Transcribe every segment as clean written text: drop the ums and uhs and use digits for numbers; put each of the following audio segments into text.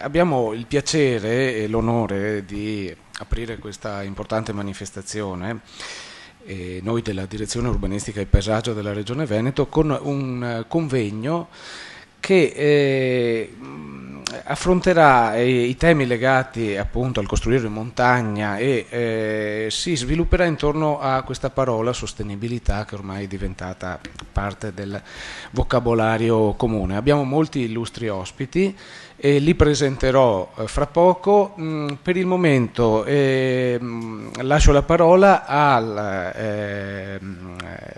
Abbiamo il piacere e l'onore di aprire questa importante manifestazione, noi della Direzione Urbanistica e Paesaggio della Regione Veneto, con un convegno che affronterà i temi legati appunto al costruire in montagna e si svilupperà intorno a questa parola sostenibilità, che ormai è diventata parte del vocabolario comune. Abbiamo molti illustri ospiti e li presenterò fra poco. Per il momento lascio la parola al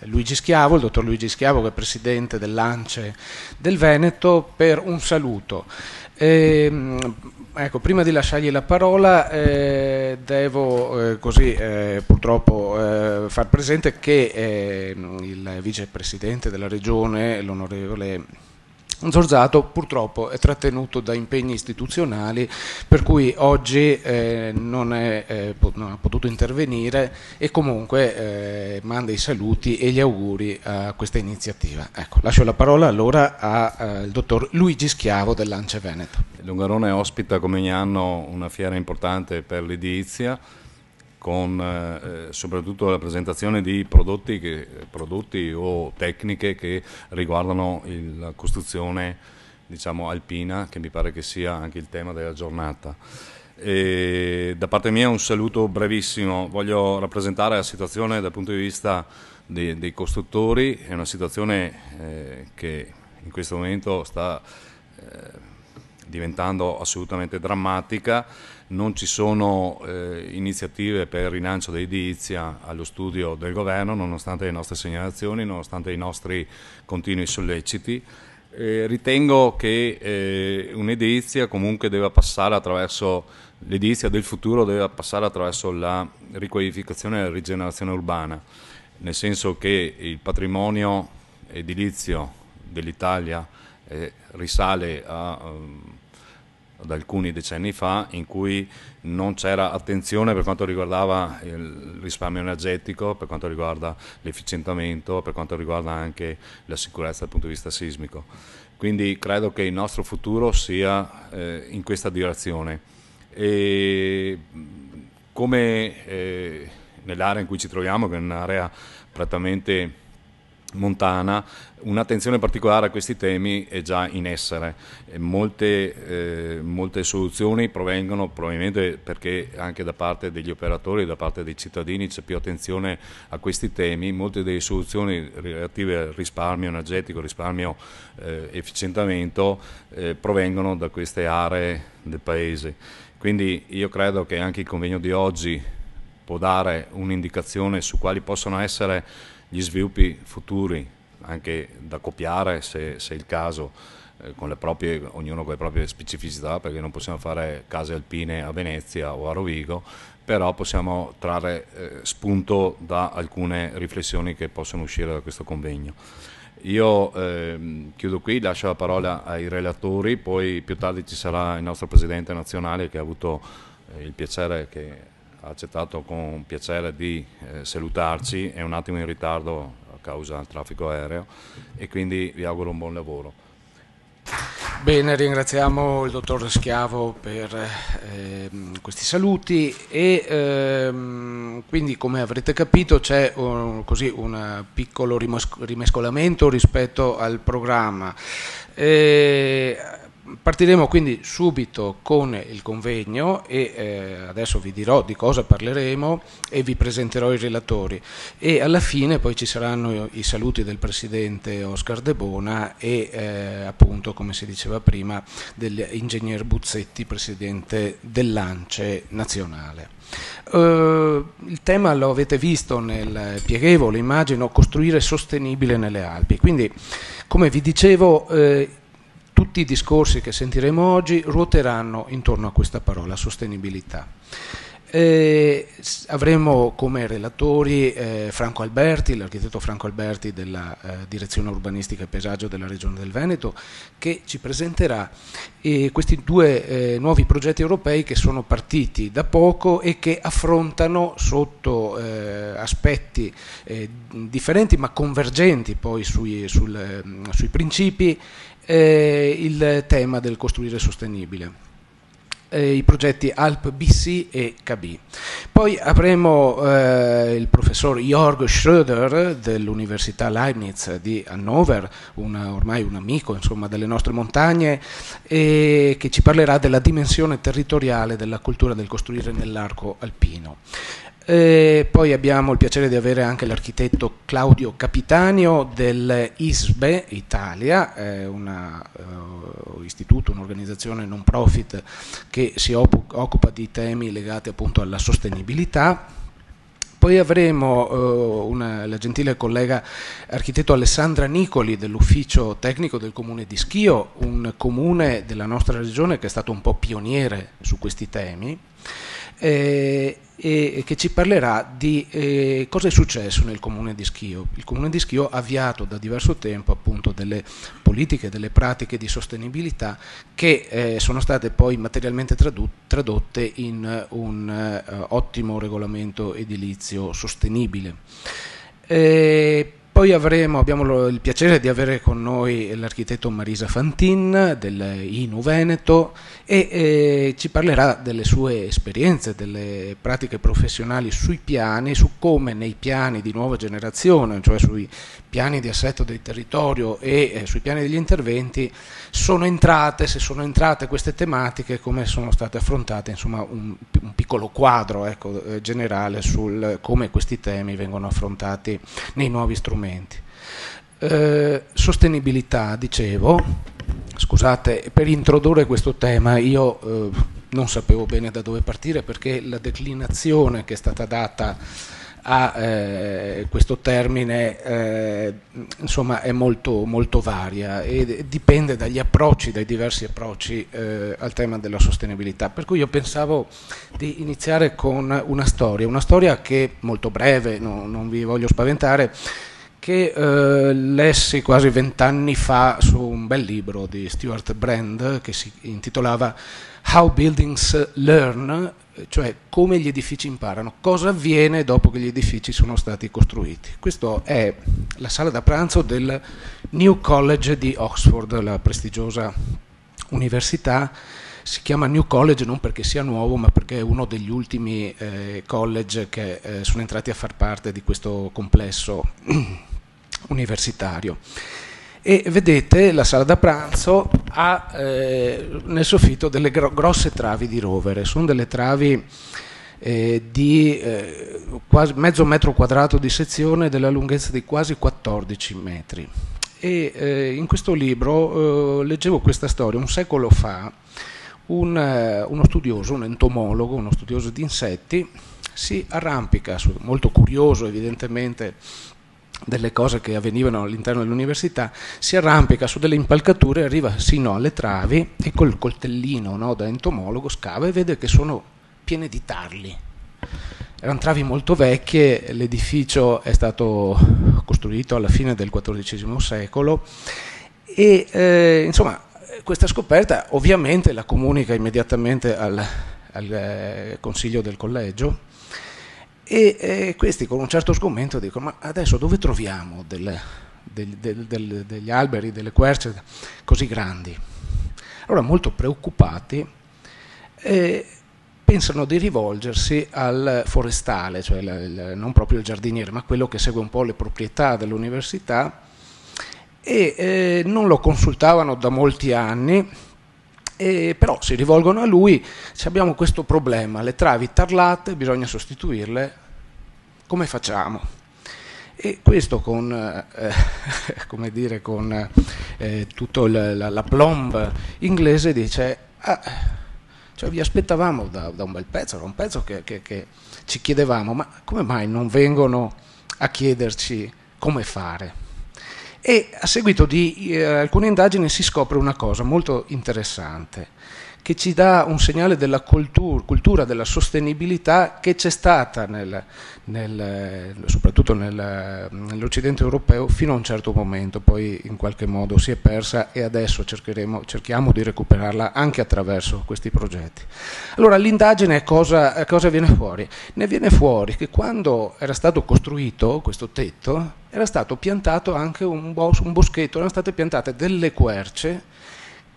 Luigi Schiavo, il dottor Luigi Schiavo, che è presidente dell'ANCE del Veneto, per un saluto. Ecco, prima di lasciargli la parola devo purtroppo far presente che il vicepresidente della regione, l'onorevole Zorzato, purtroppo è trattenuto da impegni istituzionali, per cui oggi non ha potuto intervenire, e comunque manda i saluti e gli auguri a questa iniziativa. Ecco, lascio la parola allora al dottor Luigi Schiavo dell'ANCE Veneto. Longarone ospita come ogni anno una fiera importante per l'edilizia, con soprattutto la presentazione di prodotti o tecniche che riguardano la costruzione, diciamo, alpina, che mi pare che sia anche il tema della giornata. Da parte mia un saluto brevissimo. Voglio rappresentare la situazione dal punto di vista dei costruttori. È una situazione che in questo momento sta diventando assolutamente drammatica. Non ci sono iniziative per il rilancio dell'edilizia allo studio del governo, nonostante le nostre segnalazioni, nonostante i nostri continui solleciti. Ritengo che un'edilizia comunque deve passare attraverso, l'edilizia del futuro deve passare attraverso la riqualificazione e la rigenerazione urbana, nel senso che il patrimonio edilizio dell'Italia risale ad alcuni decenni fa, in cui non c'era attenzione per quanto riguardava il risparmio energetico, per quanto riguarda l'efficientamento, per quanto riguarda anche la sicurezza dal punto di vista sismico. Quindi credo che il nostro futuro sia in questa direzione. E come nell'area in cui ci troviamo, che è un'area prettamente montana, un'attenzione particolare a questi temi è già in essere. Molte soluzioni provengono probabilmente perché anche da parte degli operatori, da parte dei cittadini c'è più attenzione a questi temi. Molte delle soluzioni relative al risparmio energetico, risparmio, efficientamento provengono da queste aree del Paese. Quindi io credo che anche il convegno di oggi può dare un'indicazione su quali possono essere gli sviluppi futuri, anche da copiare se è il caso, con ognuno con le proprie specificità, perché non possiamo fare case alpine a Venezia o a Rovigo, però possiamo trarre spunto da alcune riflessioni che possono uscire da questo convegno. Io chiudo qui, lascio la parola ai relatori, poi più tardi ci sarà il nostro Presidente nazionale, che ha avuto il piacere, che ha accettato con piacere di salutarci. È un attimo in ritardo a causa del traffico aereo, e quindi vi auguro un buon lavoro. Bene, ringraziamo il dottor Schiavo per questi saluti e quindi, come avrete capito, c'è un piccolo rimescolamento rispetto al programma. Partiremo quindi subito con il convegno e adesso vi dirò di cosa parleremo e vi presenterò i relatori, e alla fine poi ci saranno i saluti del Presidente Oscar De Bona e appunto, come si diceva prima, dell'Ingegner Buzzetti, Presidente dell'ANCE nazionale. Il tema lo avete visto nel pieghevole, immagino: costruire sostenibile nelle Alpi. Quindi, come vi dicevo, tutti i discorsi che sentiremo oggi ruoteranno intorno a questa parola, sostenibilità. Avremo come relatori Franco Alberti, l'architetto Franco Alberti della Direzione Urbanistica e Paesaggio della Regione del Veneto, che ci presenterà questi due nuovi progetti europei che sono partiti da poco e che affrontano sotto aspetti differenti ma convergenti poi sui principi il tema del costruire sostenibile. i progetti ALP BC e KB. Poi avremo il professor Jörg Schröder dell'Università Leibniz di Hannover, ormai un amico insomma, delle nostre montagne, che ci parlerà della dimensione territoriale della cultura del costruire nell'arco alpino. Poi abbiamo il piacere di avere anche l'architetto Claudio Capitanio del ISBE Italia, un istituto, un'organizzazione non profit che si occupa di temi legati appunto alla sostenibilità. Poi avremo la gentile collega architetto Alessandra Nicoli dell'ufficio tecnico del comune di Schio, un comune della nostra regione che è stato un po' pioniere su questi temi. E che ci parlerà di cosa è successo nel comune di Schio. Il comune di Schio ha avviato da diverso tempo appunto delle politiche, delle pratiche di sostenibilità che sono state poi materialmente tradotte in un ottimo regolamento edilizio sostenibile. Poi abbiamo il piacere di avere con noi l'architetto Marisa Fantin dell'INU Veneto e ci parlerà delle sue esperienze, delle pratiche professionali sui piani, su come nei piani di nuova generazione, cioè sui piani di assetto del territorio e sui piani degli interventi, se sono entrate queste tematiche, come sono state affrontate, insomma un piccolo quadro generale sul come questi temi vengono affrontati nei nuovi strumenti. Sostenibilità, dicevo, scusate, per introdurre questo tema io non sapevo bene da dove partire perché la declinazione che è stata data a questo termine insomma è molto, molto varia e dipende dagli approcci, dai diversi approcci al tema della sostenibilità, per cui io pensavo di iniziare con una storia che molto breve, non vi voglio spaventare, che lessi quasi 20 anni fa su un bel libro di Stuart Brand che si intitolava How Buildings Learn, cioè come gli edifici imparano, cosa avviene dopo che gli edifici sono stati costruiti. Questa è la sala da pranzo del New College di Oxford, la prestigiosa università. Si chiama New College non perché sia nuovo, ma perché è uno degli ultimi college che sono entrati a far parte di questo complesso universitario. E vedete la sala da pranzo ha nel soffitto delle grosse travi di rovere, sono delle travi di quasi mezzo metro quadrato di sezione, della lunghezza di quasi 14 metri. E in questo libro leggevo questa storia. Un secolo fa uno studioso, un entomologo, uno studioso di insetti, si arrampica, molto curioso evidentemente delle cose che avvenivano all'interno dell'università, si arrampica su delle impalcature, arriva sino alle travi e col coltellino, no, da entomologo scava e vede che sono piene di tarli. Erano travi molto vecchie, l'edificio è stato costruito alla fine del XIV secolo e insomma questa scoperta ovviamente la comunica immediatamente al consiglio del collegio. E questi con un certo sgomento dicono: ma adesso dove troviamo degli alberi, delle querce così grandi? Allora, molto preoccupati, pensano di rivolgersi al forestale, cioè non proprio il giardiniere, ma quello che segue un po' le proprietà dell'università, e non lo consultavano da molti anni. Però si rivolgono a lui, se abbiamo questo problema, le travi tarlate, bisogna sostituirle, come facciamo? E questo con, come dire, con tutto la plomb inglese dice, cioè vi aspettavamo da un bel pezzo, era un pezzo che ci chiedevamo, ma come mai non vengono a chiederci come fare? E a seguito di alcune indagini si scopre una cosa molto interessante, che ci dà un segnale della cultura della sostenibilità che c'è stata soprattutto nell'Occidente europeo fino a un certo momento, poi in qualche modo si è persa e adesso cerchiamo di recuperarla anche attraverso questi progetti. Allora l'indagine cosa viene fuori? Ne viene fuori che quando era stato costruito questo tetto era stato piantato anche un boschetto, erano state piantate delle querce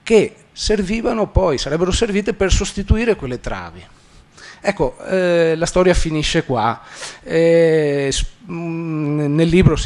che sarebbero servite per sostituire quelle travi. Ecco, la storia finisce qua. Nel libro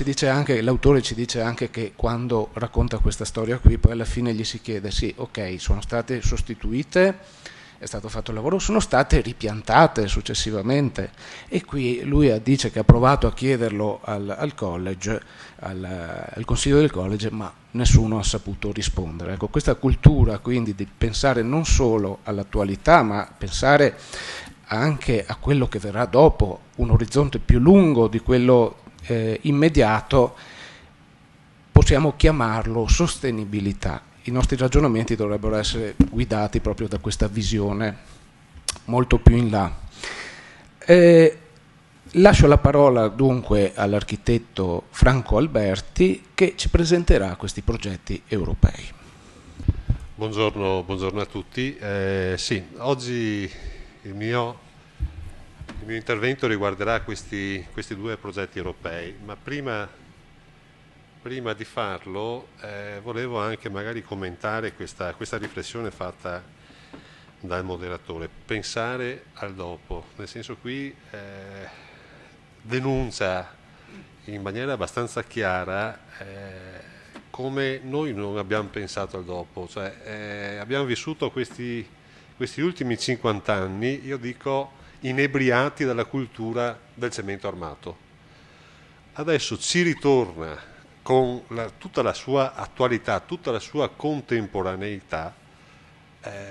l'autore ci dice anche che quando racconta questa storia qui, poi alla fine gli si chiede, sì, ok, sono state sostituite, è stato fatto il lavoro, sono state ripiantate successivamente, e qui lui dice che ha provato a chiederlo al college, al consiglio del college, ma nessuno ha saputo rispondere. Ecco, questa cultura quindi di pensare non solo all'attualità, ma pensare anche a quello che verrà dopo, un orizzonte più lungo di quello immediato, possiamo chiamarlo sostenibilità. I nostri ragionamenti dovrebbero essere guidati proprio da questa visione molto più in là. Lascio la parola dunque all'architetto Franco Alberti, che ci presenterà questi progetti europei. Buongiorno a tutti. Sì, oggi il mio intervento riguarderà questi due progetti europei, ma prima di farlo volevo anche magari commentare questa riflessione fatta dal moderatore, pensare al dopo, nel senso qui denuncia in maniera abbastanza chiara come noi non abbiamo pensato al dopo, cioè abbiamo vissuto questi ultimi 50 anni, io dico, inebriati dalla cultura del cemento armato. Adesso ci ritorna con tutta la sua attualità, tutta la sua contemporaneità,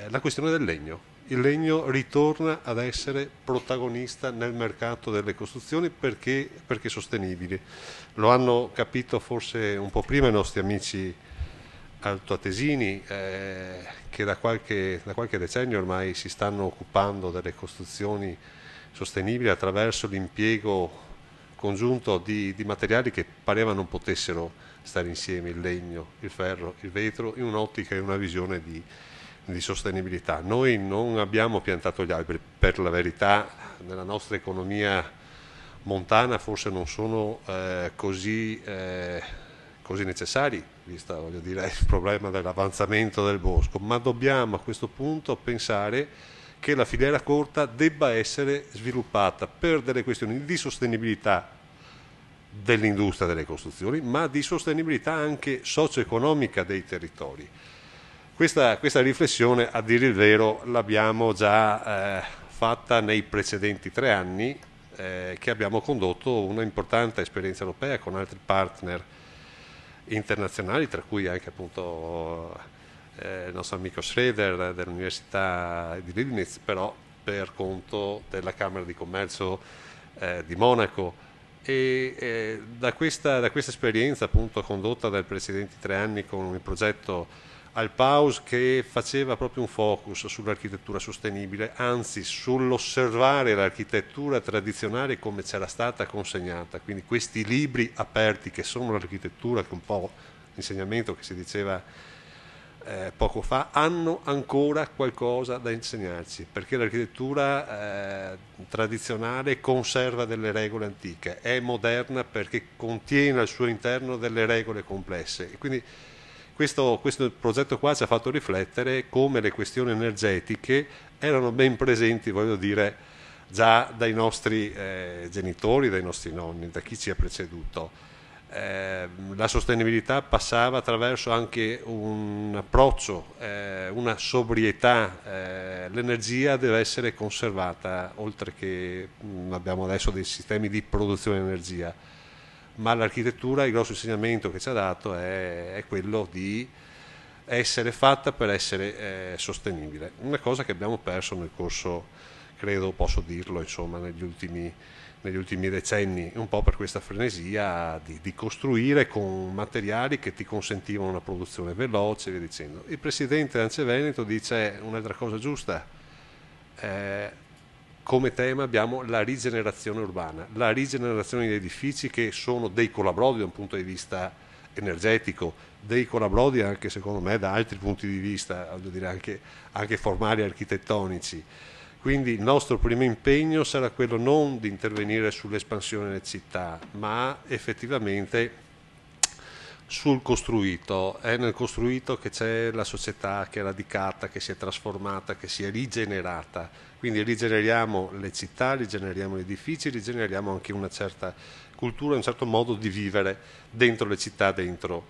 la questione del legno. Il legno ritorna ad essere protagonista nel mercato delle costruzioni perché sostenibile. Lo hanno capito forse un po' prima i nostri amici altoatesini, che da qualche decennio ormai si stanno occupando delle costruzioni sostenibili attraverso l'impiego congiunto di materiali che pareva non potessero stare insieme, il legno, il ferro, il vetro, in un'ottica e una visione di sostenibilità. Noi non abbiamo piantato gli alberi, per la verità nella nostra economia montana forse non sono così necessari, visto il problema dell'avanzamento del bosco, ma dobbiamo a questo punto pensare che la filiera corta debba essere sviluppata per delle questioni di sostenibilità dell'industria delle costruzioni, ma di sostenibilità anche socio-economica dei territori. Questa riflessione, a dire il vero, l'abbiamo già fatta nei precedenti 3 anni, che abbiamo condotto una importante esperienza europea con altri partner internazionali, tra cui anche appunto il nostro amico Schroeder dell'Università di Leibniz, però per conto della Camera di Commercio di Monaco. E da questa esperienza appunto condotta dai precedenti 3 anni con il progetto Alpaus, che faceva proprio un focus sull'architettura sostenibile, anzi sull'osservare l'architettura tradizionale come c'era stata consegnata, quindi questi libri aperti che sono l'architettura, che è un po' l'insegnamento che si diceva poco fa, hanno ancora qualcosa da insegnarci, perché l'architettura tradizionale conserva delle regole antiche, è moderna perché contiene al suo interno delle regole complesse, e quindi questo progetto qua ci ha fatto riflettere come le questioni energetiche erano ben presenti, voglio dire, già dai nostri genitori, dai nostri nonni, da chi ci ha preceduto. La sostenibilità passava attraverso anche un approccio, una sobrietà, l'energia deve essere conservata, oltre che abbiamo adesso dei sistemi di produzione di energia, ma l'architettura, il grosso insegnamento che ci ha dato è quello di essere fatta per essere sostenibile, una cosa che abbiamo perso nel corso, credo posso dirlo, insomma, negli ultimi decenni, un po' per questa frenesia di costruire con materiali che ti consentivano una produzione veloce e via dicendo. Il presidente Ance Veneto dice un'altra cosa giusta, come tema abbiamo la rigenerazione urbana, la rigenerazione di edifici che sono dei colabrodi da un punto di vista energetico, dei colabrodi anche secondo me da altri punti di vista, voglio dire anche formali, architettonici. Quindi il nostro primo impegno sarà quello non di intervenire sull'espansione delle città, ma effettivamente sul costruito, è nel costruito che c'è la società che è radicata, che si è trasformata, che si è rigenerata. Quindi rigeneriamo le città, rigeneriamo gli edifici, rigeneriamo anche una certa cultura, un certo modo di vivere dentro le città, dentro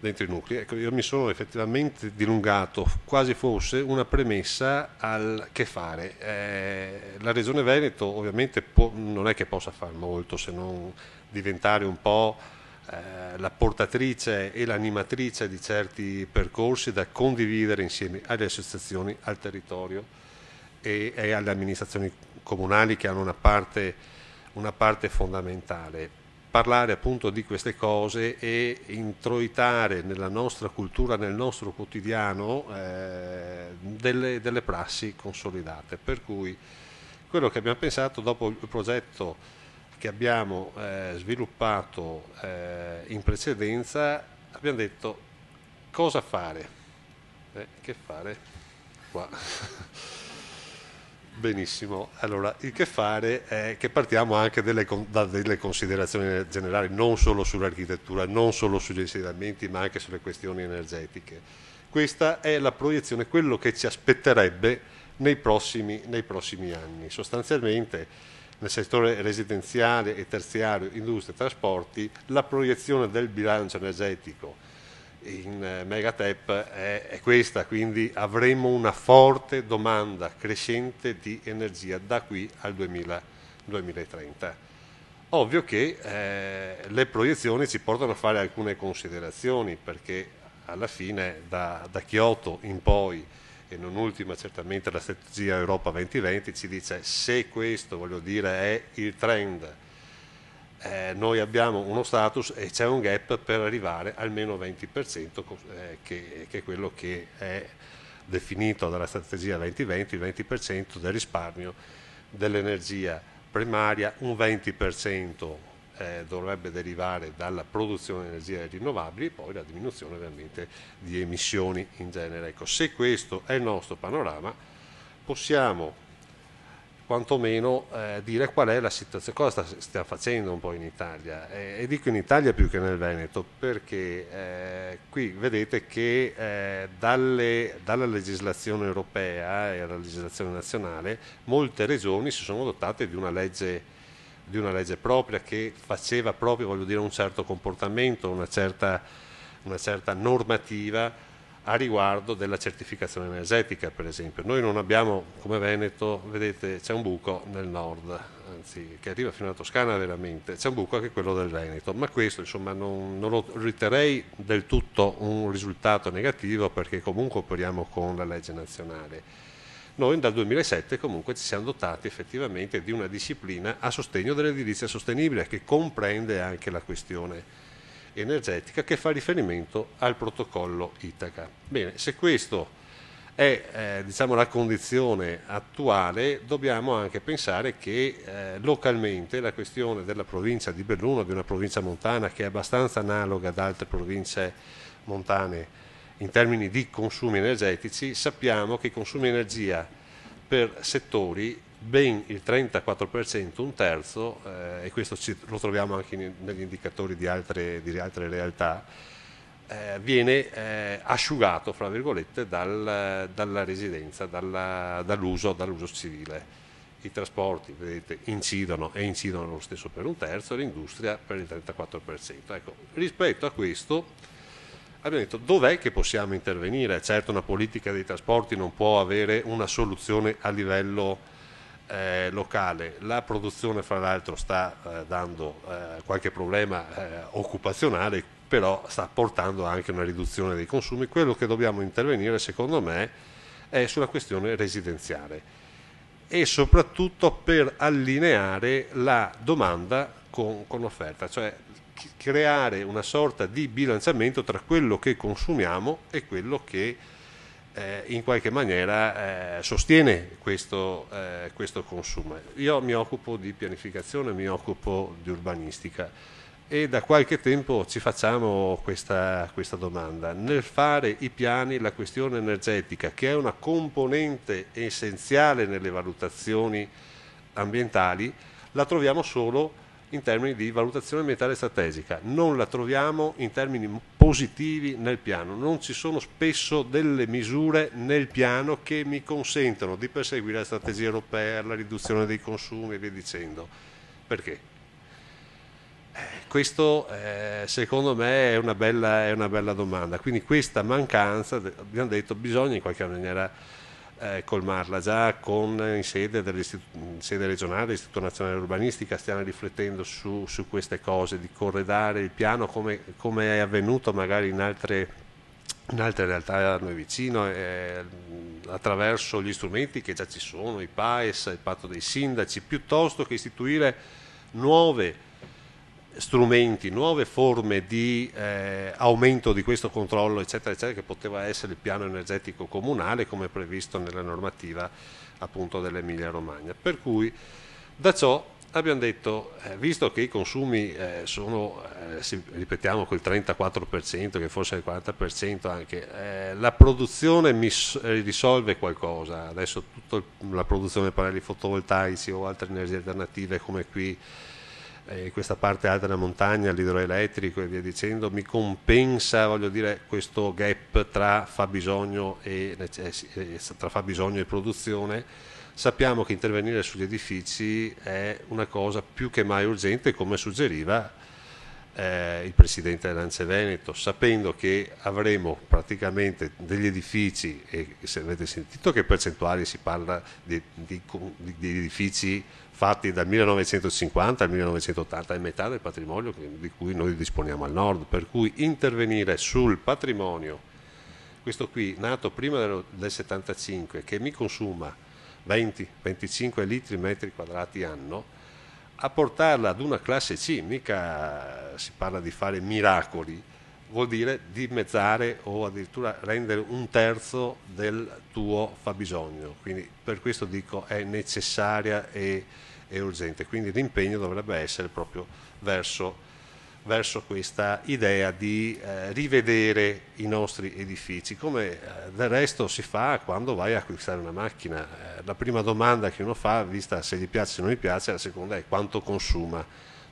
i nuclei. Ecco, io mi sono effettivamente dilungato, quasi fosse una premessa al che fare. La Regione Veneto ovviamente non è che possa fare molto se non diventare un po' la portatrice e l'animatrice di certi percorsi da condividere insieme alle associazioni, al territorio e alle amministrazioni comunali che hanno una parte fondamentale. Parlare appunto di queste cose e introitare nella nostra cultura, nel nostro quotidiano, delle prassi consolidate. Per cui quello che abbiamo pensato dopo il progetto che abbiamo sviluppato in precedenza, abbiamo detto cosa fare? Che fare? Qua. Benissimo, allora il che fare è che partiamo anche da delle considerazioni generali, non solo sull'architettura, non solo sugli insediamenti, ma anche sulle questioni energetiche. Questa è la proiezione, quello che ci aspetterebbe nei prossimi anni. Sostanzialmente nel settore residenziale e terziario, industria e trasporti, la proiezione del bilancio energetico in Megatep è questa, quindi avremo una forte domanda crescente di energia da qui al 2030. Ovvio che le proiezioni ci portano a fare alcune considerazioni, perché alla fine da Kyoto in poi, e non ultima certamente la strategia Europa 2020, ci dice se questo, voglio dire, è il trend, noi abbiamo uno status e c'è un gap per arrivare almeno 20%, che è quello che è definito dalla strategia 2020, il 20% del risparmio dell'energia primaria, un 20% dovrebbe derivare dalla produzione di energie rinnovabili e poi la diminuzione ovviamente di emissioni in genere. Ecco, se questo è il nostro panorama, possiamo quantomeno dire qual è la situazione, cosa stiamo facendo un po' in Italia, e dico in Italia più che nel Veneto, perché qui vedete che dalla legislazione europea e alla legislazione nazionale molte regioni si sono dotate di una legge propria che faceva proprio, voglio dire, un certo comportamento, una certa normativa a riguardo della certificazione energetica, per esempio. Noi non abbiamo, come Veneto, vedete, c'è un buco nel nord, anzi, che arriva fino alla Toscana veramente, c'è un buco che è quello del Veneto, ma questo insomma non lo riterrei del tutto un risultato negativo, perché comunque operiamo con la legge nazionale. Noi dal 2007 comunque ci siamo dotati effettivamente di una disciplina a sostegno dell'edilizia sostenibile, che comprende anche la questione energetica, che fa riferimento al protocollo Itaca. Bene, se questo è diciamo la condizione attuale, dobbiamo anche pensare che localmente la questione della provincia di Belluno, di una provincia montana che è abbastanza analoga ad altre province montane in termini di consumi energetici, sappiamo che i consumi di energia per settori, ben il 34%, un terzo, e questo lo troviamo anche negli indicatori di altre realtà, viene asciugato, fra virgolette, dalla residenza, dall'uso civile. I trasporti, vedete, incidono lo stesso per un terzo, e l'industria per il 34%. Ecco, rispetto a questo abbiamo detto dov'è che possiamo intervenire. Certo, una politica dei trasporti non può avere una soluzione a livello locale. La produzione, fra l'altro, sta dando qualche problema occupazionale, però sta portando anche una riduzione dei consumi. Quello che dobbiamo intervenire, secondo me, è sulla questione residenziale, e soprattutto per allineare la domanda con l'offerta, cioè creare una sorta di bilanciamento tra quello che consumiamo e quello che in qualche maniera sostiene questo consumo. Io mi occupo di pianificazione, mi occupo di urbanistica, e da qualche tempo ci facciamo questa domanda. Nel fare i piani, la questione energetica, che è una componente essenziale nelle valutazioni ambientali, la troviamo solo in termini di valutazione ambientale strategica, non la troviamo in termini positivi nel piano, non ci sono spesso delle misure nel piano che mi consentono di perseguire la strategia europea, la riduzione dei consumi e via dicendo. Perché? Questo secondo me è una bella domanda, quindi questa mancanza, abbiamo detto, bisogna in qualche maniera colmarla. Già in sede regionale dell'Istituto Nazionale Urbanistica stiamo riflettendo su queste cose, di corredare il piano come è avvenuto magari in altre realtà a noi vicino, attraverso gli strumenti che già ci sono, i PAES, il patto dei sindaci, piuttosto che istituire nuove strumenti, nuove forme di aumento di questo controllo, eccetera, eccetera, che poteva essere il piano energetico comunale come previsto nella normativa appunto dell'Emilia Romagna. Per cui da ciò abbiamo detto, visto che i consumi sono, ripetiamo, quel 34%, che forse è il 40% anche, la produzione risolve qualcosa. Adesso tutta la produzione di pannelli fotovoltaici o altre energie alternative come qui, questa parte alta della montagna, l'idroelettrico e via dicendo, mi compensa, voglio dire, questo gap tra fabbisogno e produzione. Sappiamo che intervenire sugli edifici è una cosa più che mai urgente, come suggeriva il presidente dell'Ance Veneto, sapendo che avremo praticamente degli edifici, e se avete sentito che percentuali si parla di edifici fatti dal 1950 al 1980, è metà del patrimonio di cui noi disponiamo al nord, per cui intervenire sul patrimonio, questo qui nato prima del 75, che mi consuma 20-25 litri metri quadrati anno, a portarla ad una classe C, mica si parla di fare miracoli, vuol dire dimezzare o addirittura rendere un terzo del tuo fabbisogno, quindi per questo dico è necessaria e urgente, quindi l'impegno dovrebbe essere proprio verso questa idea di rivedere i nostri edifici, come del resto si fa quando vai a acquistare una macchina. La prima domanda che uno fa, vista se gli piace o non gli piace, la seconda è quanto consuma.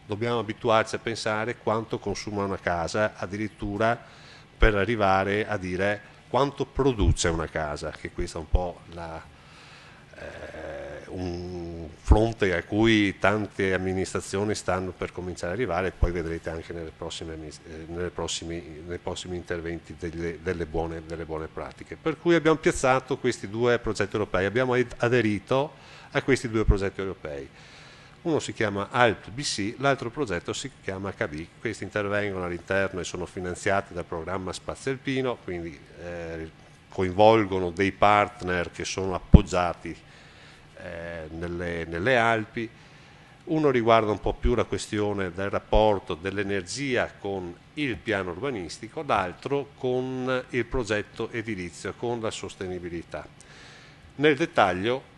Dobbiamo abituarci a pensare quanto consuma una casa, addirittura per arrivare a dire quanto produce una casa, che questa è un po' un fronte a cui tante amministrazioni stanno per cominciare ad arrivare, e poi vedrete anche nei prossimi interventi delle buone pratiche. Per cui abbiamo piazzato questi due progetti europei, abbiamo aderito a questi due progetti europei. Uno si chiama ALP-BC, l'altro progetto si chiama KB. Questi intervengono all'interno e sono finanziati dal programma Spazio Alpino, quindi coinvolgono dei partner che sono appoggiati nelle Alpi. Uno riguarda un po' più la questione del rapporto dell'energia con il piano urbanistico, l'altro con il progetto edilizio, con la sostenibilità. Nel dettaglio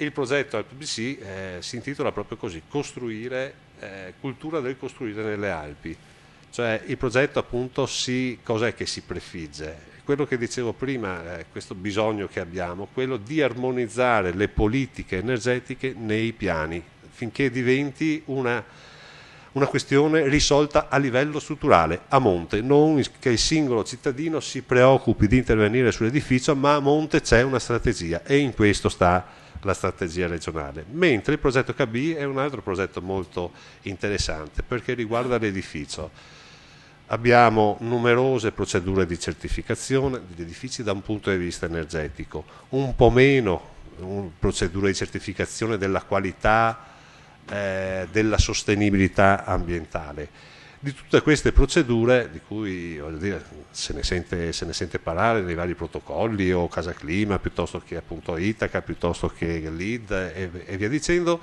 il progetto ALP-BC si intitola proprio così, cultura del costruire nelle Alpi, cioè il progetto appunto cos'è che si prefigge? Quello che dicevo prima, questo bisogno che abbiamo, quello di armonizzare le politiche energetiche nei piani, finché diventi una questione risolta a livello strutturale, a monte, non che il singolo cittadino si preoccupi di intervenire sull'edificio, ma a monte c'è una strategia, e in questo sta la strategia regionale. Mentre il progetto KB è un altro progetto molto interessante, perché riguarda l'edificio. Abbiamo numerose procedure di certificazione degli edifici da un punto di vista energetico, un po' meno procedure di certificazione della qualità, della sostenibilità ambientale. Di tutte queste procedure, di cui voglio dire, se ne sente parlare nei vari protocolli, o Casa Clima, piuttosto che appunto Itaca, piuttosto che LEED e via dicendo,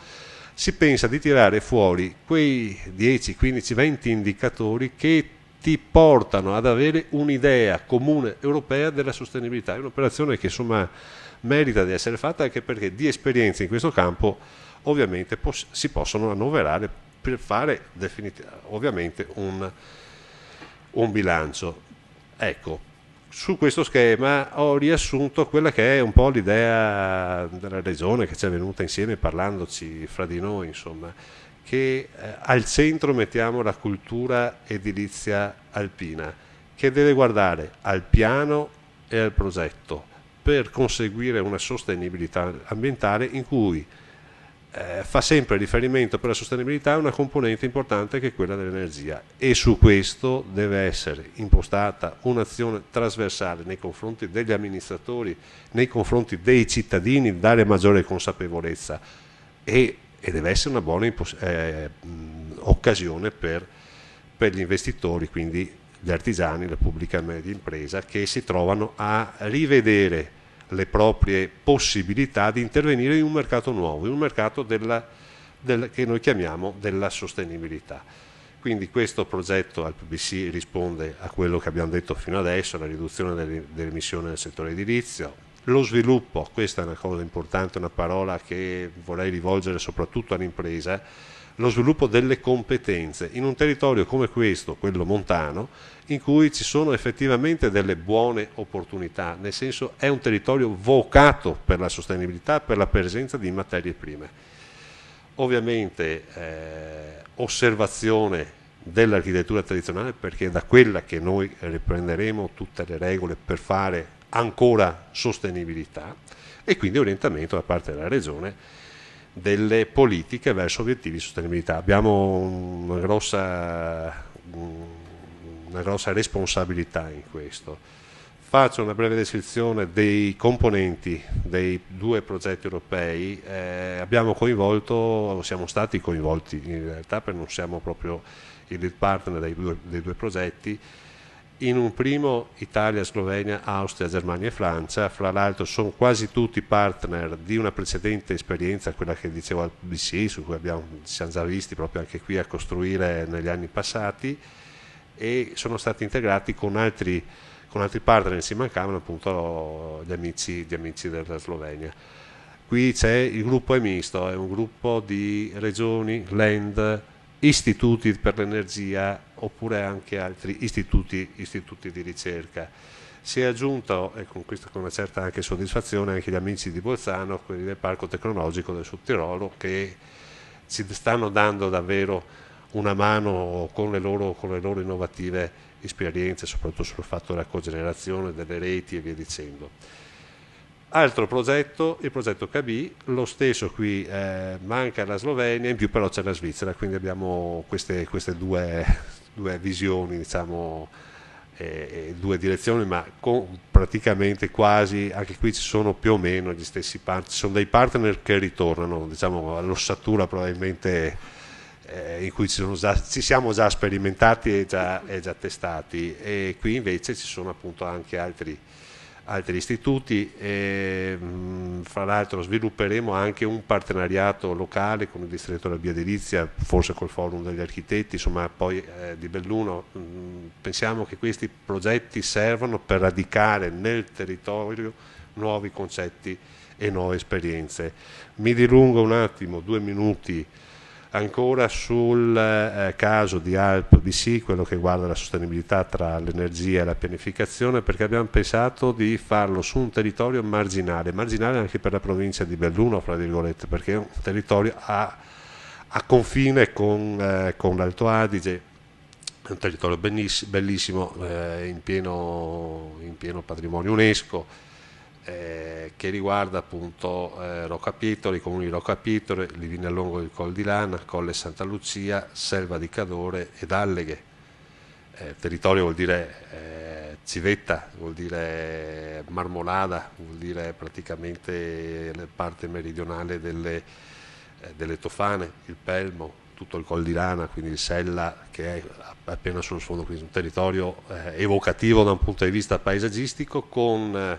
si pensa di tirare fuori quei 10, 15, 20 indicatori che ti portano ad avere un'idea comune europea della sostenibilità. È un'operazione che insomma merita di essere fatta, anche perché di esperienze in questo campo ovviamente si possono annoverare per fare ovviamente un bilancio. Ecco, su questo schema ho riassunto quella che è un po' l'idea della regione, che ci è venuta insieme parlandoci fra di noi, insomma, che al centro mettiamo la cultura edilizia alpina, che deve guardare al piano e al progetto per conseguire una sostenibilità ambientale in cui fa sempre riferimento per la sostenibilità a una componente importante che è quella dell'energia, e su questo deve essere impostata un'azione trasversale nei confronti degli amministratori, nei confronti dei cittadini, dare maggiore consapevolezza, e deve essere una buona occasione per gli investitori, quindi gli artigiani, la pubblica e media impresa, che si trovano a rivedere le proprie possibilità di intervenire in un mercato nuovo, in un mercato che noi chiamiamo della sostenibilità. Quindi questo progetto al PBC risponde a quello che abbiamo detto fino adesso, la riduzione delle emissioni nel settore edilizio, lo sviluppo, questa è una cosa importante, una parola che vorrei rivolgere soprattutto all'impresa, lo sviluppo delle competenze in un territorio come questo, quello montano, in cui ci sono effettivamente delle buone opportunità, nel senso è un territorio vocato per la sostenibilità, per la presenza di materie prime. Ovviamente osservazione dell'architettura tradizionale, perché è da quella che noi riprenderemo tutte le regole per fare ancora sostenibilità, e quindi orientamento da parte della Regione delle politiche verso obiettivi di sostenibilità. Abbiamo una grossa responsabilità in questo. Faccio una breve descrizione dei componenti dei due progetti europei. Siamo stati coinvolti in realtà, perché non siamo proprio il lead partner dei due progetti. In un primo Italia, Slovenia, Austria, Germania e Francia, fra l'altro sono quasi tutti partner di una precedente esperienza, quella che dicevo al BBC, su cui ci siamo già visti proprio anche qui a costruire negli anni passati, e sono stati integrati con altri partner, si mancavano appunto gli amici della Slovenia. Qui c'è il gruppo è misto, è un gruppo di regioni, land, istituti per l'energia, oppure anche altri istituti di ricerca. Si è aggiunto, e con questo con una certa anche soddisfazione, anche gli amici di Bolzano, quelli del Parco Tecnologico del Sud Tirolo, che ci stanno dando davvero una mano con le loro innovative esperienze, soprattutto sul fatto della cogenerazione delle reti e via dicendo. Altro progetto, il progetto KB, lo stesso qui, manca la Slovenia, in più però c'è la Svizzera, quindi abbiamo queste due visioni, diciamo, due direzioni, ma con praticamente quasi, anche qui ci sono più o meno gli stessi partner, ci sono dei partner che ritornano, diciamo, all'ossatura probabilmente, in cui ci siamo già sperimentati e già testati, e qui invece ci sono appunto anche altri istituti, e fra l'altro svilupperemo anche un partenariato locale con il distretto della Biadelizia, forse col forum degli architetti, insomma poi di Belluno. Pensiamo che questi progetti servono per radicare nel territorio nuovi concetti e nuove esperienze. Mi dilungo un attimo, 2 minuti ancora sul caso di Alp BC, quello che riguarda la sostenibilità tra l'energia e la pianificazione, perché abbiamo pensato di farlo su un territorio marginale anche per la provincia di Belluno, fra virgolette, perché è un territorio a confine con l'Alto Adige, è un territorio bellissimo, in pieno patrimonio UNESCO, che riguarda appunto Roccapietro, i comuni di Roccapietro, Livinallongo del Col di Lana, Colle Santa Lucia, Selva di Cadore ed Alleghe. Territorio vuol dire civetta, vuol dire marmolada, vuol dire praticamente la parte meridionale delle Tofane, il Pelmo, tutto il Col di Lana, quindi il Sella, che è appena sullo sfondo, quindi un territorio evocativo da un punto di vista paesaggistico, con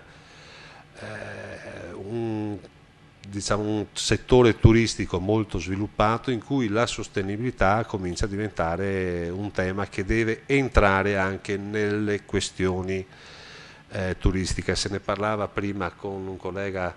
un settore turistico molto sviluppato, in cui la sostenibilità comincia a diventare un tema che deve entrare anche nelle questioni turistiche. Se ne parlava prima con un collega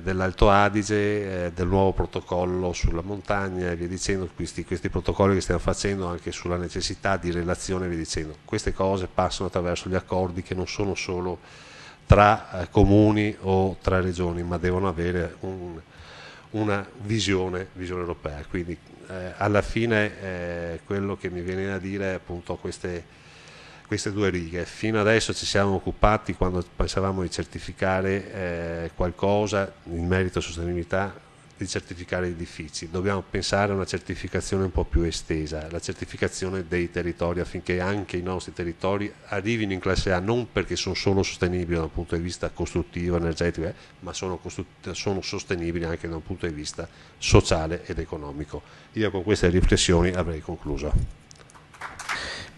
dell'Alto Adige, del nuovo protocollo sulla montagna e via dicendo, questi protocolli che stiamo facendo anche sulla necessità di relazione e via dicendo. Queste cose passano attraverso gli accordi, che non sono solo tra comuni o tra regioni, ma devono avere una visione europea. Quindi alla fine quello che mi viene da dire è appunto queste due righe. Fino adesso ci siamo occupati, quando pensavamo di certificare qualcosa in merito a sostenibilità, di certificare gli edifici. Dobbiamo pensare a una certificazione un po' più estesa, la certificazione dei territori, affinché anche i nostri territori arrivino in classe A, non perché sono solo sostenibili da un punto di vista costruttivo, energetico, ma sono sostenibili anche da un punto di vista sociale ed economico. Io con queste riflessioni avrei concluso.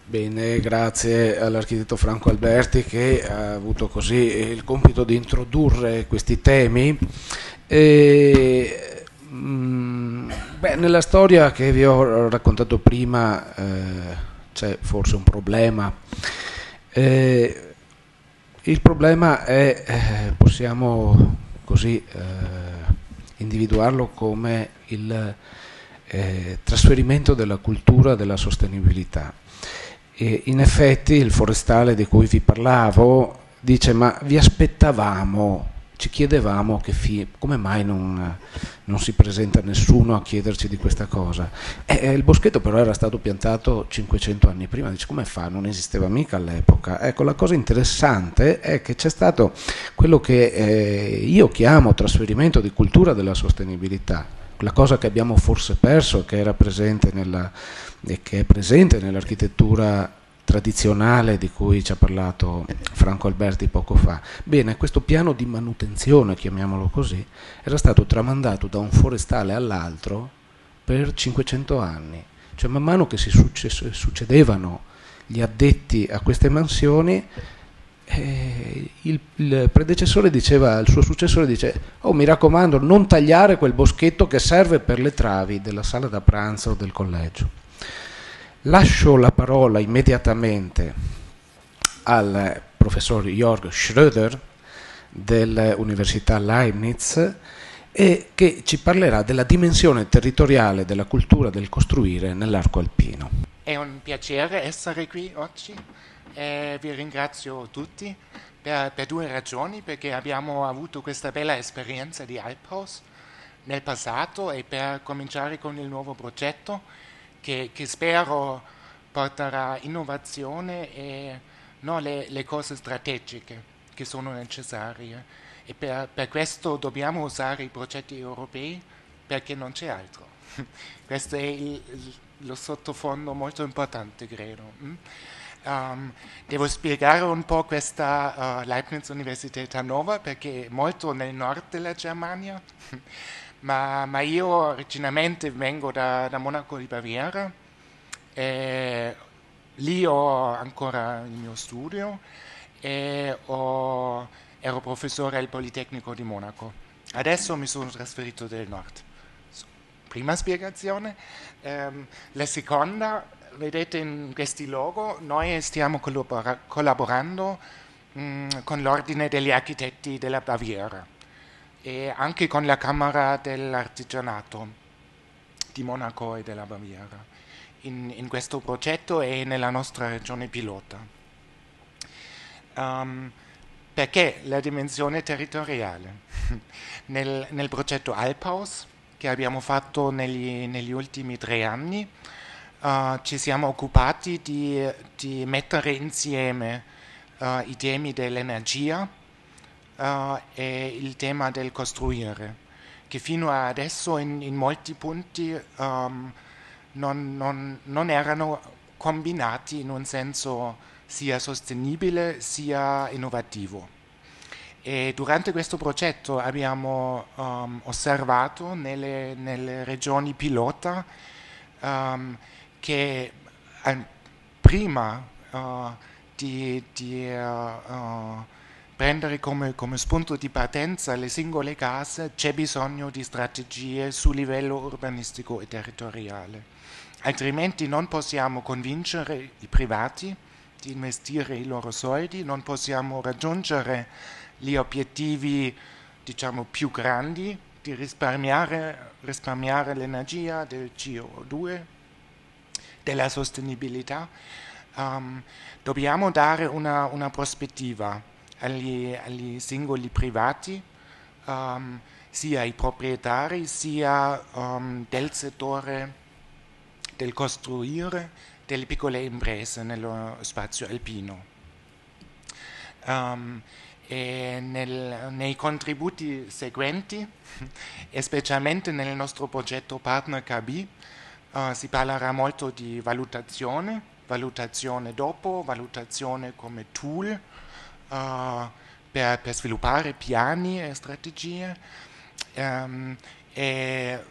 Bene, grazie all'architetto Franco Alberti che ha avuto così il compito di introdurre questi temi. Nella storia che vi ho raccontato prima c'è forse un problema. Il problema è, possiamo così individuarlo come il trasferimento della cultura della sostenibilità. E in effetti il forestale di cui vi parlavo dice: ma vi aspettavamo, ci chiedevamo come mai non si presenta nessuno a chiederci di questa cosa. Il boschetto però era stato piantato 500 anni prima, dice: come fa? Non esisteva mica all'epoca. Ecco, la cosa interessante è che c'è stato quello che io chiamo trasferimento di cultura della sostenibilità, la cosa che abbiamo forse perso, che era presente e che è presente nell'architettura tradizionale di cui ci ha parlato Franco Alberti poco fa. Bene, questo piano di manutenzione, chiamiamolo così, era stato tramandato da un forestale all'altro per 500 anni. Cioè, man mano che si succedevano gli addetti a queste mansioni, il predecessore diceva al suo successore, dice: oh, mi raccomando, non tagliare quel boschetto che serve per le travi della sala da pranzo del collegio. Lascio la parola immediatamente al professor Jörg Schröder dell'Università Leibniz, e che ci parlerà della dimensione territoriale della cultura del costruire nell'arco alpino. È un piacere essere qui oggi. Vi ringrazio tutti per due ragioni: perché abbiamo avuto questa bella esperienza di Alphaus nel passato, e per cominciare con il nuovo progetto che spero porterà innovazione e le cose strategiche che sono necessarie. E per questo dobbiamo usare i progetti europei, perché non c'è altro. Questo è lo sottofondo molto importante, credo. Devo spiegare un po' questa Leibniz Universität Hannover, perché è molto nel nord della Germania, ma io originariamente vengo da Monaco di Baviera, lì ho ancora il mio studio e ero professore al Politecnico di Monaco. Adesso mi sono trasferito del nord. Prima spiegazione. La seconda: vedete in questi logo, noi stiamo collaborando con l'Ordine degli Architetti della Baviera e anche con la Camera dell'Artigianato di Monaco e della Baviera in questo progetto e nella nostra regione pilota. Perché la dimensione territoriale? Nel progetto Alphaus, che abbiamo fatto negli ultimi 3 anni, ci siamo occupati di mettere insieme i temi dell'energia e il tema del costruire, che fino adesso in molti punti non erano combinati in un senso sia sostenibile sia innovativo. E durante questo progetto abbiamo osservato nelle regioni pilota che prima di prendere come spunto di partenza le singole case c'è bisogno di strategie su livello urbanistico e territoriale. Altrimenti non possiamo convincere i privati di investire i loro soldi, non possiamo raggiungere gli obiettivi, diciamo, più grandi di risparmiare l'energia, del CO2, della sostenibilità. Dobbiamo dare una prospettiva agli singoli privati sia i proprietari sia del settore del costruire delle piccole imprese nello spazio alpino. E nei contributi seguenti, e specialmente nel nostro progetto Partner KB, si parlerà molto di valutazione dopo, valutazione come tool per sviluppare piani e strategie, e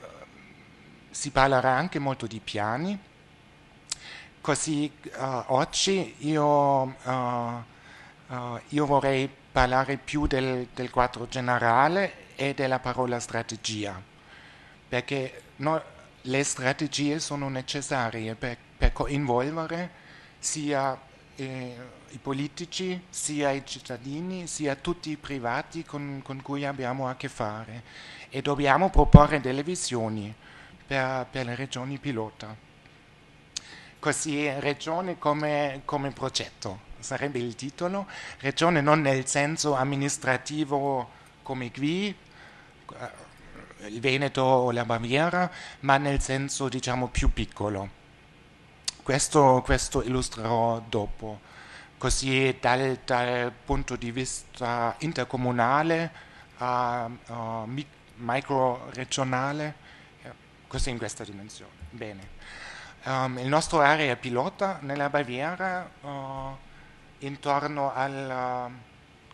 si parlerà anche molto di piani. Così oggi io vorrei parlare più del quadro generale e della parola strategia, perché le strategie sono necessarie per coinvolgere sia i politici, sia i cittadini, sia tutti i privati con cui abbiamo a che fare, e dobbiamo proporre delle visioni per le regioni pilota. Così regione come progetto, sarebbe il titolo, regione non nel senso amministrativo come qui, il Veneto o la Baviera, ma nel senso diciamo più piccolo. Questo illustrerò dopo. Così dal punto di vista intercomunale, micro-regionale, così in questa dimensione. Bene. Il nostro area pilota nella Baviera, intorno al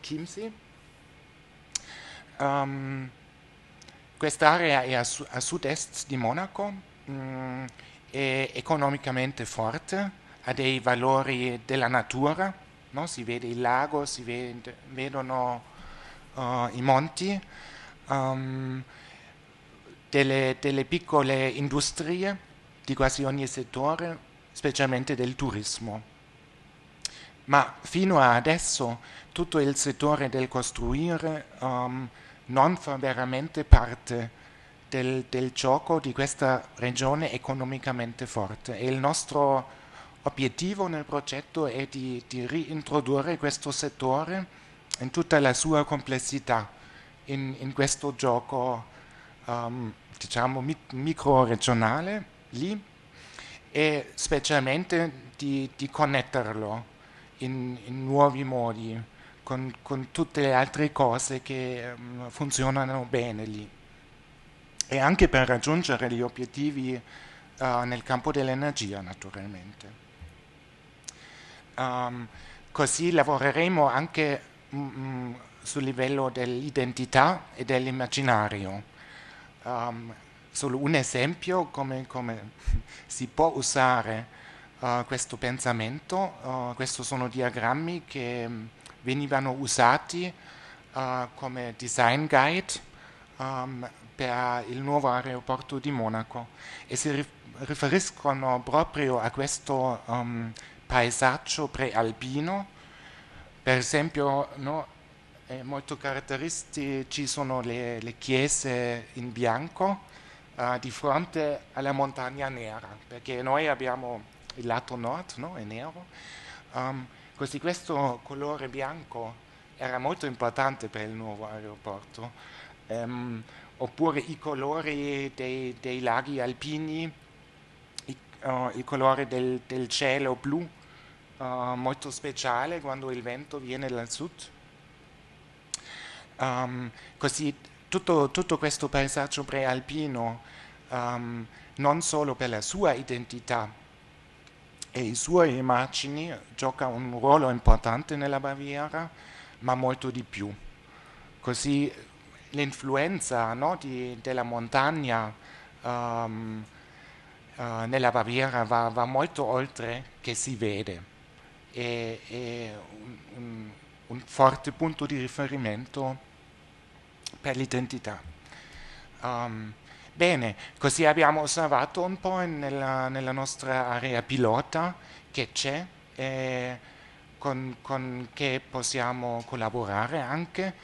Chiemsee. Quest'area è a sud-est di Monaco, è economicamente forte, ha dei valori della natura, no? Si vede il lago, si vedono i monti, delle piccole industrie di quasi ogni settore, specialmente del turismo. Ma fino a adesso tutto il settore del costruire non fa veramente parte del gioco di questa regione economicamente forte, e il nostro obiettivo nel progetto è di reintrodurre questo settore in tutta la sua complessità in questo gioco diciamo micro-regionale lì, e specialmente di connetterlo in nuovi modi con tutte le altre cose che funzionano bene lì, e anche per raggiungere gli obiettivi nel campo dell'energia, naturalmente. Così lavoreremo anche sul livello dell'identità e dell'immaginario. Solo un esempio come si può usare questo pensamento. Questi sono diagrammi che venivano usati come design guide per il nuovo aeroporto di Monaco, e si riferiscono proprio a questo paesaggio prealpino. Per esempio, no, molto caratteristici sono le chiese in bianco di fronte alla montagna nera, perché noi abbiamo il lato nord, no, è nero. Così questo colore bianco era molto importante per il nuovo aeroporto. Oppure i colori dei laghi alpini, il colore del cielo blu, molto speciale quando il vento viene dal sud. Così tutto questo paesaggio prealpino, non solo per la sua identità e i suoi immagini, gioca un ruolo importante nella Baviera, ma molto di più. Così l'influenza, no, della montagna nella Baviera va molto oltre che si vede. È un forte punto di riferimento per l'identità. Bene, così abbiamo osservato un po' nella nostra area pilota che c'è, con che possiamo collaborare anche,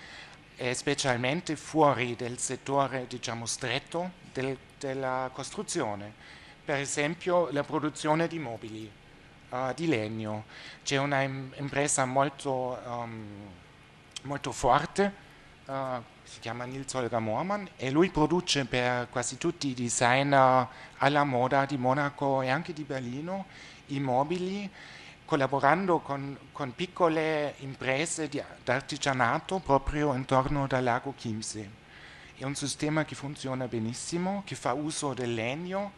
specialmente fuori del settore, diciamo, stretto della costruzione. Per esempio la produzione di mobili, di legno. C'è una impresa molto forte si chiama Nils Holger Moorman, e lui produce per quasi tutti i designer alla moda di Monaco e anche di Berlino i mobili, collaborando con piccole imprese di artigianato proprio intorno dal lago Chiemsee. È un sistema che funziona benissimo, che fa uso del legno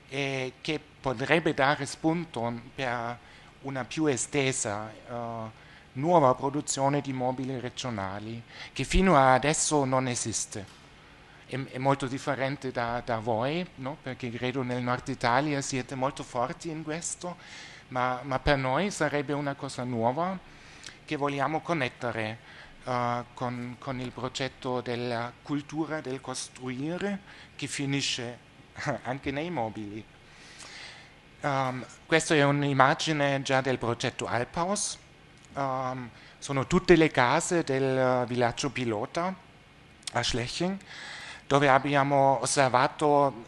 e che potrebbe dare spunto per una più estesa nuova produzione di mobili regionali, che fino ad adesso non esiste. È molto differente da voi, no? Perché credo nel nord Italia siete molto forti in questo, ma per noi sarebbe una cosa nuova che vogliamo connettere con il progetto della cultura del costruire che finisce anche nei mobili. Questa è un'immagine già del progetto Alphaus. Sono tutte le case del villaggio pilota a Schleching, dove abbiamo osservato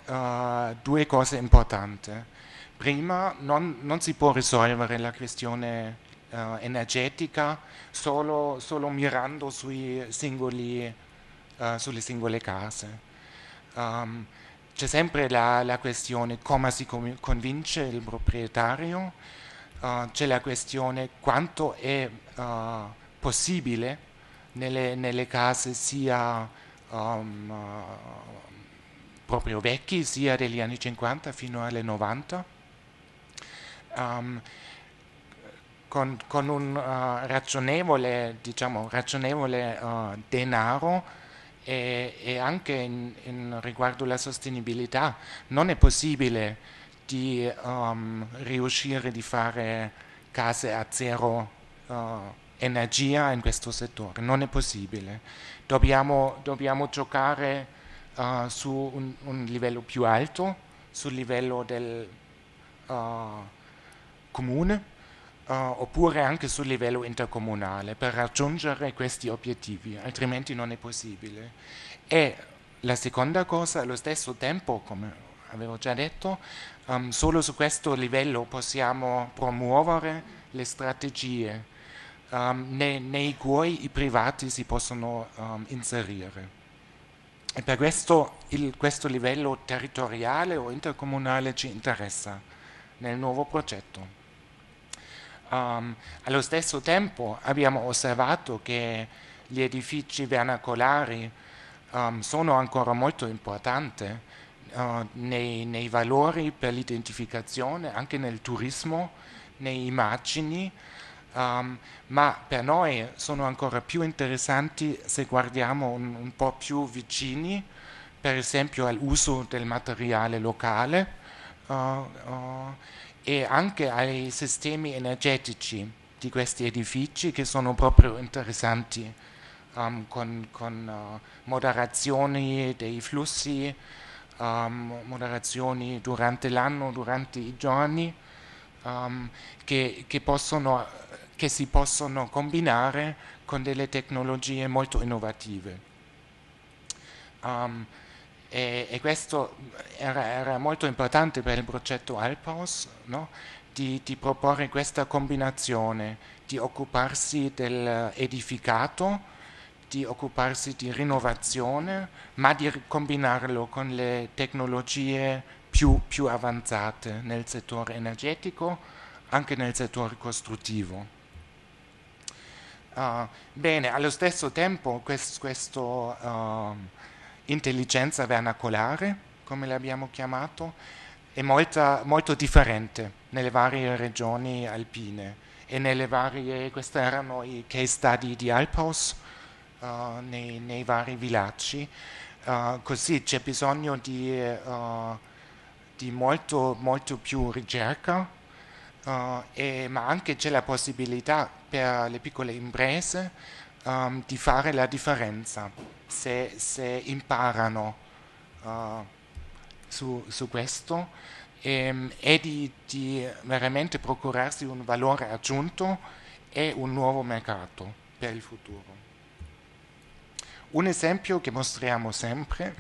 due cose importanti. Prima, non si può risolvere la questione energetica solo mirando sulle singole case. C'è sempre la questione come si convince il proprietario, c'è la questione quanto è possibile nelle case sia proprio vecchi, sia degli anni 50 fino alle 90, con un ragionevole denaro e anche in riguardo alla sostenibilità. Non è possibile di riuscire di fare case a zero energia in questo settore, non è possibile. Dobbiamo giocare su un livello più alto, sul livello del comune, oppure anche sul livello intercomunale per raggiungere questi obiettivi, altrimenti non è possibile. E la seconda cosa, allo stesso tempo, come avevo già detto, solo su questo livello possiamo promuovere le strategie nei cui i privati si possono inserire. E per questo livello territoriale o intercomunale ci interessa nel nuovo progetto. Allo stesso tempo abbiamo osservato che gli edifici vernacolari sono ancora molto importanti nei valori per l'identificazione, anche nel turismo, nei immagini, ma per noi sono ancora più interessanti se guardiamo un po' più vicini, per esempio all'uso del materiale locale e anche ai sistemi energetici di questi edifici che sono proprio interessanti, con moderazioni dei flussi, moderazioni durante l'anno, durante i giorni, che si possono combinare con delle tecnologie molto innovative. E questo era molto importante per il progetto Alphaus, no? di proporre questa combinazione, di occuparsi dell'edificato, di occuparsi di rinnovazione, ma di combinarlo con le tecnologie più avanzate nel settore energetico, anche nel settore costruttivo. Bene, allo stesso tempo questo intelligenza vernacolare, come l'abbiamo chiamato, è molto differente nelle varie regioni alpine e questi erano i case study di Alphaus nei vari villaggi. Così c'è bisogno di molto più ricerca, ma anche c'è la possibilità per le piccole imprese di fare la differenza se imparano su questo e di veramente procurarsi un valore aggiunto e un nuovo mercato per il futuro. Un esempio che mostriamo sempre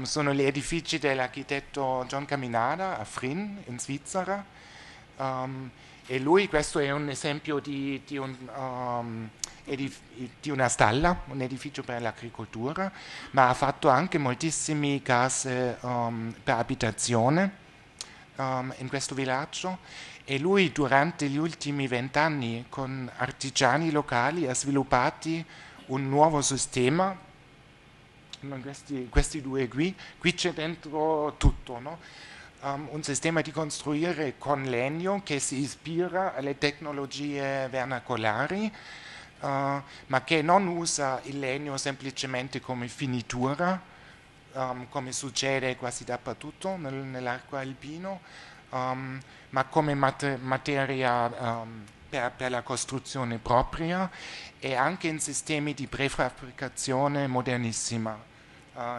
sono gli edifici dell'architetto John Caminada a Frin in Svizzera. E lui, questo è un esempio di una stalla, un edificio per l'agricoltura, ma ha fatto anche moltissimi case per abitazione in questo villaggio, e lui durante gli ultimi 20 anni con artigiani locali ha sviluppato un nuovo sistema. Questi due qui c'è dentro tutto, no? Un sistema di costruire con legno che si ispira alle tecnologie vernacolari, ma che non usa il legno semplicemente come finitura, come succede quasi dappertutto nell'arco alpino, ma come materia per la costruzione propria, e anche in sistemi di prefabbricazione modernissima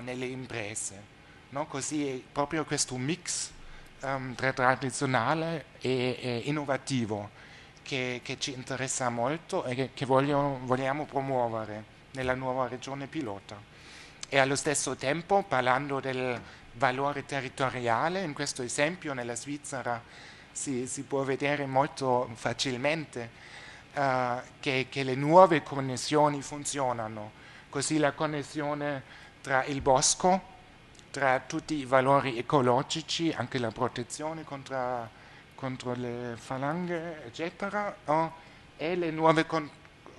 nelle imprese. No? Così è proprio questo mix tra tradizionale e innovativo che ci interessa molto e che vogliamo promuovere nella nuova regione pilota. E allo stesso tempo, parlando del valore territoriale, in questo esempio nella Svizzera si può vedere molto facilmente che le nuove connessioni funzionano. Così la connessione tra il bosco, tra tutti i valori ecologici, anche la protezione contro le falanghe, eccetera, e le nuove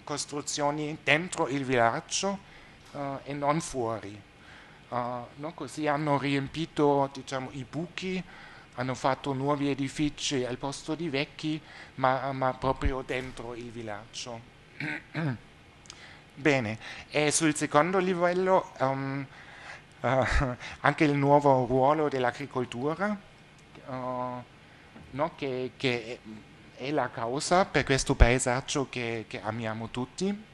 costruzioni dentro il villaggio e non fuori. No? Così hanno riempito, diciamo, i buchi, hanno fatto nuovi edifici al posto di vecchi, ma proprio dentro il villaggio. Bene, e sul secondo livello anche il nuovo ruolo dell'agricoltura, no? che è la causa per questo paesaggio che amiamo tutti,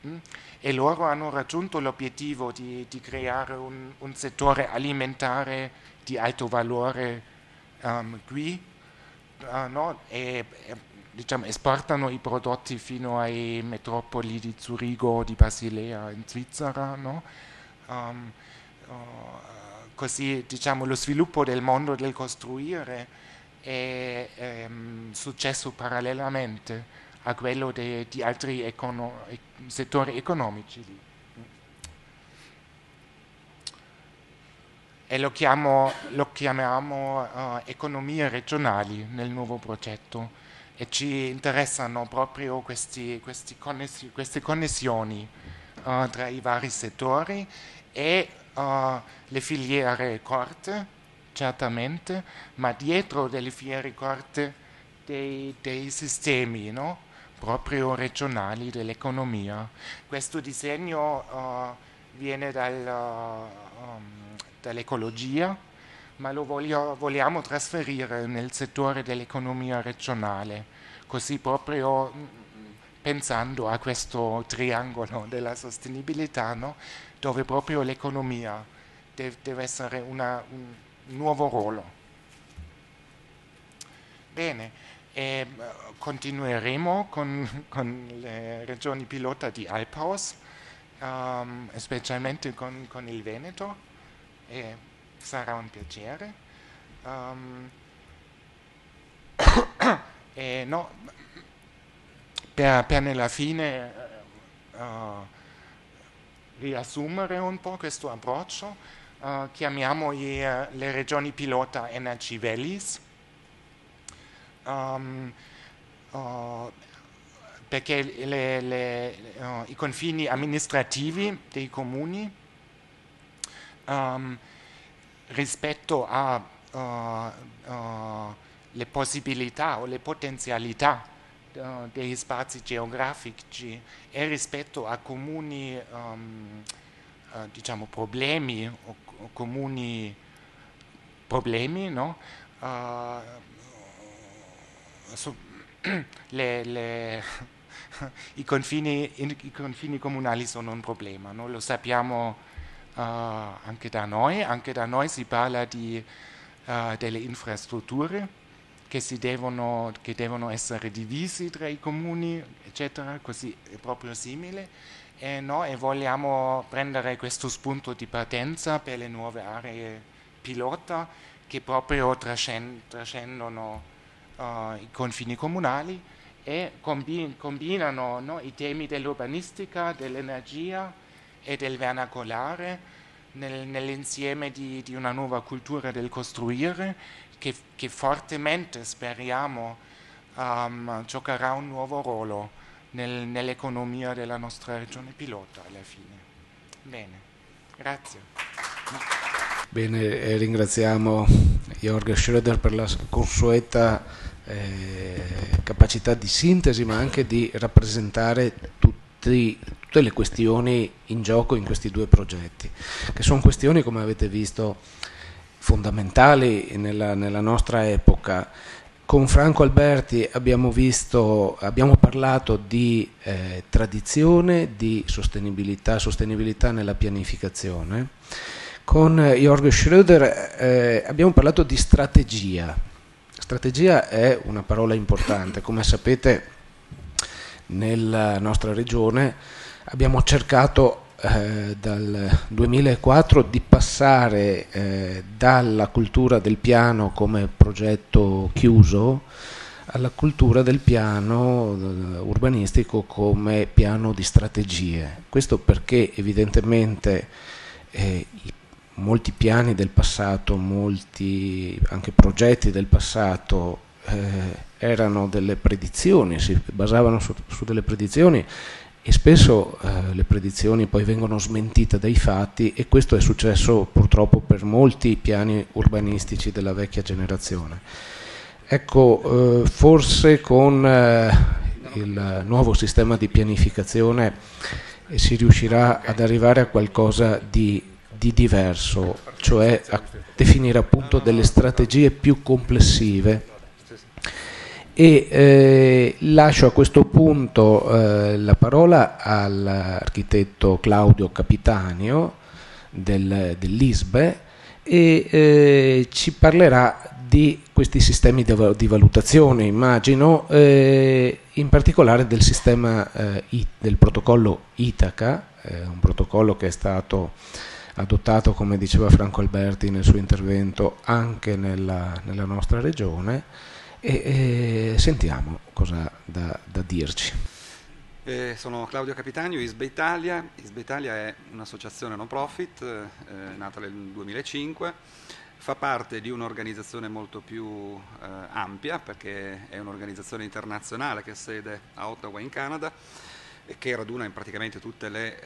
e loro hanno raggiunto l'obiettivo di creare un settore alimentare di alto valore qui, no? Diciamo, esportano i prodotti fino ai metropoli di Zurigo, di Basilea in Svizzera, no? Così, diciamo, lo sviluppo del mondo del costruire è successo parallelamente a quello di altri settori economici lì. E lo chiamiamo economie regionali nel nuovo progetto, e ci interessano proprio queste connessioni tra i vari settori e le filiere corte, certamente, ma dietro delle filiere corte dei sistemi, no? Proprio regionali dell'economia. Questo disegno viene dall'ecologia, ma lo vogliamo trasferire nel settore dell'economia regionale, così proprio pensando a questo triangolo della sostenibilità, no? Dove proprio l'economia deve essere un nuovo ruolo. Bene, continueremo con le regioni pilota di Alphaus, specialmente con il Veneto, e sarà un piacere. E no, per nella fine riassumere un po' questo approccio, chiamiamo le regioni pilota Energy Valleys, perché i confini amministrativi dei comuni rispetto a le possibilità o le potenzialità degli spazi geografici e rispetto a comuni diciamo problemi o comuni problemi, no? I confini comunali sono un problema, no? Lo sappiamo anche da noi si parla delle infrastrutture che devono essere divisi tra i comuni, eccetera, così è proprio simile. E noi vogliamo prendere questo spunto di partenza per le nuove aree pilota che proprio trascendono i confini comunali e combinano, no, i temi dell'urbanistica, dell'energia e del vernacolare nell'insieme di una nuova cultura del costruire che fortemente speriamo giocherà un nuovo ruolo nell'economia della nostra regione pilota alla fine. Bene, grazie. Bene, ringraziamo Jorg Schröder per la consueta capacità di sintesi, ma anche di rappresentare tutte le questioni in gioco in questi due progetti, che sono questioni, come avete visto, fondamentali nella nostra epoca. Con Franco Alberti abbiamo parlato di tradizione, di sostenibilità nella pianificazione. Con Jorg Schröder abbiamo parlato di strategia. Strategia è una parola importante. Come sapete, nella nostra regione abbiamo cercato dal 2004 di passare dalla cultura del piano come progetto chiuso alla cultura del piano urbanistico come piano di strategie. Questo perché evidentemente molti piani del passato, molti anche progetti del passato erano delle predizioni, si basavano su delle predizioni e spesso le predizioni poi vengono smentite dai fatti, e questo è successo purtroppo per molti piani urbanistici della vecchia generazione. Ecco, forse con il nuovo sistema di pianificazione si riuscirà ad arrivare a qualcosa di diverso, cioè a definire appunto delle strategie più complessive. E lascio a questo punto la parola all'architetto Claudio Capitanio dell'ISBE e ci parlerà di questi sistemi di valutazione, immagino, in particolare del sistema del protocollo Itaca, un protocollo che è stato adottato, come diceva Franco Alberti nel suo intervento, anche nella nostra regione. E sentiamo cosa da dirci. Sono Claudio Capitanio, ISBE Italia. ISBE Italia è un'associazione no profit nata nel 2005, fa parte di un'organizzazione molto più ampia, perché è un'organizzazione internazionale che ha sede a Ottawa in Canada e che raduna in praticamente tutte le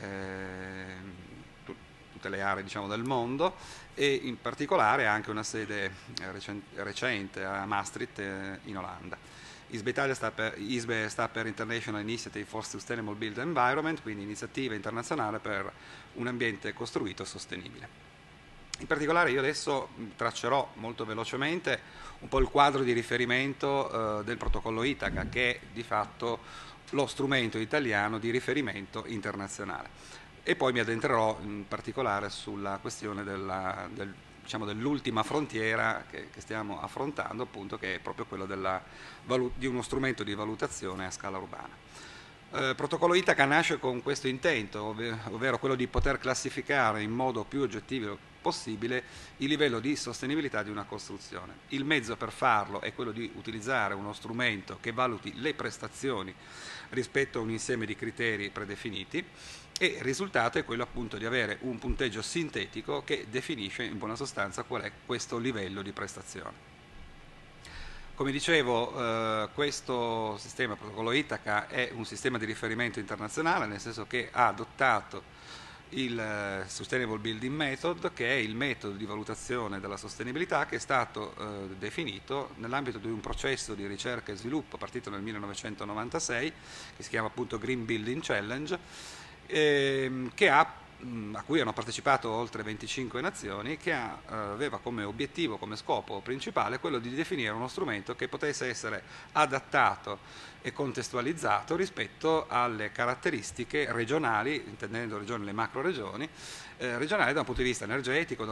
aree, diciamo, del mondo, e in particolare ha anche una sede recente a Maastricht in Olanda. ISBE sta per International Initiative for Sustainable Built Environment, quindi iniziativa internazionale per un ambiente costruito sostenibile. In particolare io adesso traccerò molto velocemente un po' il quadro di riferimento del protocollo Itaca, che è di fatto lo strumento italiano di riferimento internazionale. E poi mi addentrerò in particolare sulla questione dell'ultima frontiera che stiamo affrontando, appunto, che è proprio quello di uno strumento di valutazione a scala urbana. Protocollo Itaca nasce con questo intento, ovvero quello di poter classificare in modo più oggettivo possibile il livello di sostenibilità di una costruzione. Il mezzo per farlo è quello di utilizzare uno strumento che valuti le prestazioni rispetto a un insieme di criteri predefiniti, e il risultato è quello appunto di avere un punteggio sintetico che definisce in buona sostanza qual è questo livello di prestazione. Come dicevo, questo sistema, protocollo Itaca, è un sistema di riferimento internazionale, nel senso che ha adottato il Sustainable Building Method, che è il metodo di valutazione della sostenibilità che è stato definito nell'ambito di un processo di ricerca e sviluppo partito nel 1996, che si chiama appunto Green Building Challenge, a cui hanno partecipato oltre 25 nazioni, che aveva come obiettivo, come scopo principale, quello di definire uno strumento che potesse essere adattato e contestualizzato rispetto alle caratteristiche regionali, intendendo regioni le macro regioni, regionali da un punto di vista energetico,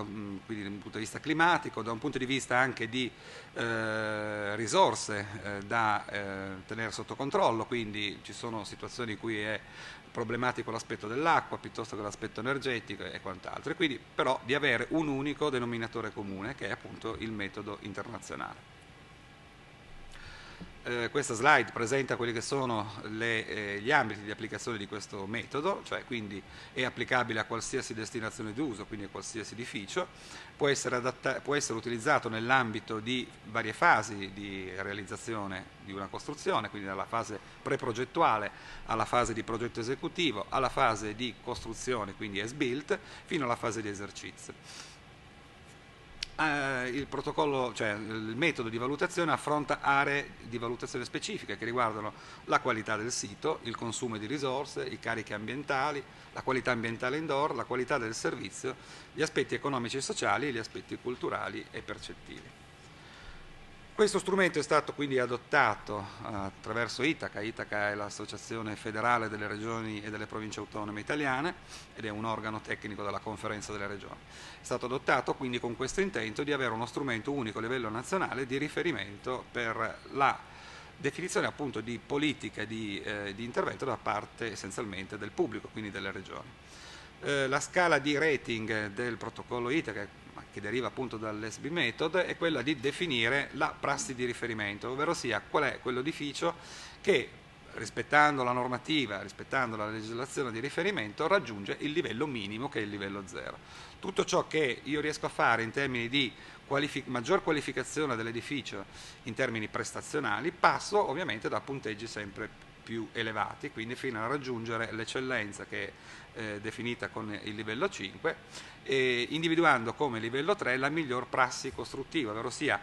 quindi da un punto di vista climatico, da un punto di vista anche di risorse da tenere sotto controllo, quindi ci sono situazioni in cui è problematico l'aspetto dell'acqua piuttosto che l'aspetto energetico e quant'altro, e quindi però di avere un unico denominatore comune, che è appunto il metodo internazionale. Questa slide presenta quelli che sono gli ambiti di applicazione di questo metodo, cioè quindi è applicabile a qualsiasi destinazione d'uso, quindi a qualsiasi edificio, può essere utilizzato nell'ambito di varie fasi di realizzazione di una costruzione, quindi dalla fase preprogettuale alla fase di progetto esecutivo, alla fase di costruzione, quindi as-built, fino alla fase di esercizio. Il protocollo, cioè il metodo di valutazione affronta aree di valutazione specifiche che riguardano la qualità del sito, il consumo di risorse, i carichi ambientali, la qualità ambientale indoor, la qualità del servizio, gli aspetti economici e sociali e gli aspetti culturali e percettivi. Questo strumento è stato quindi adottato attraverso Itaca. Itaca è l'Associazione Federale delle Regioni e delle Province Autonome Italiane ed è un organo tecnico della Conferenza delle Regioni. È stato adottato quindi con questo intento di avere uno strumento unico a livello nazionale di riferimento per la definizione appunto di politiche di intervento da parte essenzialmente del pubblico, quindi delle regioni. La scala di rating del protocollo Itaca, che deriva appunto dall'SB Method, è quella di definire la prassi di riferimento, ovvero sia qual è quell'edificio che, rispettando la normativa, rispettando la legislazione di riferimento, raggiunge il livello minimo, che è il livello 0. Tutto ciò che io riesco a fare in termini di maggior qualificazione dell'edificio in termini prestazionali, passo ovviamente da punteggi sempre più elevati, quindi fino a raggiungere l'eccellenza che è definita con il livello 5, individuando come livello 3 la miglior prassi costruttiva, ovvero sia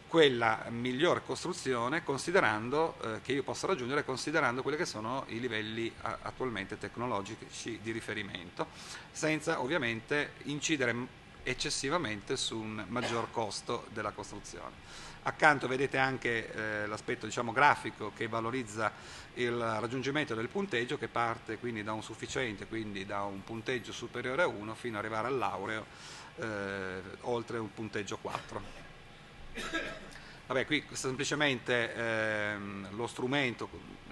quella miglior costruzione che io possa raggiungere considerando quelli che sono i livelli attualmente tecnologici di riferimento, senza ovviamente incidere eccessivamente su un maggior costo della costruzione. Accanto vedete anche l'aspetto grafico che valorizza il raggiungimento del punteggio, che parte quindi da un sufficiente, quindi da un punteggio superiore a 1 fino ad arrivare al laureo oltre un punteggio 4. Vabbè, qui semplicemente lo strumento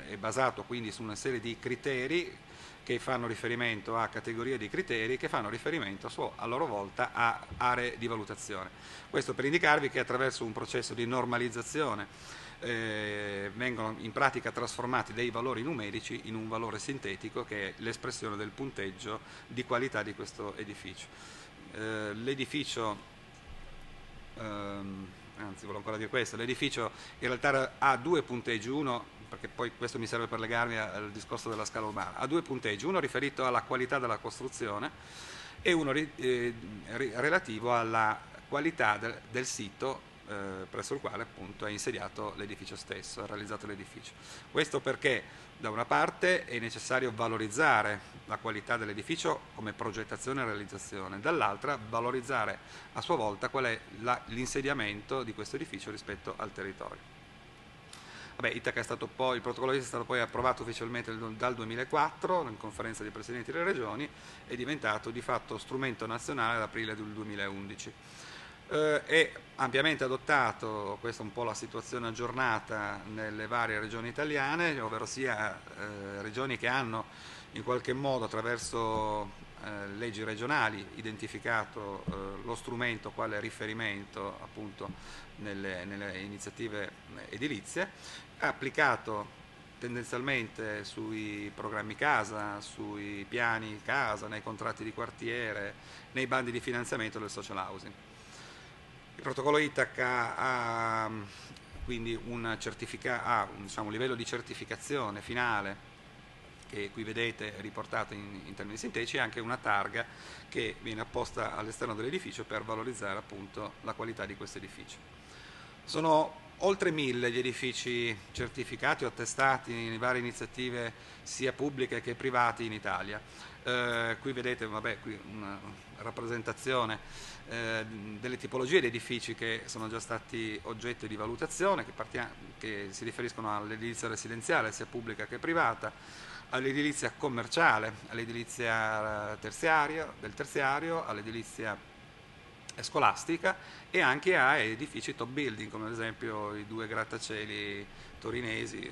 è basato quindi su una serie di criteri che fanno riferimento a categorie di criteri che fanno riferimento a loro volta a aree di valutazione. Questo per indicarvi che attraverso un processo di normalizzazione vengono in pratica trasformati dei valori numerici in un valore sintetico che è l'espressione del punteggio di qualità di questo edificio. L'edificio, anzi volevo ancora dire questo, l'edificio in realtà ha due punteggi, uno perché poi questo mi serve per legarmi al discorso della scala urbana, ha due punteggi, uno riferito alla qualità della costruzione e uno relativo alla qualità del sito presso il quale appunto è insediato l'edificio stesso, è realizzato l'edificio. Questo perché da una parte è necessario valorizzare la qualità dell'edificio come progettazione e realizzazione, dall'altra valorizzare a sua volta qual è l'insediamento di questo edificio rispetto al territorio. Vabbè, Itaca il protocollo è stato poi approvato ufficialmente dal 2004 in conferenza dei presidenti delle regioni, è diventato di fatto strumento nazionale ad aprile del 2011. È ampiamente adottato, questa è un po' la situazione aggiornata nelle varie regioni italiane, ovvero sia regioni che hanno in qualche modo attraverso leggi regionali identificato lo strumento quale riferimento appunto nelle iniziative edilizie, applicato tendenzialmente sui programmi casa, sui piani casa, nei contratti di quartiere, nei bandi di finanziamento del social housing. Il protocollo Itaca ha quindi un livello di certificazione finale che qui vedete riportato in termini sintetici, e anche una targa che viene apposta all'esterno dell'edificio per valorizzare appunto la qualità di questo edificio. Sono oltre 1000 gli edifici certificati o attestati in varie iniziative sia pubbliche che private in Italia. Qui vedete qui una rappresentazione delle tipologie di edifici che sono già stati oggetto di valutazione, che si riferiscono all'edilizia residenziale sia pubblica che privata, all'edilizia commerciale, all'edilizia del terziario, all'edilizia scolastica e anche a edifici top building, come ad esempio i 2 grattacieli torinesi,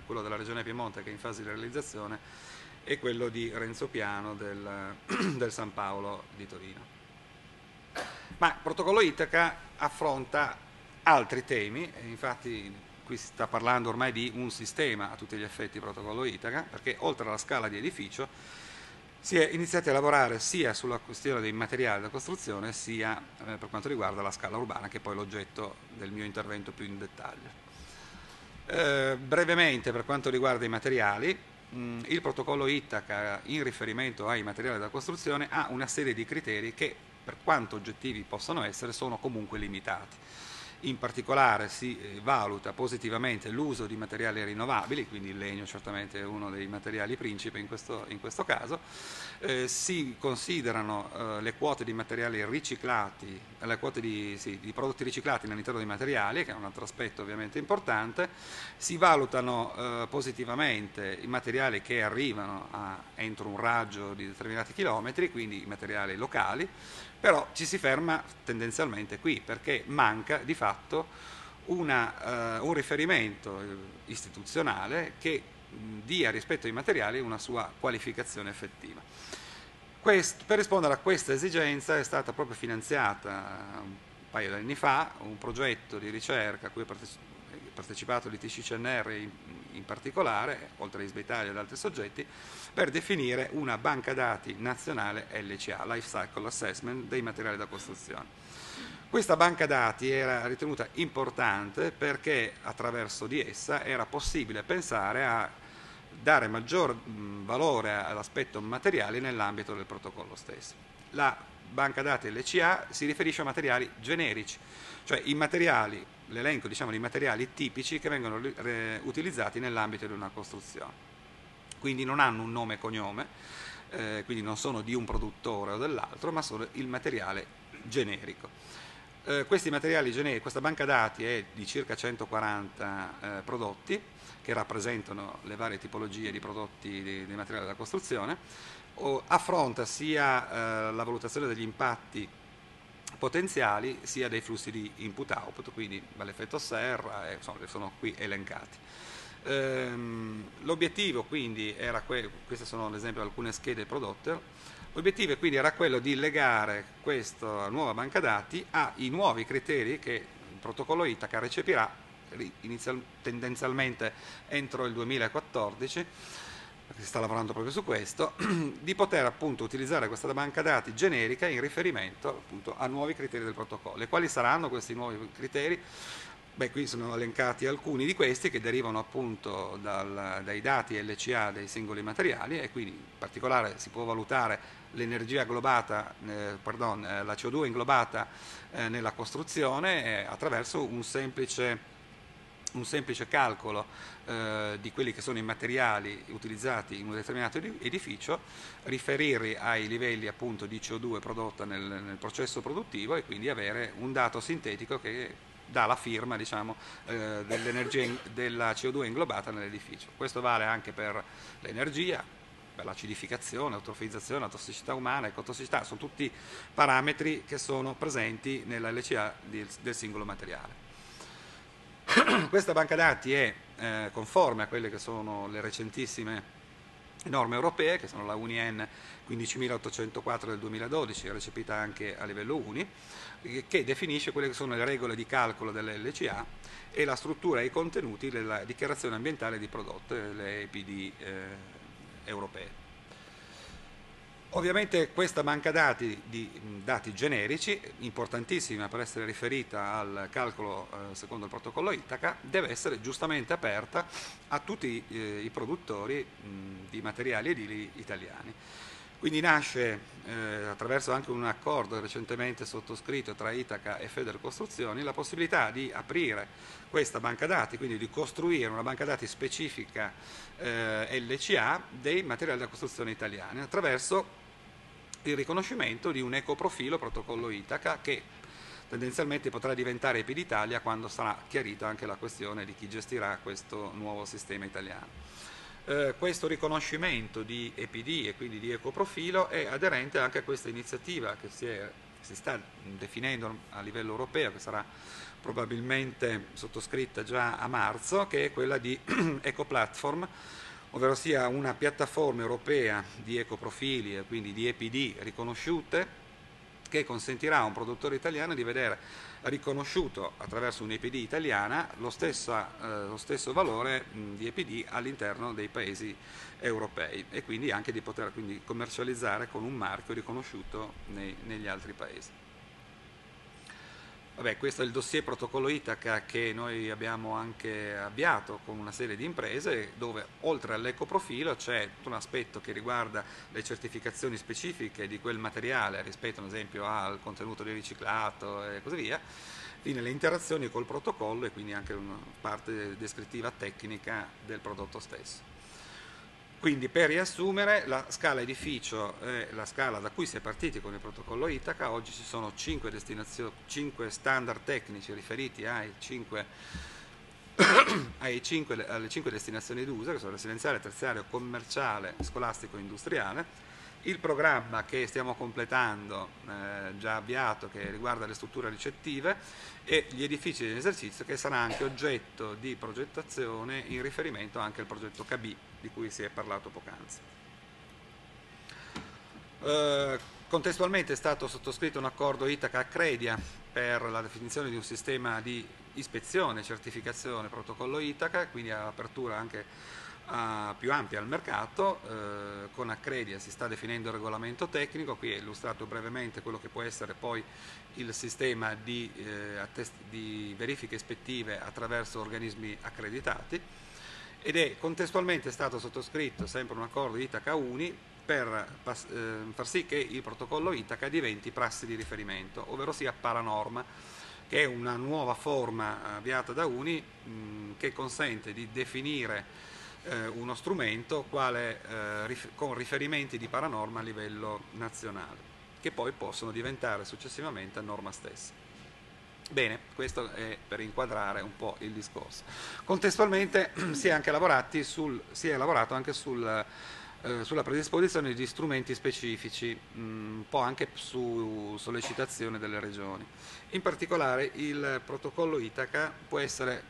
quello della Regione Piemonte che è in fase di realizzazione e quello di Renzo Piano del San Paolo di Torino. Ma il protocollo Itaca affronta altri temi, infatti qui si sta parlando ormai di un sistema a tutti gli effetti protocollo Itaca, perché oltre alla scala di edificio si è iniziati a lavorare sia sulla questione dei materiali da costruzione sia per quanto riguarda la scala urbana, che è poi l'oggetto del mio intervento più in dettaglio. Brevemente, per quanto riguarda i materiali, il protocollo Itaca in riferimento ai materiali da costruzione ha una serie di criteri che, per quanto oggettivi possano essere, sono comunque limitati. In particolare si valuta positivamente l'uso di materiali rinnovabili, quindi il legno certamente è uno dei materiali principe in questo caso, si considerano le quote di materiali riciclati, le quote di prodotti riciclati all'interno dei materiali, che è un altro aspetto ovviamente importante, si valutano positivamente i materiali che arrivano entro un raggio di determinati chilometri, quindi i materiali locali, però ci si ferma tendenzialmente qui perché manca di fatto un riferimento istituzionale che dia rispetto ai materiali una sua qualificazione effettiva. Per rispondere a questa esigenza è stata proprio finanziata un paio di anni fa un progetto di ricerca a cui ha partecipato l'ITC CNR in particolare, oltre a ISBE Italia ed altri soggetti, per definire una banca dati nazionale LCA, Life Cycle Assessment, dei materiali da costruzione. Questa banca dati era ritenuta importante perché attraverso di essa era possibile pensare a dare maggior valore all'aspetto materiale nell'ambito del protocollo stesso. La banca dati LCA si riferisce a materiali generici, cioè i materiali, l'elenco diciamo di materiali tipici che vengono utilizzati nell'ambito di una costruzione. Quindi non hanno un nome e cognome, quindi non sono di un produttore o dell'altro, ma sono il materiale generico. Questi materiali generici, questa banca dati è di circa 140 prodotti che rappresentano le varie tipologie di prodotti di materiale da costruzione, affronta sia la valutazione degli impatti potenziali sia dei flussi di input-output, quindi l'effetto serra, sono qui elencati. L'obiettivo quindi era queste sono ad esempio alcune schede prodotte, l'obiettivo quindi era quello di legare questa nuova banca dati ai nuovi criteri che il protocollo Itaca recepirà tendenzialmente entro il 2014, perché si sta lavorando proprio su questo, di poter appunto utilizzare questa banca dati generica in riferimento appunto a nuovi criteri del protocollo. E quali saranno questi nuovi criteri? Beh, qui sono elencati alcuni di questi che derivano appunto dai dati LCA dei singoli materiali e quindi in particolare si può valutare l'energia globata, la CO2 inglobata nella costruzione attraverso un semplice calcolo di quelli che sono i materiali utilizzati in un determinato edificio, riferirli ai livelli appunto di CO2 prodotta nel processo produttivo e quindi avere un dato sintetico che dà la firma diciamo, dell'energia della CO2 inglobata nell'edificio. Questo vale anche per l'energia, per l'acidificazione, l'eutrofizzazione, la tossicità umana, ecotossicità, sono tutti parametri che sono presenti nella LCA del singolo materiale. Questa banca dati è conforme a quelle che sono le recentissime norme europee, che sono la UNIN 15.804 del 2012, recepita anche a livello UNI, che definisce quelle che sono le regole di calcolo dell'LCA e la struttura e i contenuti della dichiarazione ambientale di prodotto, le EPD europee. Ovviamente questa banca dati di dati generici, importantissima per essere riferita al calcolo secondo il protocollo Itaca, deve essere giustamente aperta a tutti i produttori di materiali edili italiani. Quindi nasce attraverso anche un accordo recentemente sottoscritto tra Itaca e Federcostruzioni la possibilità di aprire questa banca dati, quindi di costruire una banca dati specifica LCA dei materiali da costruzione italiani attraverso il riconoscimento di un ecoprofilo protocollo Itaca che tendenzialmente potrà diventare EPD Italia quando sarà chiarita anche la questione di chi gestirà questo nuovo sistema italiano. Questo riconoscimento di EPD e quindi di ecoprofilo è aderente anche a questa iniziativa che si sta definendo a livello europeo, che sarà probabilmente sottoscritta già a marzo, che è quella di Ecoplatform, ovvero sia una piattaforma europea di ecoprofili e quindi di EPD riconosciute che consentirà a un produttore italiano di vedere riconosciuto attraverso un'EPD italiana lo stesso valore di EPD all'interno dei paesi europei e quindi anche di poter commercializzare con un marchio riconosciuto negli altri paesi. Vabbè, questo è il dossier protocollo Itaca che noi abbiamo anche avviato con una serie di imprese dove oltre all'ecoprofilo c'è tutto un aspetto che riguarda le certificazioni specifiche di quel materiale rispetto ad esempio al contenuto di riciclato e così via, quindi le interazioni col protocollo e quindi anche una parte descrittiva tecnica del prodotto stesso. Quindi per riassumere, la scala edificio è la scala da cui si è partiti con il protocollo Itaca. Oggi ci sono 5 standard tecnici riferiti alle 5 destinazioni d'uso, che sono residenziale, terziario, commerciale, scolastico e industriale. Il programma che stiamo completando, già avviato, che riguarda le strutture ricettive e gli edifici di esercizio, che sarà anche oggetto di progettazione in riferimento anche al progetto KB di cui si è parlato poc'anzi. Contestualmente è stato sottoscritto un accordo Itaca-Accredia per la definizione di un sistema di ispezione, certificazione, protocollo Itaca, quindi apertura anche più ampia al mercato. Con Accredia si sta definendo il regolamento tecnico, qui è illustrato brevemente quello che può essere poi il sistema di verifiche ispettive attraverso organismi accreditati, ed è contestualmente stato sottoscritto sempre un accordo Itaca-Uni per far sì che il protocollo Itaca diventi prassi di riferimento, ovvero sia paranorma, che è una nuova forma avviata da Uni che consente di definire uno strumento con riferimenti di paranorma a livello nazionale, che poi possono diventare successivamente norma stessa. Bene, questo è per inquadrare un po' il discorso. Contestualmente si è lavorato anche sulla predisposizione di strumenti specifici, un po' anche su sollecitazione delle regioni. In particolare il protocollo Itaca può essere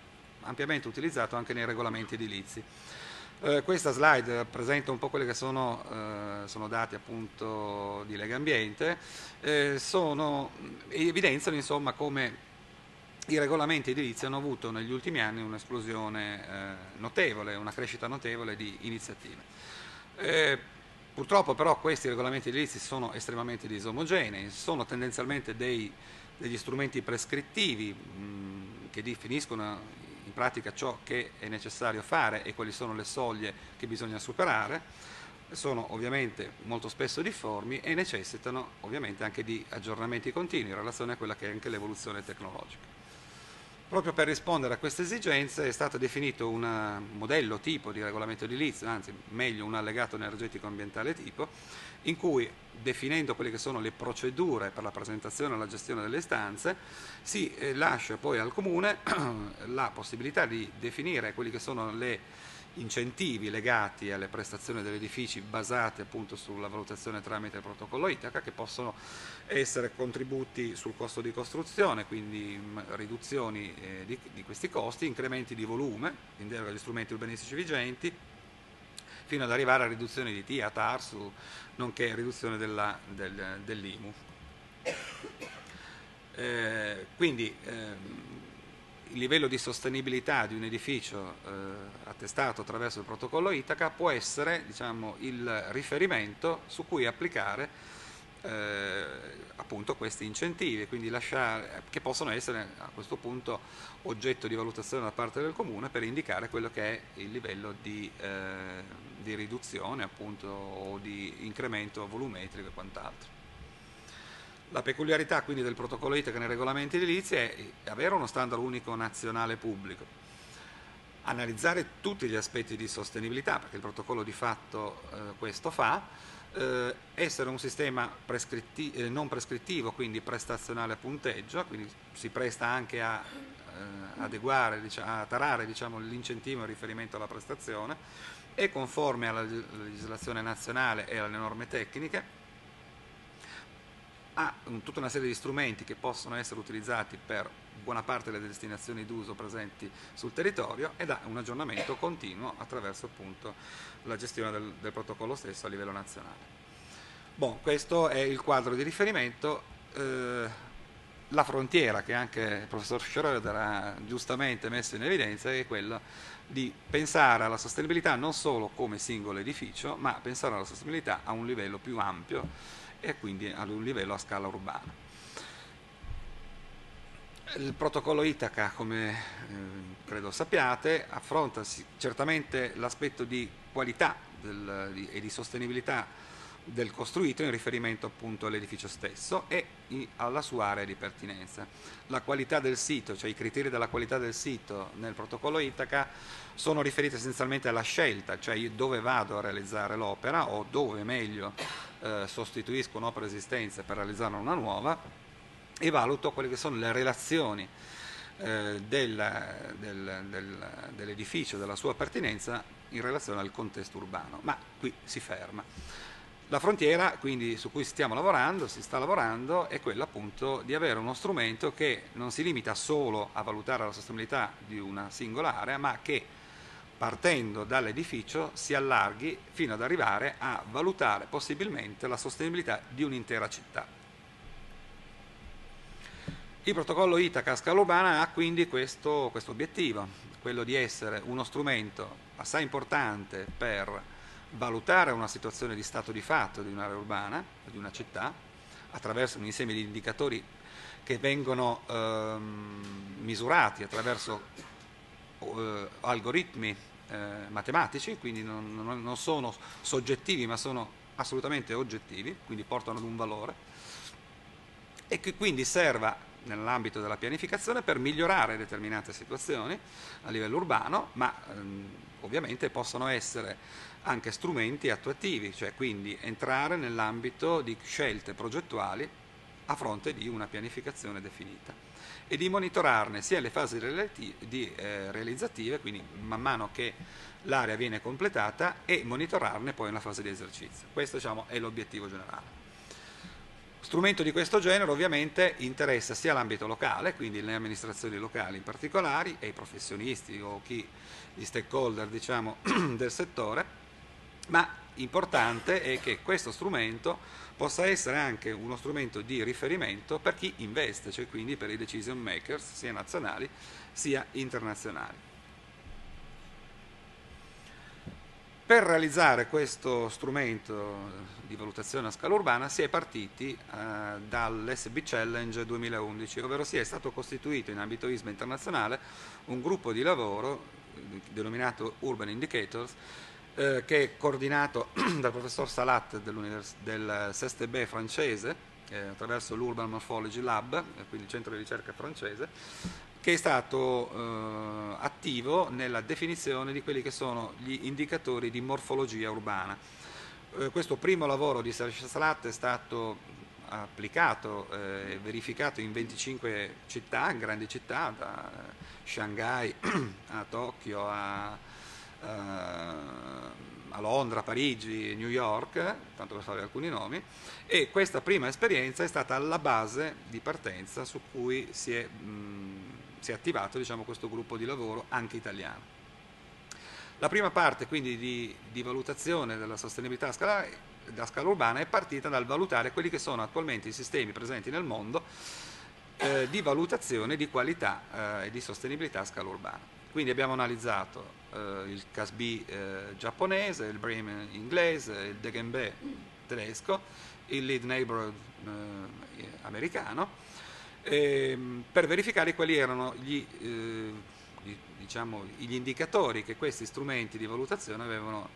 ampiamente utilizzato anche nei regolamenti edilizi. Questa slide presenta un po' quelli che sono dati appunto di Legambiente, e evidenziano insomma come i regolamenti edilizi hanno avuto negli ultimi anni un'esplosione notevole, una crescita notevole di iniziative. Purtroppo però questi regolamenti edilizi sono estremamente disomogenei, sono tendenzialmente degli strumenti prescrittivi che definiscono in pratica ciò che è necessario fare e quali sono le soglie che bisogna superare, sono ovviamente molto spesso difformi e necessitano ovviamente anche di aggiornamenti continui in relazione a quella che è anche l'evoluzione tecnologica. Proprio per rispondere a queste esigenze è stato definito un modello tipo di regolamento edilizio, anzi meglio un allegato energetico ambientale tipo, in cui definendo quelle che sono le procedure per la presentazione e la gestione delle istanze si lascia poi al Comune la possibilità di definire quelli che sono le incentivi legati alle prestazioni degli edifici basate appunto sulla valutazione tramite il protocollo Itaca, che possono essere contributi sul costo di costruzione, quindi riduzioni di questi costi, incrementi di volume in deroga agli strumenti urbanistici vigenti, fino ad arrivare a riduzione di TIA, TARSU, nonché riduzione dell'IMU. Quindi il livello di sostenibilità di un edificio attestato attraverso il protocollo Itaca può essere, diciamo, il riferimento su cui applicare appunto questi incentivi, quindi che possono essere a questo punto oggetto di valutazione da parte del Comune per indicare quello che è il livello di riduzione appunto o di incremento volumetrico e quant'altro. La peculiarità quindi del protocollo Itaca nei regolamenti edilizi è avere uno standard unico nazionale pubblico, analizzare tutti gli aspetti di sostenibilità, perché il protocollo di fatto questo fa, essere un sistema non prescrittivo, quindi prestazionale a punteggio, quindi si presta anche a adeguare, a tarare diciamo, l'incentivo in riferimento alla prestazione, è conforme alla legislazione nazionale e alle norme tecniche, ha tutta una serie di strumenti che possono essere utilizzati per buona parte delle destinazioni d'uso presenti sul territorio ed ha un aggiornamento continuo attraverso appunto la gestione del protocollo stesso a livello nazionale. Bon, questo è il quadro di riferimento. la frontiera che anche il professor Schroeder ha giustamente messo in evidenza è quella di pensare alla sostenibilità non solo come singolo edificio, ma pensare alla sostenibilità a un livello più ampio e quindi ad un livello a scala urbana. Il protocollo Itaca, come credo sappiate, affronta certamente l'aspetto di qualità e di sostenibilità del costruito in riferimento appunto all'edificio stesso e alla sua area di pertinenza. La qualità del sito, cioè i criteri della qualità del sito nel protocollo Itaca sono riferiti essenzialmente alla scelta, cioè dove vado a realizzare l'opera o dove meglio sostituisco un'opera esistente per realizzare una nuova, e valuto quelle che sono le relazioni dell'edificio, della sua pertinenza in relazione al contesto urbano, ma qui si ferma. La frontiera quindi su cui si sta lavorando è quella appunto di avere uno strumento che non si limita solo a valutare la sostenibilità di una singola area, ma che partendo dall'edificio si allarghi fino ad arrivare a valutare possibilmente la sostenibilità di un'intera città. Il protocollo Itaca a scala urbana ha quindi questo obiettivo, quello di essere uno strumento assai importante per valutare una situazione di stato di fatto di un'area urbana, di una città, attraverso un insieme di indicatori che vengono misurati attraverso algoritmi matematici, quindi non sono soggettivi ma sono assolutamente oggettivi, quindi portano ad un valore, e che quindi serva nell'ambito della pianificazione per migliorare determinate situazioni a livello urbano, ma ovviamente possono essere anche strumenti attuativi, cioè quindi entrare nell'ambito di scelte progettuali a fronte di una pianificazione definita e di monitorarne sia le fasi realizzative, quindi man mano che l'area viene completata, e monitorarne poi nella fase di esercizio. Questo, diciamo, è l'obiettivo generale. Strumento di questo genere ovviamente interessa sia l'ambito locale, quindi le amministrazioni locali in particolare, e i professionisti o gli stakeholder, diciamo, del settore, ma importante è che questo strumento possa essere anche uno strumento di riferimento per chi investe, cioè quindi per i decision makers sia nazionali sia internazionali. Per realizzare questo strumento di valutazione a scala urbana si è partiti dall'SB Challenge 2011, ovvero è stato costituito in ambito ISMA internazionale un gruppo di lavoro denominato Urban Indicators, che è coordinato dal professor Salat del SESTB francese, attraverso l'Urban Morphology Lab, quindi il centro di ricerca francese, che è stato attivo nella definizione di quelli che sono gli indicatori di morfologia urbana. Questo primo lavoro di Serge Salat è stato applicato e verificato in 25 città, grandi città, da Shanghai a Tokyo a Londra, Parigi, New York, tanto per fare alcuni nomi, e questa prima esperienza è stata la base di partenza su cui si è attivato, diciamo, questo gruppo di lavoro anche italiano. La prima parte quindi di valutazione della sostenibilità da scala urbana è partita dal valutare quelli che sono attualmente i sistemi presenti nel mondo di valutazione di qualità e di sostenibilità a scala urbana. Quindi abbiamo analizzato il CASB giapponese, il BREEAM inglese, il DGNB tedesco, il Lead Neighborhood americano, per verificare quali erano gli indicatori che questi strumenti di valutazione avevano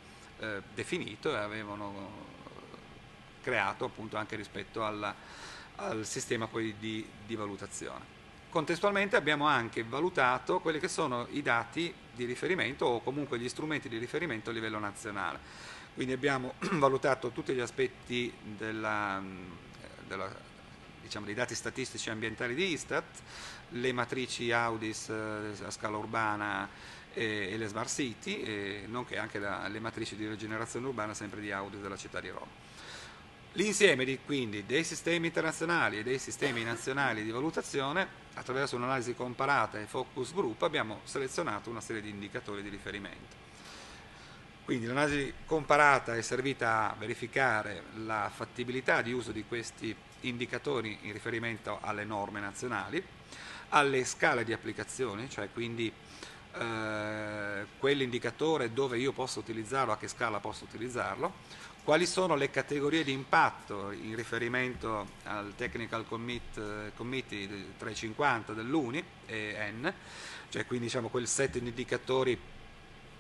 definito e avevano creato appunto anche rispetto al sistema poi di valutazione. Contestualmente abbiamo anche valutato quelli che sono i dati di riferimento o comunque gli strumenti di riferimento a livello nazionale. Quindi abbiamo valutato tutti gli aspetti dei dati statistici ambientali di Istat, le matrici Audis a scala urbana e le Smart City, nonché anche le matrici di rigenerazione urbana sempre di Audis della città di Roma. L'insieme quindi dei sistemi internazionali e dei sistemi nazionali di valutazione, attraverso un'analisi comparata e focus group, abbiamo selezionato una serie di indicatori di riferimento. Quindi l'analisi comparata è servita a verificare la fattibilità di uso di questi indicatori in riferimento alle norme nazionali, alle scale di applicazione, cioè quindi quell'indicatore dove io posso utilizzarlo, a che scala posso utilizzarlo, quali sono le categorie di impatto in riferimento al Technical Committee 350 dell'UNI e N, cioè quindi diciamo quel set di indicatori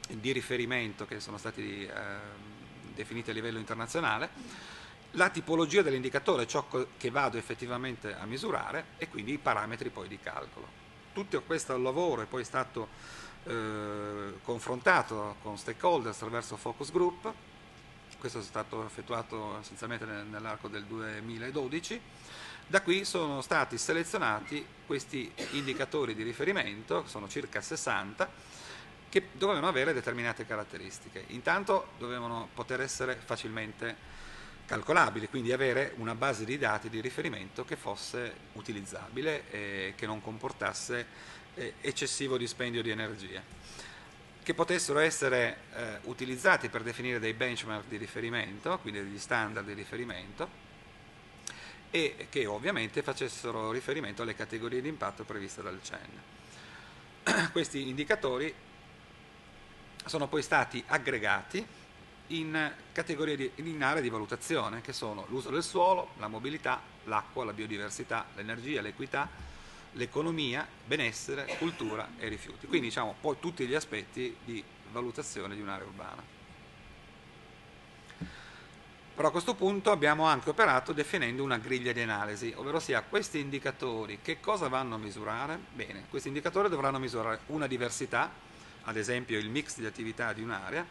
di riferimento che sono stati definiti a livello internazionale, la tipologia dell'indicatore, ciò che vado effettivamente a misurare, e quindi i parametri poi di calcolo. Tutto questo lavoro è poi stato confrontato con stakeholders attraverso focus group. Questo è stato effettuato essenzialmente nell'arco del 2012. Da qui sono stati selezionati questi indicatori di riferimento, sono circa 60, che dovevano avere determinate caratteristiche. Intanto dovevano poter essere facilmente calcolabili, quindi avere una base di dati di riferimento che fosse utilizzabile e che non comportasse eccessivo dispendio di energia, che potessero essere utilizzati per definire dei benchmark di riferimento, quindi degli standard di riferimento, e che ovviamente facessero riferimento alle categorie di impatto previste dal CEN. Questi indicatori sono poi stati aggregati in categorie in aree di valutazione, che sono l'uso del suolo, la mobilità, l'acqua, la biodiversità, l'energia, l'equità, l'economia, benessere, cultura e rifiuti. Quindi diciamo poi tutti gli aspetti di valutazione di un'area urbana. Però a questo punto abbiamo anche operato definendo una griglia di analisi, ovvero sia questi indicatori che cosa vanno a misurare? Bene, questi indicatori dovranno misurare una diversità, ad esempio il mix di attività di un'area,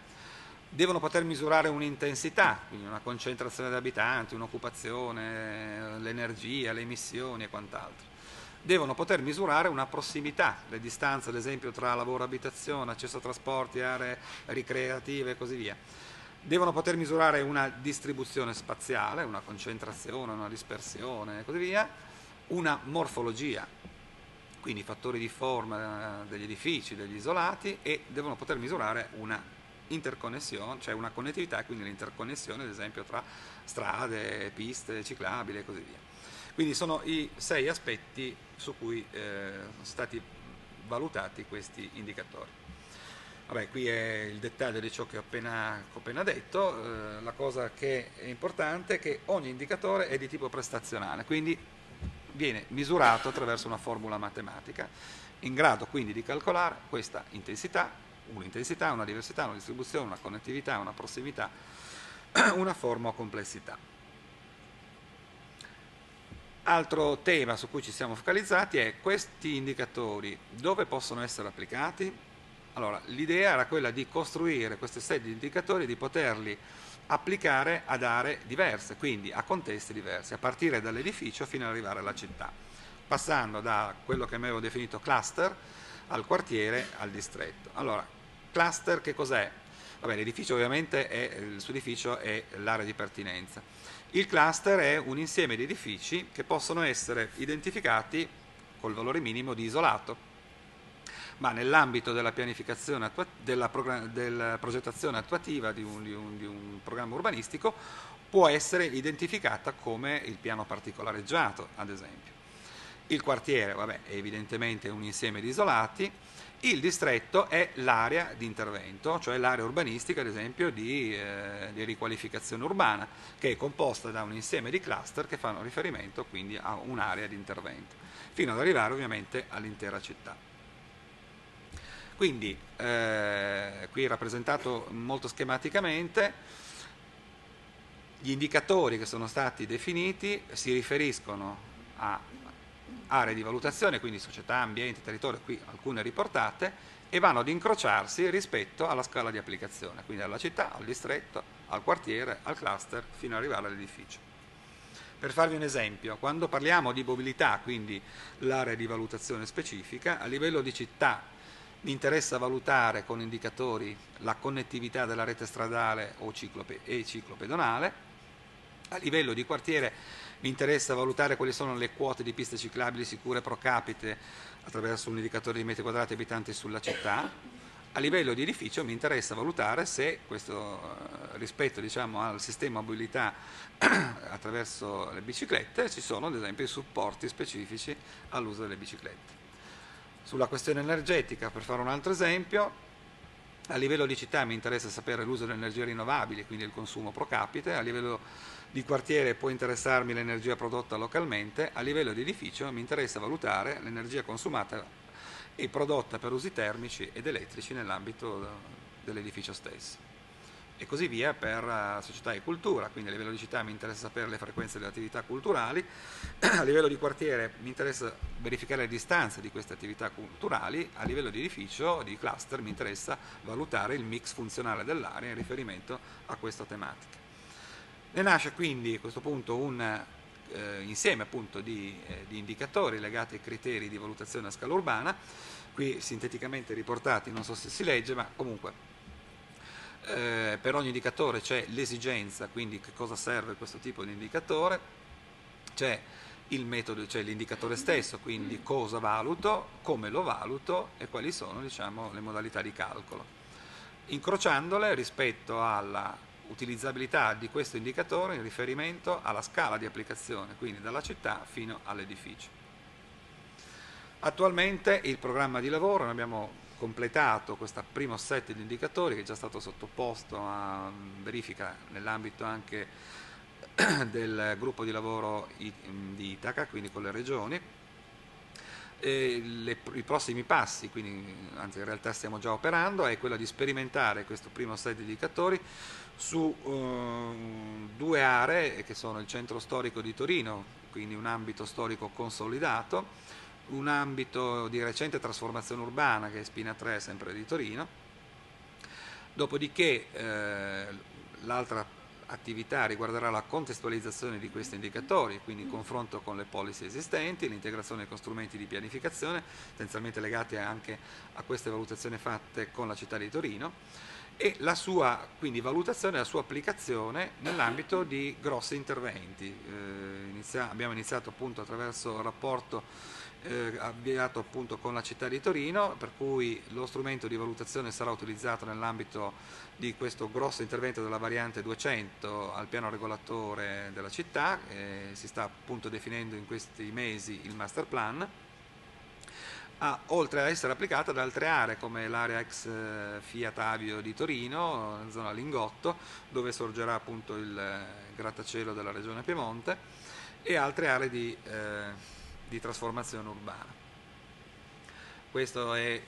devono poter misurare un'intensità, quindi una concentrazione di abitanti, un'occupazione, l'energia, le emissioni e quant'altro. Devono poter misurare una prossimità, le distanze ad esempio tra lavoro, abitazione, accesso a trasporti, aree ricreative e così via. Devono poter misurare una distribuzione spaziale, una concentrazione, una dispersione e così via, una morfologia, quindi fattori di forma degli edifici, degli isolati, e devono poter misurare una interconnessione, cioè una connettività, quindi l'interconnessione ad esempio tra strade, piste ciclabili e così via. Quindi sono i 6 aspetti su cui sono stati valutati questi indicatori. Vabbè, qui è il dettaglio di ciò che ho appena detto. La cosa che è importante è che ogni indicatore è di tipo prestazionale, quindi viene misurato attraverso una formula matematica, in grado quindi di calcolare questa intensità, un'intensità, una diversità, una distribuzione, una connettività, una prossimità, una forma o complessità. Altro tema su cui ci siamo focalizzati è questi indicatori dove possono essere applicati. Allora, l'idea era quella di costruire queste serie di indicatori e di poterli applicare ad aree diverse, quindi a contesti diversi, a partire dall'edificio fino ad arrivare alla città, passando da quello che avevo definito cluster al quartiere, al distretto. Allora, cluster che cos'è? Vabbè, l'edificio ovviamente il suo edificio è l'area di pertinenza. Il cluster è un insieme di edifici che possono essere identificati col valore minimo di isolato, ma nell'ambito della pianificazione, della progettazione attuativa di un programma urbanistico può essere identificata come il piano particolareggiato, ad esempio. Il quartiere, vabbè, è evidentemente un insieme di isolati. Il distretto è l'area di intervento, cioè l'area urbanistica, ad esempio, di riqualificazione urbana, che è composta da un insieme di cluster che fanno riferimento quindi a un'area di intervento, fino ad arrivare ovviamente all'intera città. Quindi, qui rappresentato molto schematicamente, gli indicatori che sono stati definiti si riferiscono a aree di valutazione, quindi società, ambiente, territorio, qui alcune riportate, e vanno ad incrociarsi rispetto alla scala di applicazione, quindi alla città, al distretto, al quartiere, al cluster, fino ad arrivare all'edificio. Per farvi un esempio, quando parliamo di mobilità, quindi l'area di valutazione specifica, a livello di città mi interessa valutare con indicatori la connettività della rete stradale e ciclopedonale. A livello di quartiere mi interessa valutare quali sono le quote di piste ciclabili sicure pro capite attraverso un indicatore di metri quadrati abitanti sulla città. A livello di edificio mi interessa valutare se questo rispetto, diciamo, al sistema mobilità attraverso le biciclette ci sono ad esempio i supporti specifici all'uso delle biciclette. Sulla questione energetica, per fare un altro esempio, a livello di città mi interessa sapere l'uso delle energie rinnovabili, quindi il consumo pro capite. A livello di quartiere può interessarmi l'energia prodotta localmente. A livello di edificio mi interessa valutare l'energia consumata e prodotta per usi termici ed elettrici nell'ambito dell'edificio stesso. E così via per società e cultura, quindi a livello di città mi interessa sapere le frequenze delle attività culturali, a livello di quartiere mi interessa verificare le distanze di queste attività culturali, a livello di edificio, di cluster, mi interessa valutare il mix funzionale dell'area in riferimento a questa tematica. Ne nasce quindi a questo punto un insieme appunto di indicatori legati ai criteri di valutazione a scala urbana, qui sinteticamente riportati, non so se si legge, ma comunque per ogni indicatore c'è l'esigenza, quindi che cosa serve questo tipo di indicatore, c'è il metodo, c'è l'indicatore stesso, quindi cosa valuto, come lo valuto e quali sono, diciamo, le modalità di calcolo, incrociandole rispetto alla utilizzabilità di questo indicatore in riferimento alla scala di applicazione, quindi dalla città fino all'edificio. Attualmente il programma di lavoro, noi abbiamo completato questo primo set di indicatori che è già stato sottoposto a verifica nell'ambito anche del gruppo di lavoro di Itaca, quindi con le regioni. I prossimi passi, quindi, anzi in realtà stiamo già operando, è quello di sperimentare questo primo set di indicatori su due aree che sono il centro storico di Torino, quindi un ambito storico consolidato, un ambito di recente trasformazione urbana che è Spina 3, sempre di Torino. Dopodiché l'altra attività riguarderà la contestualizzazione di questi indicatori, quindi il confronto con le policy esistenti, l'integrazione con strumenti di pianificazione, tendenzialmente legati anche a queste valutazioni fatte con la città di Torino, e la sua quindi valutazione e la sua applicazione nell'ambito di grossi interventi. Abbiamo iniziato appunto attraverso il rapporto avviato appunto con la città di Torino, per cui lo strumento di valutazione sarà utilizzato nell'ambito di questo grosso intervento della variante 200 al piano regolatore della città. Si sta appunto definendo in questi mesi il master plan, oltre a essere applicata da altre aree come l'area ex Fiat Avio di Torino, zona Lingotto, dove sorgerà appunto il grattacielo della regione Piemonte, e altre aree di trasformazione urbana. Questo è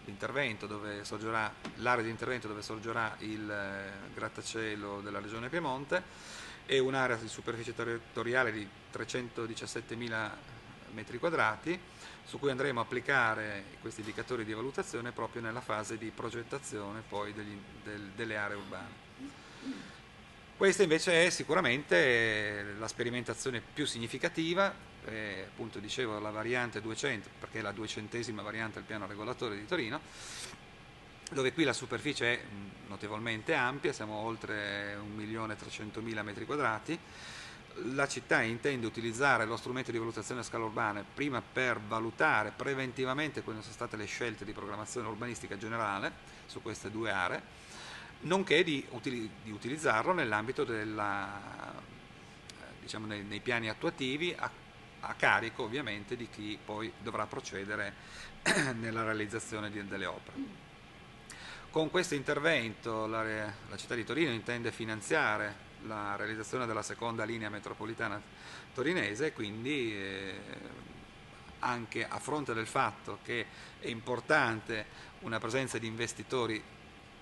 l'intervento dove sorgerà, l'area di intervento dove sorgerà il grattacielo della regione Piemonte, è un'area di superficie territoriale di 317.000 metri quadrati, su cui andremo a applicare questi indicatori di valutazione proprio nella fase di progettazione poi delle aree urbane. Questa invece è sicuramente la sperimentazione più significativa, appunto dicevo la variante 200, perché è la 200esima variante del piano regolatore di Torino, dove qui la superficie è notevolmente ampia, siamo oltre 1.300.000 metri quadrati. La città intende utilizzare lo strumento di valutazione a scala urbana prima per valutare preventivamente quali sono state le scelte di programmazione urbanistica generale su queste due aree, nonché di utilizzarlo nell'ambito diciamo, nei piani attuativi a carico ovviamente di chi poi dovrà procedere nella realizzazione delle opere. Con questo intervento la città di Torino intende finanziare la realizzazione della seconda linea metropolitana torinese, quindi anche a fronte del fatto che è importante una presenza di investitori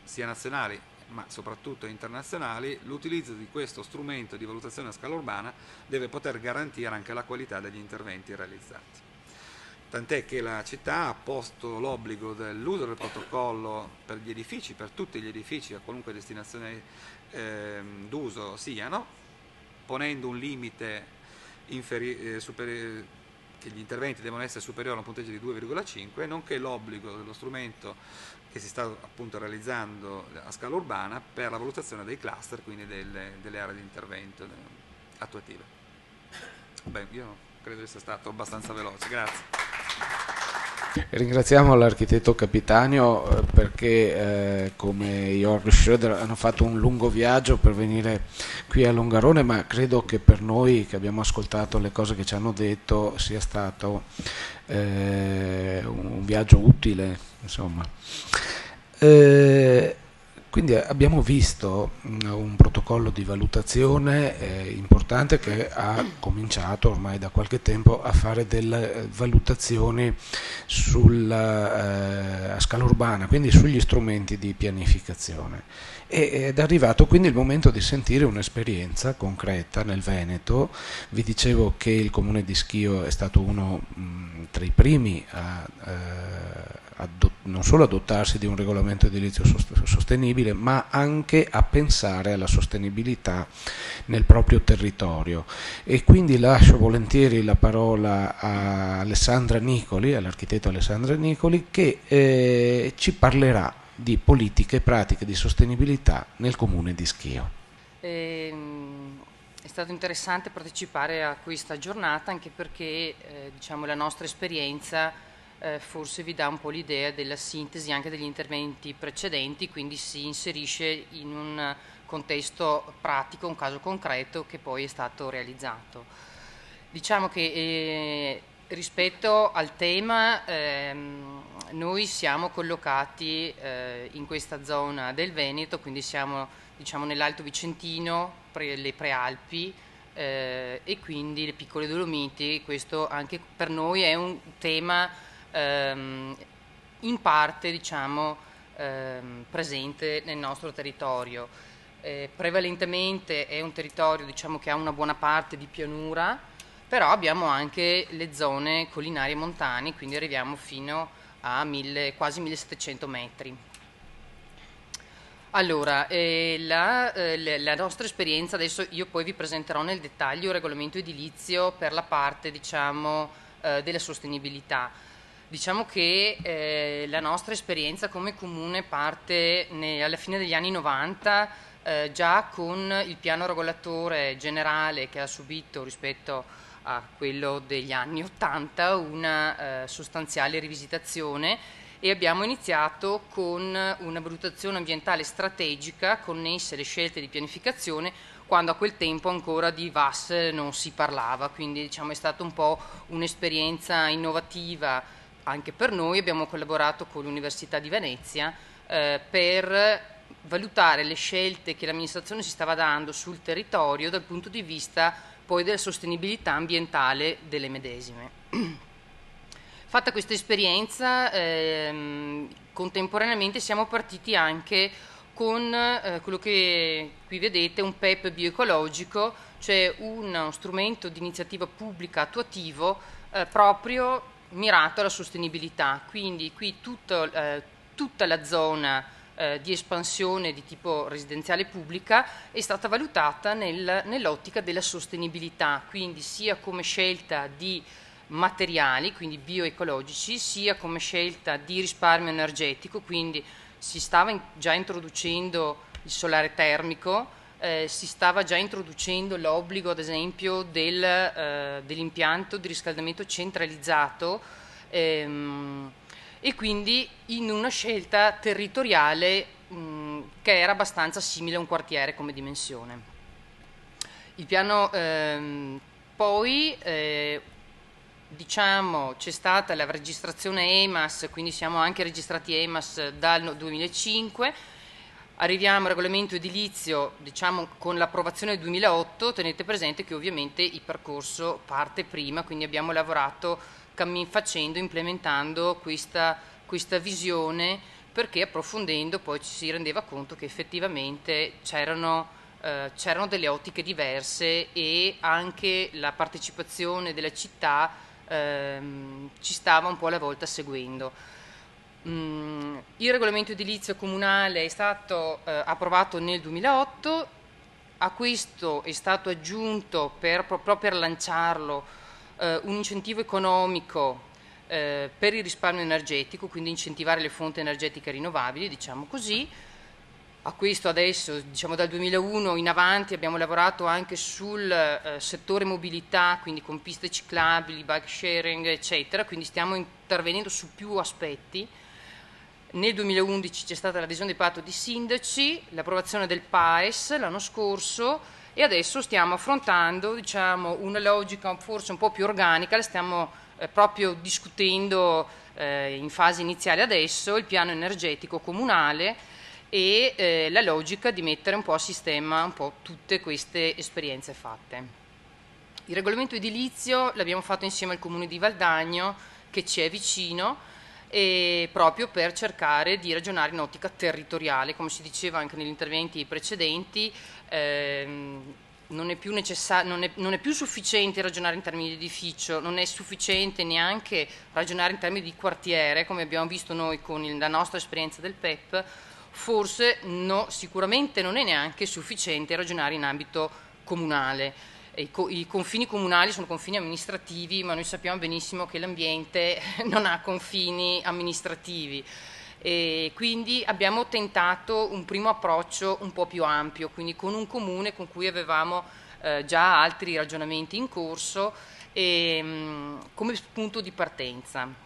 sia nazionali ma soprattutto internazionali, l'utilizzo di questo strumento di valutazione a scala urbana deve poter garantire anche la qualità degli interventi realizzati. Tant'è che la città ha posto l'obbligo dell'uso del protocollo per gli edifici, per tutti gli edifici a qualunque destinazione d'uso siano, ponendo un limite che gli interventi devono essere superiori a un punteggio di 2,5, nonché l'obbligo dello strumento che si sta appunto realizzando a scala urbana per la valutazione dei cluster, quindi delle aree di intervento attuative. Beh, io credo di essere stato abbastanza veloce, grazie. Ringraziamo l'architetto Capitanio perché come Jörg Schröder hanno fatto un lungo viaggio per venire qui a Longarone, ma credo che per noi che abbiamo ascoltato le cose che ci hanno detto sia stato un viaggio utile, insomma. Quindi abbiamo visto un protocollo di valutazione importante che ha cominciato ormai da qualche tempo a fare delle valutazioni a scala urbana, quindi sugli strumenti di pianificazione. Ed è arrivato quindi il momento di sentire un'esperienza concreta nel Veneto. Vi dicevo che il comune di Schio è stato uno tra i primi a non solo a dotarsi di un regolamento edilizio sostenibile, ma anche a pensare alla sostenibilità nel proprio territorio. E quindi lascio volentieri la parola a Alessandra Nicoli, all'architetto Alessandra Nicoli, che ci parlerà di politiche e pratiche di sostenibilità nel comune di Schio. È stato interessante partecipare a questa giornata, anche perché diciamo, la nostra esperienza forse vi dà un po' l'idea della sintesi anche degli interventi precedenti, quindi si inserisce in un contesto pratico, un caso concreto che poi è stato realizzato. Diciamo che rispetto al tema noi siamo collocati in questa zona del Veneto, quindi siamo diciamo, nell'Alto Vicentino, le Prealpi e quindi le piccole Dolomiti. Questo anche per noi è un tema in parte diciamo, presente nel nostro territorio. Prevalentemente è un territorio diciamo, che ha una buona parte di pianura, però abbiamo anche le zone collinari e montane, quindi arriviamo fino a quasi 1700 metri. Allora, la nostra esperienza, adesso io poi vi presenterò nel dettaglio il regolamento edilizio per la parte diciamo, della sostenibilità. Diciamo che la nostra esperienza come comune parte alla fine degli anni 90 già con il piano regolatore generale che ha subito rispetto a quello degli anni 80 una sostanziale rivisitazione, e abbiamo iniziato con una valutazione ambientale strategica connessa alle scelte di pianificazione, quando a quel tempo ancora di VAS non si parlava, quindi diciamo, è stata un po' un'esperienza innovativa anche per noi. Abbiamo collaborato con l'Università di Venezia per valutare le scelte che l'amministrazione si stava dando sul territorio dal punto di vista poi della sostenibilità ambientale delle medesime. Fatta questa esperienza, contemporaneamente siamo partiti anche con quello che qui vedete, un PEP bioecologico, cioè uno strumento di iniziativa pubblica attuativo proprio mirato alla sostenibilità. Quindi qui tutta la zona di espansione di tipo residenziale pubblica è stata valutata nell'ottica della sostenibilità, quindi sia come scelta di materiali, quindi bioecologici, sia come scelta di risparmio energetico, quindi si stava già introducendo il solare termico, si stava già introducendo l'obbligo ad esempio dell'impianto di riscaldamento centralizzato e quindi in una scelta territoriale che era abbastanza simile a un quartiere come dimensione. Il piano poi diciamo c'è stata la registrazione EMAS, quindi siamo anche registrati EMAS dal 2005. Arriviamo al regolamento edilizio, diciamo, con l'approvazione del 2008. Tenete presente che ovviamente il percorso parte prima, quindi abbiamo lavorato cammin facendo, implementando questa visione, perché approfondendo poi ci si rendeva conto che effettivamente c'erano delle ottiche diverse e anche la partecipazione della città ci stava un po' alla volta seguendo. Il regolamento edilizio comunale è stato approvato nel 2008, a questo è stato aggiunto proprio per lanciarlo un incentivo economico per il risparmio energetico, quindi incentivare le fonti energetiche rinnovabili, diciamo così, A questo adesso, diciamo dal 2001 in avanti, abbiamo lavorato anche sul settore mobilità, quindi con piste ciclabili, bike sharing, eccetera, quindi stiamo intervenendo su più aspetti. Nel 2011 c'è stata l'adesione del patto di sindaci, l'approvazione del PAES l'anno scorso e adesso stiamo affrontando, diciamo, una logica forse un po' più organica, la stiamo proprio discutendo in fase iniziale adesso, il piano energetico comunale e la logica di mettere un po' a sistema un po' tutte queste esperienze fatte. Il regolamento edilizio l'abbiamo fatto insieme al Comune di Valdagno, che ci è vicino, e proprio per cercare di ragionare in ottica territoriale, come si diceva anche negli interventi precedenti. Non è più sufficiente ragionare in termini di edificio, non è sufficiente neanche ragionare in termini di quartiere, come abbiamo visto noi con la nostra esperienza del PEP. Forse no, sicuramente non è neanche sufficiente ragionare in ambito comunale. I confini comunali sono confini amministrativi, ma noi sappiamo benissimo che l'ambiente non ha confini amministrativi. E quindi abbiamo tentato un primo approccio un po' più ampio, quindi con un comune con cui avevamo già altri ragionamenti in corso come punto di partenza.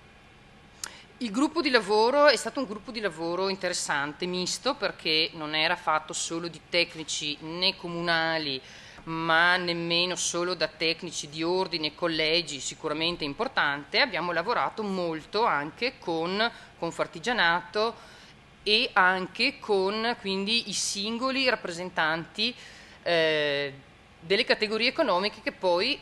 Il gruppo di lavoro è stato un gruppo di lavoro interessante, misto, perché non era fatto solo di tecnici né comunali, ma nemmeno solo da tecnici di ordine, collegi, sicuramente importante. Abbiamo lavorato molto anche con Confartigianato e anche con quindi i singoli rappresentanti delle categorie economiche che poi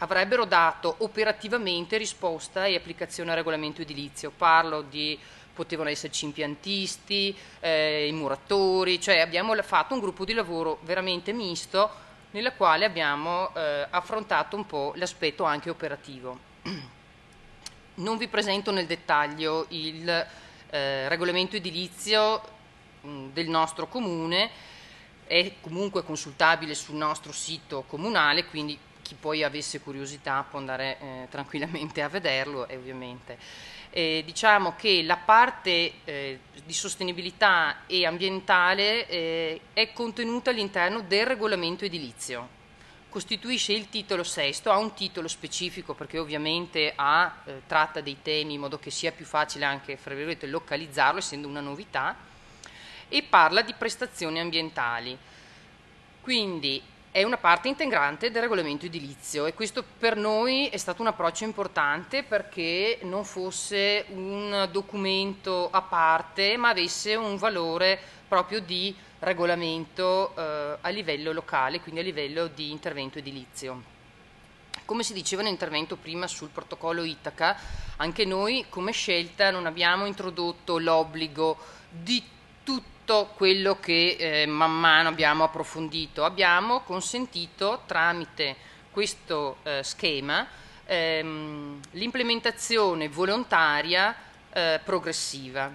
avrebbero dato operativamente risposta e applicazione al regolamento edilizio. Potevano esserci impiantisti, i muratori, cioè abbiamo fatto un gruppo di lavoro veramente misto nella quale abbiamo affrontato un po' l'aspetto anche operativo. Non vi presento nel dettaglio il regolamento edilizio del nostro comune, è comunque consultabile sul nostro sito comunale, quindi chi poi avesse curiosità può andare tranquillamente a vederlo, ovviamente. Diciamo che la parte di sostenibilità e ambientale è contenuta all'interno del regolamento edilizio. Costituisce il titolo sesto, ha un titolo specifico perché ovviamente tratta dei temi in modo che sia più facile anche, fra virgolette, localizzarlo, essendo una novità, e parla di prestazioni ambientali. Quindi è una parte integrante del regolamento edilizio e questo per noi è stato un approccio importante perché non fosse un documento a parte ma avesse un valore proprio di regolamento a livello locale, quindi a livello di intervento edilizio. Come si diceva nell'intervento prima sul protocollo Itaca, anche noi come scelta non abbiamo introdotto l'obbligo di tutto quello che man mano abbiamo approfondito. Abbiamo consentito tramite questo schema l'implementazione volontaria progressiva,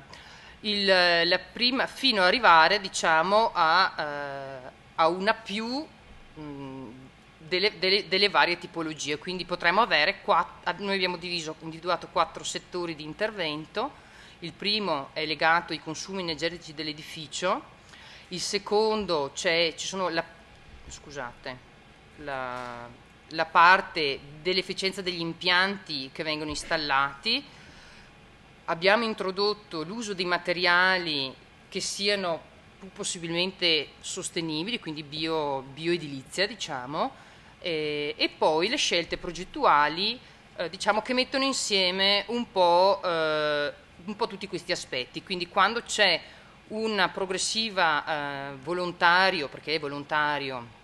la prima, fino ad arrivare, diciamo, a una più delle varie tipologie. Quindi potremmo avere noi abbiamo individuato 4 settori di intervento. Il primo è legato ai consumi energetici dell'edificio, il secondo la parte dell'efficienza degli impianti che vengono installati. Abbiamo introdotto l'uso di materiali che siano possibilmente sostenibili, quindi bioedilizia, diciamo, e poi le scelte progettuali, diciamo, che mettono insieme un po' tutti questi aspetti. Quindi quando c'è una progressiva volontario, perché è volontario,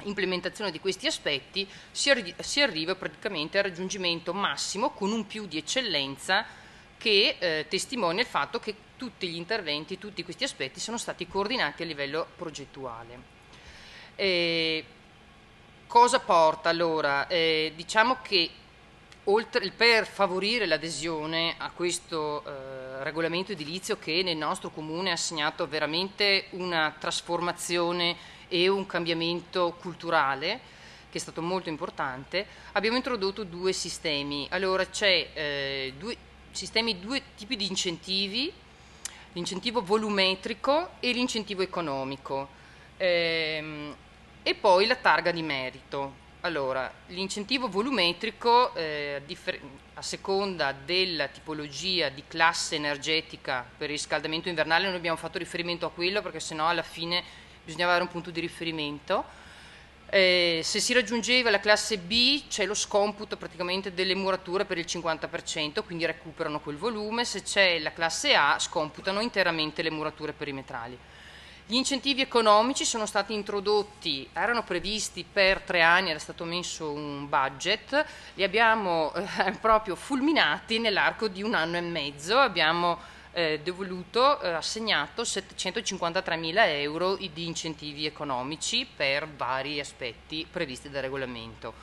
implementazione di questi aspetti, si arriva praticamente al raggiungimento massimo con un più di eccellenza che testimonia il fatto che tutti gli interventi, tutti questi aspetti sono stati coordinati a livello progettuale. Cosa porta allora? Diciamo che per favorire l'adesione a questo regolamento edilizio che nel nostro comune ha segnato veramente una trasformazione e un cambiamento culturale che è stato molto importante, abbiamo introdotto 2 sistemi. Allora c'è due tipi di incentivi l'incentivo volumetrico e l'incentivo economico, e poi la targa di merito. Allora, l'incentivo volumetrico, a seconda della tipologia di classe energetica per il riscaldamento invernale, noi abbiamo fatto riferimento a quello perché sennò alla fine bisognava avere un punto di riferimento. Se si raggiungeva la classe B c'è lo scomputo praticamente delle murature per il 50%, quindi recuperano quel volume. Se c'è la classe A scomputano interamente le murature perimetrali. Gli incentivi economici sono stati introdotti, erano previsti per 3 anni, era stato messo un budget, li abbiamo proprio fulminati nell'arco di 1 anno e mezzo, abbiamo assegnato 753.000 euro di incentivi economici per vari aspetti previsti dal regolamento.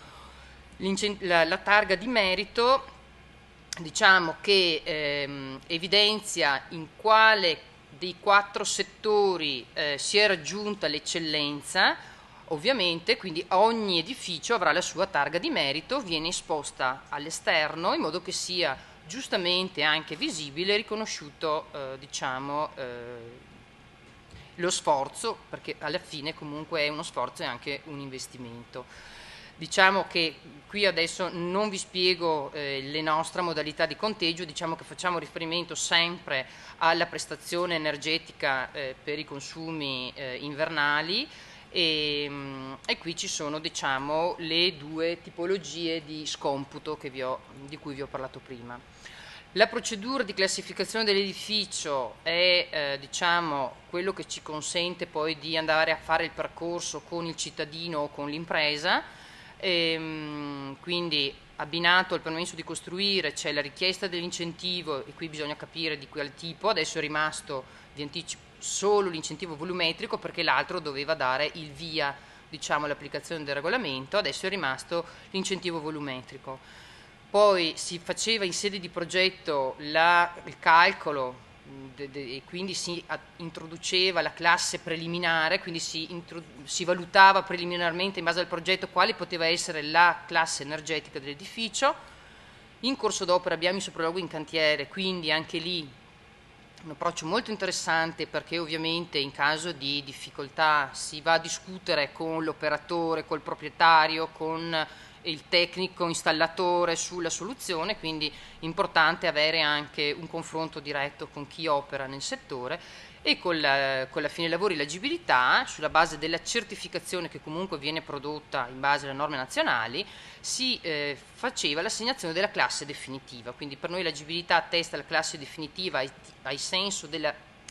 La targa di merito, diciamo che evidenzia in quale dei 4 settori si è raggiunta l'eccellenza, ovviamente, quindi ogni edificio avrà la sua targa di merito, viene esposta all'esterno in modo che sia giustamente anche visibile e riconosciuto lo sforzo, perché alla fine comunque è uno sforzo e anche un investimento. Diciamo che qui adesso non vi spiego le nostre modalità di conteggio, diciamo che facciamo riferimento sempre alla prestazione energetica per i consumi invernali e qui ci sono, diciamo, le 2 tipologie di scomputo di cui vi ho parlato prima. La procedura di classificazione dell'edificio è diciamo, quello che ci consente poi di andare a fare il percorso con il cittadino o con l'impresa. Quindi abbinato al permesso di costruire c'è la richiesta dell'incentivo e qui bisogna capire di qual tipo. Adesso è rimasto di anticipo solo l'incentivo volumetrico perché l'altro doveva dare il via, diciamo, all'applicazione del regolamento, adesso è rimasto l'incentivo volumetrico. Poi si faceva in sede di progetto il calcolo e quindi si introduceva la classe preliminare, quindi si valutava preliminarmente in base al progetto quale poteva essere la classe energetica dell'edificio. In corso d'opera abbiamo il sopralluogo in cantiere, quindi anche lì un approccio molto interessante perché ovviamente in caso di difficoltà si va a discutere con l'operatore, col proprietario, con il tecnico installatore sulla soluzione, quindi importante avere anche un confronto diretto con chi opera nel settore e con la fine lavori l'agibilità, sulla base della certificazione che comunque viene prodotta in base alle norme nazionali, si faceva l'assegnazione della classe definitiva, quindi per noi l'agibilità attesta la classe definitiva ai senso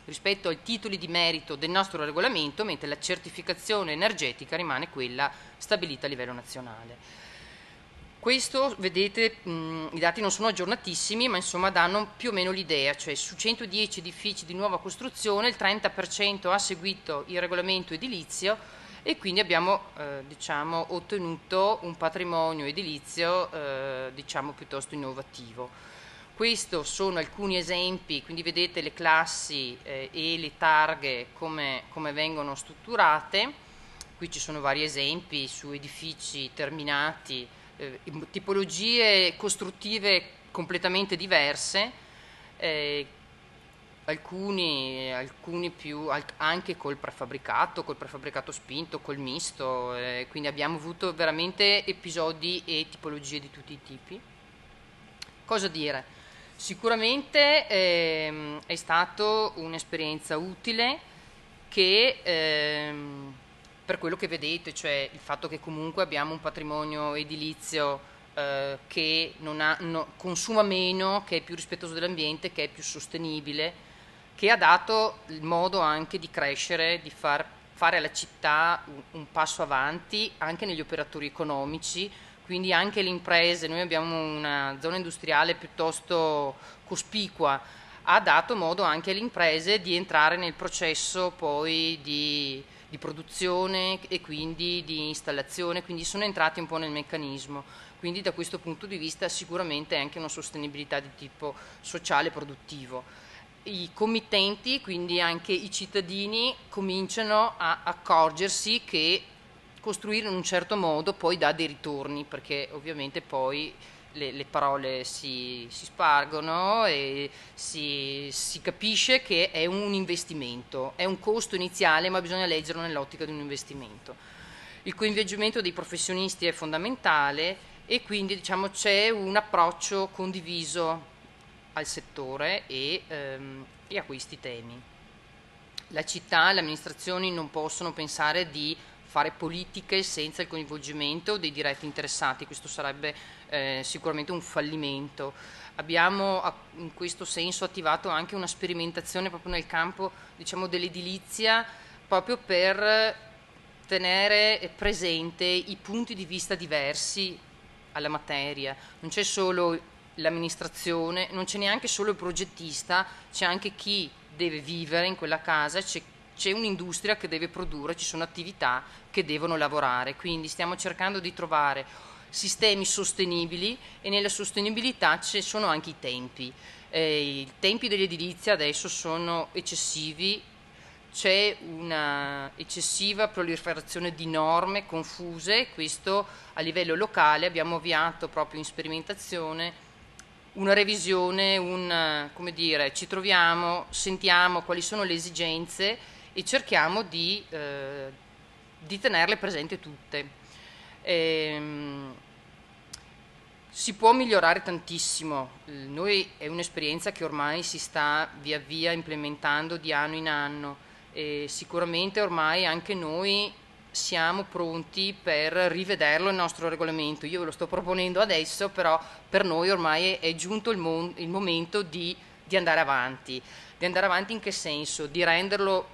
rispetto ai titoli di merito del nostro regolamento, mentre la certificazione energetica rimane quella stabilita a livello nazionale. Questo, vedete, i dati non sono aggiornatissimi, ma insomma danno più o meno l'idea, cioè su 110 edifici di nuova costruzione il 30% ha seguito il regolamento edilizio e quindi abbiamo diciamo, ottenuto un patrimonio edilizio diciamo, piuttosto innovativo. Questi sono alcuni esempi, quindi vedete le classi e le targhe come vengono strutturate. Qui ci sono vari esempi su edifici terminati, tipologie costruttive completamente diverse, alcuni più anche col prefabbricato spinto, col misto, quindi abbiamo avuto veramente episodi e tipologie di tutti i tipi. Cosa dire? Sicuramente è stata un'esperienza utile che per quello che vedete, cioè il fatto che comunque abbiamo un patrimonio edilizio che consuma meno, che è più rispettoso dell'ambiente, che è più sostenibile, che ha dato il modo anche di crescere, di fare alla città un passo avanti anche negli operatori economici, quindi anche le imprese. Noi abbiamo una zona industriale piuttosto cospicua, ha dato modo anche alle imprese di entrare nel processo poi di produzione e quindi di installazione, quindi sono entrati un po' nel meccanismo, quindi da questo punto di vista sicuramente è anche una sostenibilità di tipo sociale e produttivo. I committenti, quindi anche i cittadini, cominciano a accorgersi che costruire in un certo modo poi dà dei ritorni, perché ovviamente poi le parole si spargono e si capisce che è un investimento, è un costo iniziale, ma bisogna leggerlo nell'ottica di un investimento. Il coinvolgimento dei professionisti è fondamentale e quindi diciamo, c'è un approccio condiviso al settore e a questi temi. La città e le amministrazioni non possono pensare di fare politiche senza il coinvolgimento dei diretti interessati, questo sarebbe sicuramente un fallimento. Abbiamo in questo senso attivato anche una sperimentazione proprio nel campo, diciamo, dell'edilizia, proprio per tenere presente i punti di vista diversi alla materia. Non c'è solo l'amministrazione, non c'è neanche solo il progettista, c'è anche chi deve vivere in quella casa, c'è un'industria che deve produrre, ci sono attività che devono lavorare, quindi stiamo cercando di trovare sistemi sostenibili e nella sostenibilità ci sono anche i tempi. I tempi dell'edilizia adesso sono eccessivi, c'è una eccessiva proliferazione di norme confuse, questo a livello locale abbiamo avviato proprio in sperimentazione una revisione, come dire, ci troviamo, sentiamo quali sono le esigenze e cerchiamo di tenerle presenti tutte. Si può migliorare tantissimo, noi è un'esperienza che ormai si sta via via implementando di anno in anno e sicuramente ormai anche noi siamo pronti per rivederlo il nostro regolamento. Io ve lo sto proponendo adesso, però per noi ormai è giunto il momento di andare avanti. Di andare avanti in che senso? Di renderlo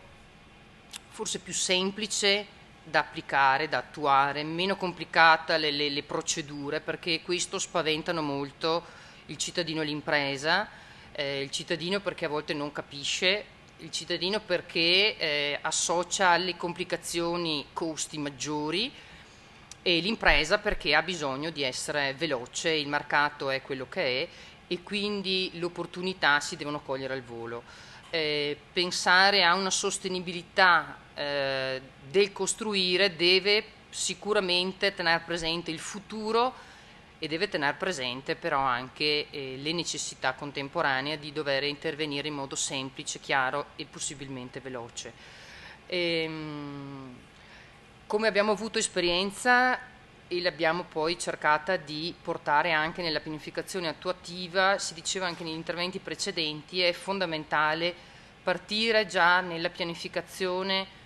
forse più semplice da applicare, da attuare, meno complicata le procedure, perché questo spaventano molto il cittadino e l'impresa, il cittadino perché a volte non capisce, il cittadino perché associa alle complicazioni costi maggiori e l'impresa perché ha bisogno di essere veloce, il mercato è quello che è e quindi le opportunità si devono cogliere al volo. Pensare a una sostenibilità del costruire deve sicuramente tenere presente il futuro e deve tenere presente però anche le necessità contemporanee di dover intervenire in modo semplice, chiaro e possibilmente veloce. Come abbiamo avuto esperienza e l'abbiamo poi cercata di portare anche nella pianificazione attuativa, si diceva anche negli interventi precedenti, è fondamentale partire già nella pianificazione,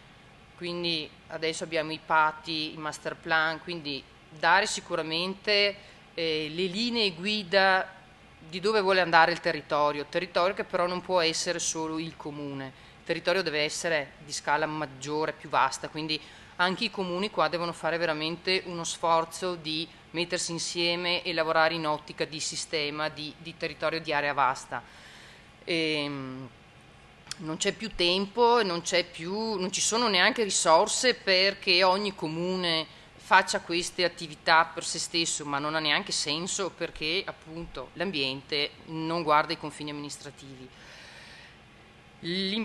quindi adesso abbiamo i patti, i master plan, quindi dare sicuramente le linee guida di dove vuole andare il territorio che però non può essere solo il comune, il territorio deve essere di scala maggiore, più vasta, quindi anche i comuni qua devono fare veramente uno sforzo di mettersi insieme e lavorare in ottica di sistema, di territorio di area vasta. Non c'è più tempo, non ci sono neanche risorse perché ogni comune faccia queste attività per se stesso, ma non ha neanche senso perché appunto l'ambiente non guarda i confini amministrativi.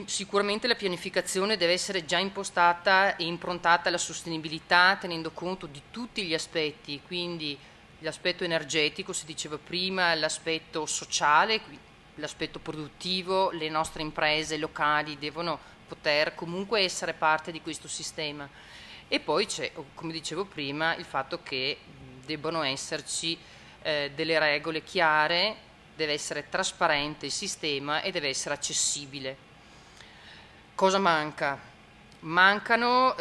Sicuramente la pianificazione deve essere già impostata e improntata alla sostenibilità tenendo conto di tutti gli aspetti, quindi l'aspetto energetico, si diceva prima, l'aspetto sociale, l'aspetto produttivo, le nostre imprese locali devono poter comunque essere parte di questo sistema. E poi c'è, come dicevo prima, il fatto che debbano esserci delle regole chiare, deve essere trasparente il sistema e deve essere accessibile. Cosa manca? Mancano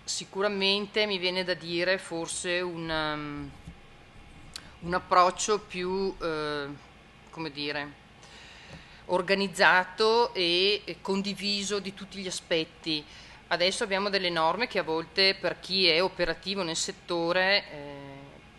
sicuramente, mi viene da dire, forse un approccio più, come dire, organizzato e condiviso di tutti gli aspetti. Adesso abbiamo delle norme che a volte per chi è operativo nel settore,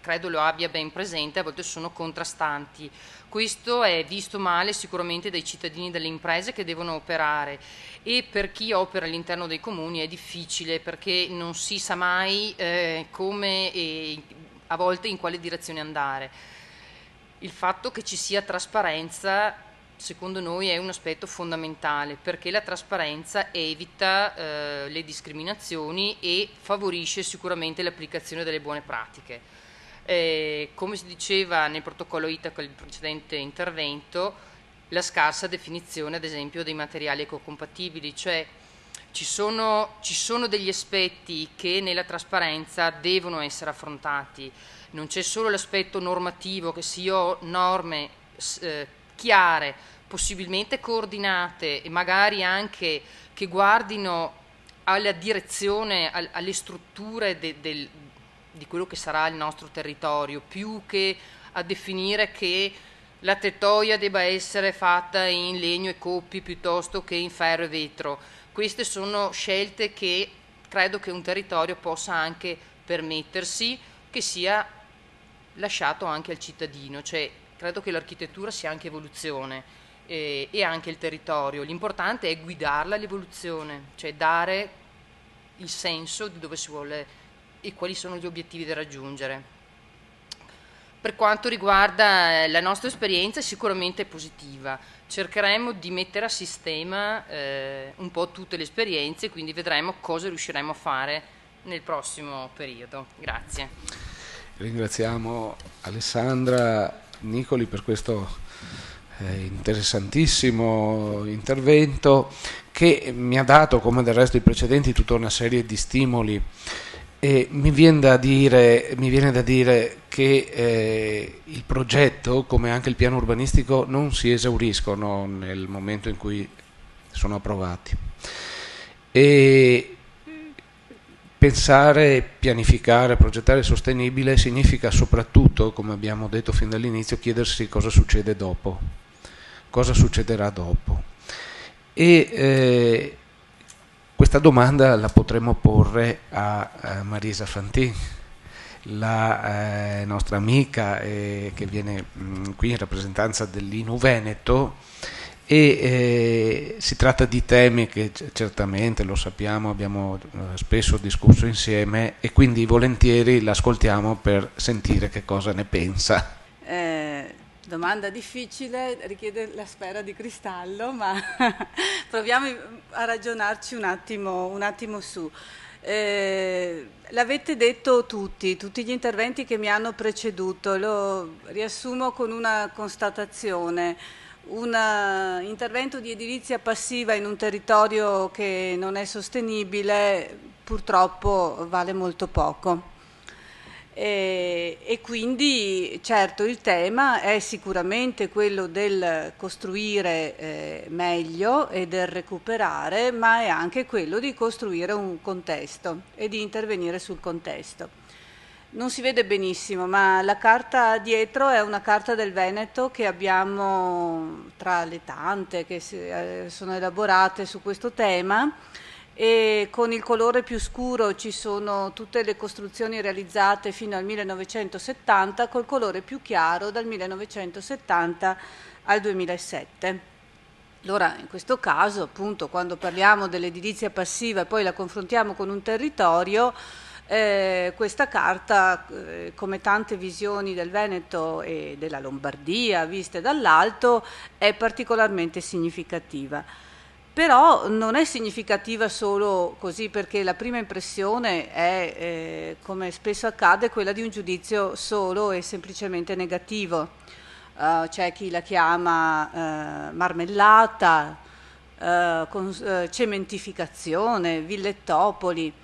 credo lo abbia ben presente, a volte sono contrastanti. Questo è visto male sicuramente dai cittadini e dalle imprese che devono operare e per chi opera all'interno dei comuni è difficile perché non si sa mai come e a volte in quale direzione andare. Il fatto che ci sia trasparenza secondo noi è un aspetto fondamentale perché la trasparenza evita le discriminazioni e favorisce sicuramente l'applicazione delle buone pratiche. Come si diceva nel protocollo Itaca del precedente intervento, la scarsa definizione ad esempio dei materiali ecocompatibili, cioè ci sono degli aspetti che nella trasparenza devono essere affrontati. Non c'è solo l'aspetto normativo, che se io ho norme chiare, possibilmente coordinate e magari anche che guardino alla direzione, alle strutture di quello che sarà il nostro territorio, più che a definire che la tettoia debba essere fatta in legno e coppi piuttosto che in ferro e vetro. Queste sono scelte che credo che un territorio possa anche permettersi, che sia lasciato anche al cittadino, cioè credo che l'architettura sia anche evoluzione e anche il territorio. L'importante è guidarla all'evoluzione, cioè dare il senso di dove si vuole e quali sono gli obiettivi da raggiungere. Per quanto riguarda la nostra esperienza, è sicuramente positiva. Cercheremo di mettere a sistema un po' tutte le esperienze, quindi vedremo cosa riusciremo a fare nel prossimo periodo. Grazie. Ringraziamo Alessandra Nicoli per questo interessantissimo intervento, che mi ha dato, come del resto i precedenti, tutta una serie di stimoli, e mi viene da dire che il progetto, come anche il piano urbanistico, non si esauriscono nel momento in cui sono approvati. E pensare, pianificare, progettare sostenibile significa soprattutto, come abbiamo detto fin dall'inizio, chiedersi cosa succede dopo, cosa succederà dopo. E questa domanda la potremmo porre a Marisa Fantin, la nostra amica che viene qui in rappresentanza dell'INU Veneto, e si tratta di temi che certamente, lo sappiamo, abbiamo spesso discusso insieme, e quindi volentieri l'ascoltiamo per sentire che cosa ne pensa. Domanda difficile, richiede la sfera di cristallo, ma proviamo a ragionarci un attimo su. L'avete detto tutti gli interventi che mi hanno preceduto, lo riassumo con una constatazione. Un intervento di edilizia passiva in un territorio che non è sostenibile purtroppo vale molto poco. E quindi certo il tema è sicuramente quello del costruire meglio e del recuperare, ma è anche quello di costruire un contesto e di intervenire sul contesto. Non si vede benissimo, ma la carta dietro è una carta del Veneto che abbiamo tra le tante che sono elaborate su questo tema, e con il colore più scuro ci sono tutte le costruzioni realizzate fino al 1970, col colore più chiaro dal 1970 al 2007. Allora, in questo caso, appunto, quando parliamo dell'edilizia passiva e poi la confrontiamo con un territorio, questa carta, come tante visioni del Veneto e della Lombardia viste dall'alto, è particolarmente significativa. Però non è significativa solo così, perché la prima impressione è, come spesso accade, quella di un giudizio solo e semplicemente negativo. C'è chi la chiama marmellata, cementificazione, villettopoli.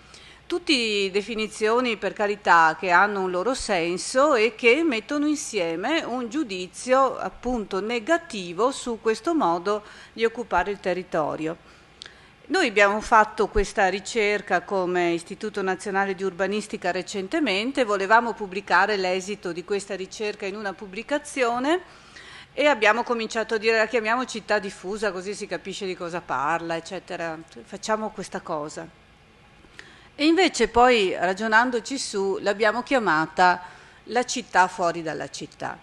Tutte definizioni, per carità, che hanno un loro senso e che mettono insieme un giudizio appunto negativo su questo modo di occupare il territorio. Noi abbiamo fatto questa ricerca come Istituto Nazionale di Urbanistica recentemente, volevamo pubblicare l'esito di questa ricerca in una pubblicazione e abbiamo cominciato a dire: la chiamiamo città diffusa, così si capisce di cosa parla, eccetera, facciamo questa cosa. E invece poi, ragionandoci su, l'abbiamo chiamata la città fuori dalla città.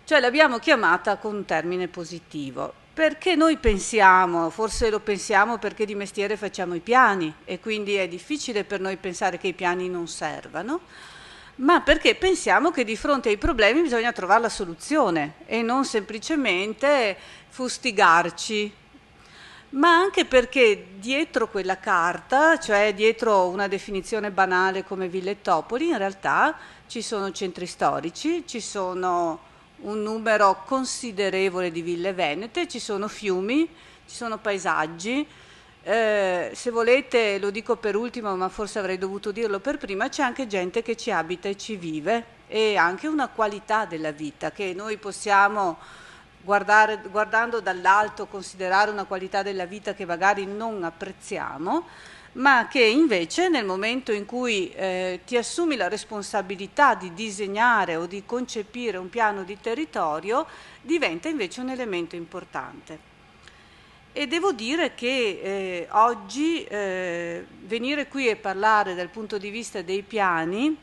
Cioè l'abbiamo chiamata con un termine positivo, perché noi pensiamo, forse lo pensiamo perché di mestiere facciamo i piani e quindi è difficile per noi pensare che i piani non servano, ma perché pensiamo che di fronte ai problemi bisogna trovare la soluzione e non semplicemente fustigarci. Ma anche perché dietro quella carta, cioè dietro una definizione banale come villettopoli, in realtà ci sono centri storici, ci sono un numero considerevole di ville venete, ci sono fiumi, ci sono paesaggi. Se volete, lo dico per ultimo, ma forse avrei dovuto dirlo per prima, c'è anche gente che ci abita e ci vive, e anche una qualità della vita che noi possiamo guardando dall'alto considerare una qualità della vita che magari non apprezziamo, ma che invece nel momento in cui ti assumi la responsabilità di disegnare o di concepire un piano di territorio diventa invece un elemento importante. E devo dire che oggi venire qui e parlare dal punto di vista dei piani,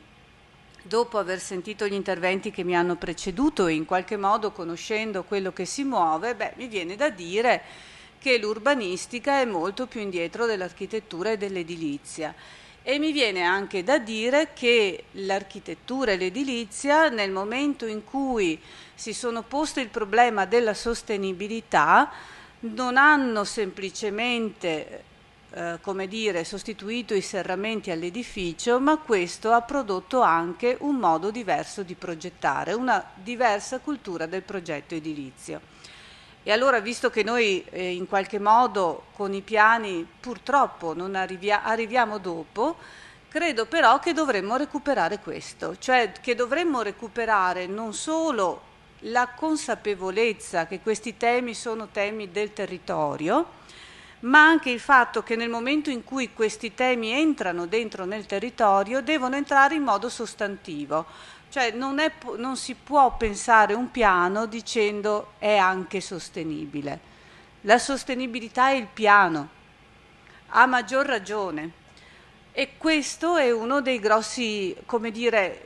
dopo aver sentito gli interventi che mi hanno preceduto e in qualche modo conoscendo quello che si muove, mi viene da dire che l'urbanistica è molto più indietro dell'architettura e dell'edilizia. E mi viene anche da dire che l'architettura e l'edilizia, nel momento in cui si sono posti il problema della sostenibilità, non hanno semplicemente sostituito i serramenti all'edificio, ma questo ha prodotto anche un modo diverso di progettare, una diversa cultura del progetto edilizio. E allora, visto che noi in qualche modo con i piani purtroppo non arriviamo dopo, credo però che dovremmo recuperare questo, cioè che dovremmo recuperare non solo la consapevolezza che questi temi sono temi del territorio, ma anche il fatto che nel momento in cui questi temi entrano dentro nel territorio devono entrare in modo sostantivo, cioè non si può pensare un piano dicendo è anche sostenibile. La sostenibilità è il piano, a maggior ragione. E questo è uno dei grossi,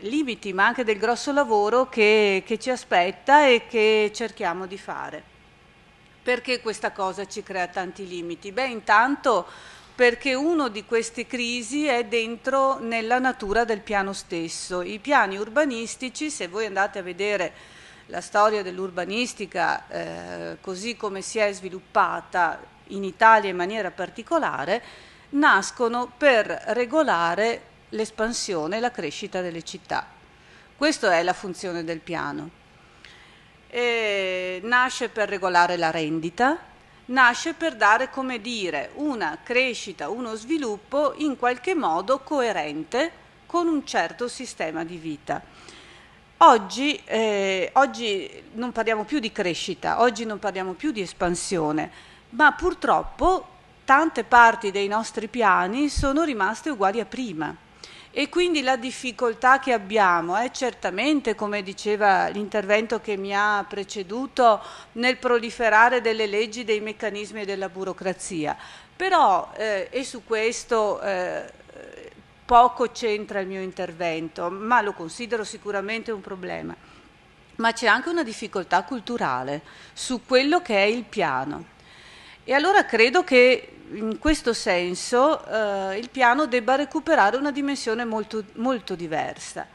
limiti, ma anche del grosso lavoro che ci aspetta e che cerchiamo di fare. Perché questa cosa ci crea tanti limiti? Intanto perché uno di queste crisi è dentro nella natura del piano stesso. I piani urbanistici, se voi andate a vedere la storia dell'urbanistica così come si è sviluppata in Italia in maniera particolare, nascono per regolare l'espansione e la crescita delle città. Questa è la funzione del piano. Nasce per regolare la rendita, nasce per dare, una crescita, uno sviluppo in qualche modo coerente con un certo sistema di vita. Oggi non parliamo più di crescita, oggi non parliamo più di espansione, ma purtroppo tante parti dei nostri piani sono rimaste uguali a prima. E quindi la difficoltà che abbiamo è certamente, come diceva l'intervento che mi ha preceduto, nel proliferare delle leggi, dei meccanismi e della burocrazia. Però, e su questo poco c'entra il mio intervento, ma lo considero sicuramente un problema. Ma c'è anche una difficoltà culturale su quello che è il piano. E allora credo che in questo senso il piano debba recuperare una dimensione molto, molto diversa.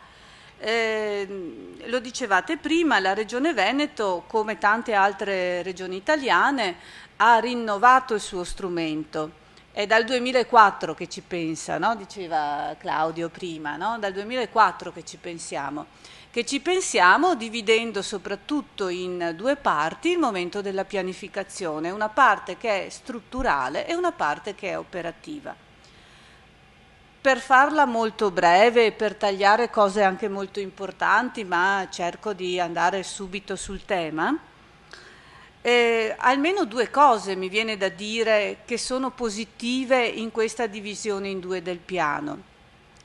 Lo dicevate prima, la Regione Veneto, come tante altre regioni italiane, ha rinnovato il suo strumento. È dal 2004 che ci pensa, no? Diceva Claudio prima, no? Dal 2004 che ci pensiamo dividendo soprattutto in due parti il momento della pianificazione, una parte che è strutturale e una parte che è operativa. Per farla molto breve e per tagliare cose anche molto importanti, ma cerco di andare subito sul tema, almeno due cose mi viene da dire che sono positive in questa divisione in due del piano.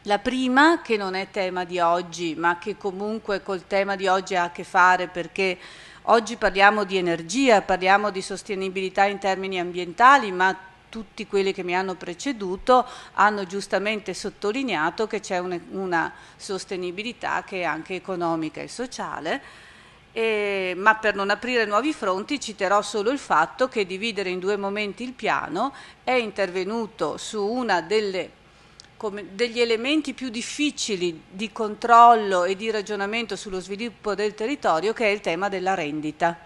La prima, che non è tema di oggi, ma che comunque col tema di oggi ha a che fare, perché oggi parliamo di energia, parliamo di sostenibilità in termini ambientali, ma tutti quelli che mi hanno preceduto hanno giustamente sottolineato che c'è una sostenibilità che è anche economica e sociale. Ma per non aprire nuovi fronti citerò solo il fatto che dividere in due momenti il piano è intervenuto su una degli elementi più difficili di controllo e di ragionamento sullo sviluppo del territorio, che è il tema della rendita.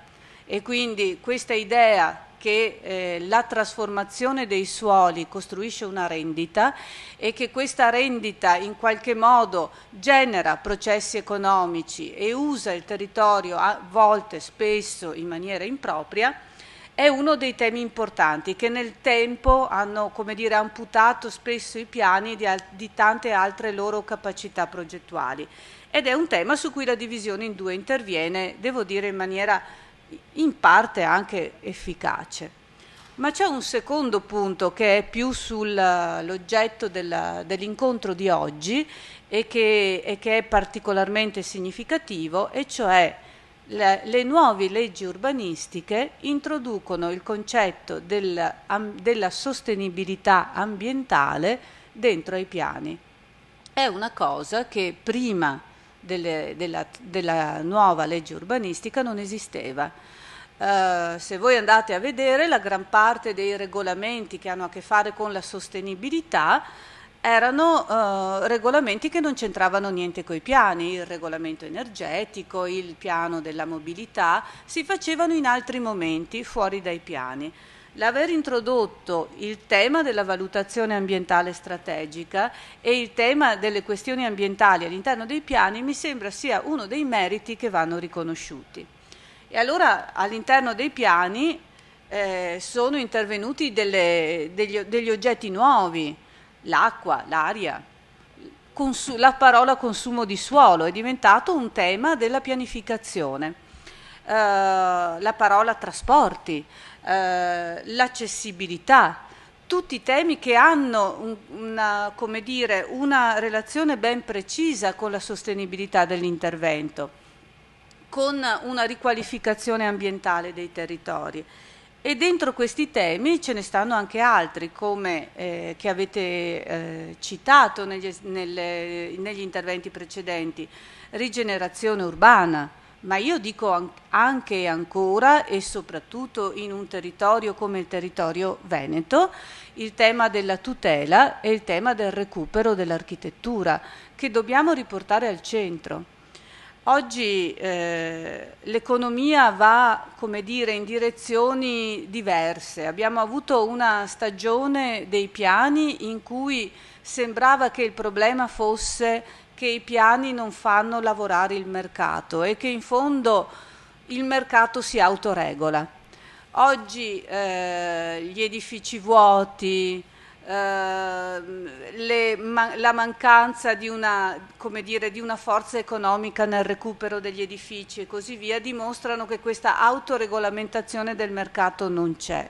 E quindi questa idea che la trasformazione dei suoli costruisce una rendita e che questa rendita in qualche modo genera processi economici e usa il territorio a volte, spesso in maniera impropria, è uno dei temi importanti che nel tempo hanno, come dire, amputato spesso i piani di tante altre loro capacità progettuali. Ed è un tema su cui la divisione in due interviene, devo dire, in maniera in parte anche efficace. Ma c'è un secondo punto che è più sull'oggetto dell'incontro di oggi e che è particolarmente significativo, e cioè le nuove leggi urbanistiche introducono il concetto della sostenibilità ambientale dentro ai piani. È una cosa che prima della nuova legge urbanistica non esisteva. Se voi andate a vedere, la gran parte dei regolamenti che hanno a che fare con la sostenibilità erano regolamenti che non c'entravano niente coi piani. Il regolamento energetico, il piano della mobilità, si facevano in altri momenti fuori dai piani. L'aver introdotto il tema della valutazione ambientale strategica e il tema delle questioni ambientali all'interno dei piani mi sembra sia uno dei meriti che vanno riconosciuti. E allora all'interno dei piani sono intervenuti degli oggetti nuovi, l'acqua, l'aria, la parola consumo di suolo è diventato un tema della pianificazione, la parola trasporti, l'accessibilità, tutti temi che hanno una relazione ben precisa con la sostenibilità dell'intervento, con una riqualificazione ambientale dei territori. E dentro questi temi ce ne stanno anche altri, come che avete citato negli interventi precedenti, rigenerazione urbana, ma io dico anche e ancora e soprattutto in un territorio come il territorio veneto, il tema della tutela e il tema del recupero dell'architettura, che dobbiamo riportare al centro. Oggi l'economia va, come dire, in direzioni diverse. Abbiamo avuto una stagione dei piani in cui sembrava che il problema fosse che i piani non fanno lavorare il mercato e che in fondo il mercato si autoregola. Oggi gli edifici vuoti, la mancanza di una forza economica nel recupero degli edifici e così via dimostrano che questa autoregolamentazione del mercato non c'è,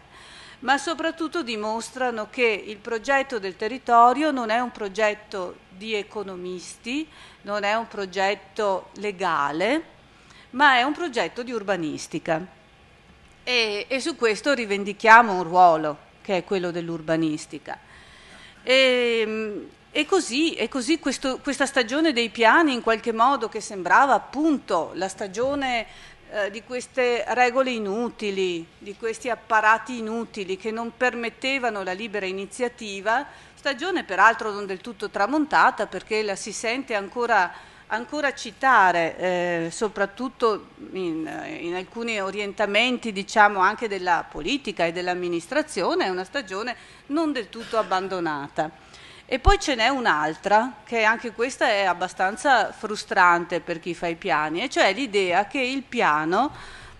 ma soprattutto dimostrano che il progetto del territorio non è un progetto di economisti, non è un progetto legale, ma è un progetto di urbanistica. E su questo rivendichiamo un ruolo che è quello dell'urbanistica. E così questa stagione dei piani, in qualche modo, che sembrava appunto la stagione di queste regole inutili, di questi apparati inutili che non permettevano la libera iniziativa, stagione peraltro non del tutto tramontata, perché la si sente ancora citare, soprattutto in alcuni orientamenti, diciamo, anche della politica e dell'amministrazione, è una stagione non del tutto abbandonata. E poi ce n'è un'altra, che anche questa è abbastanza frustrante per chi fa i piani, e cioè l'idea che il piano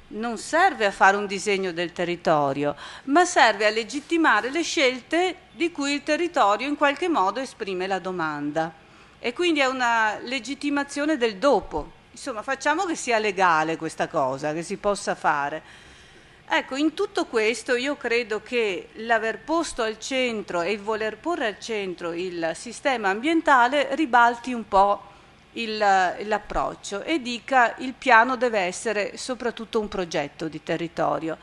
non serve a fare un disegno del territorio, ma serve a legittimare le scelte di cui il territorio in qualche modo esprime la domanda. E quindi è una legittimazione del dopo. Insomma, facciamo che sia legale questa cosa, che si possa fare. Ecco, in tutto questo io credo che l'aver posto al centro e il voler porre al centro il sistema ambientale ribalti un po' l'approccio e dica il piano deve essere soprattutto un progetto di territorio.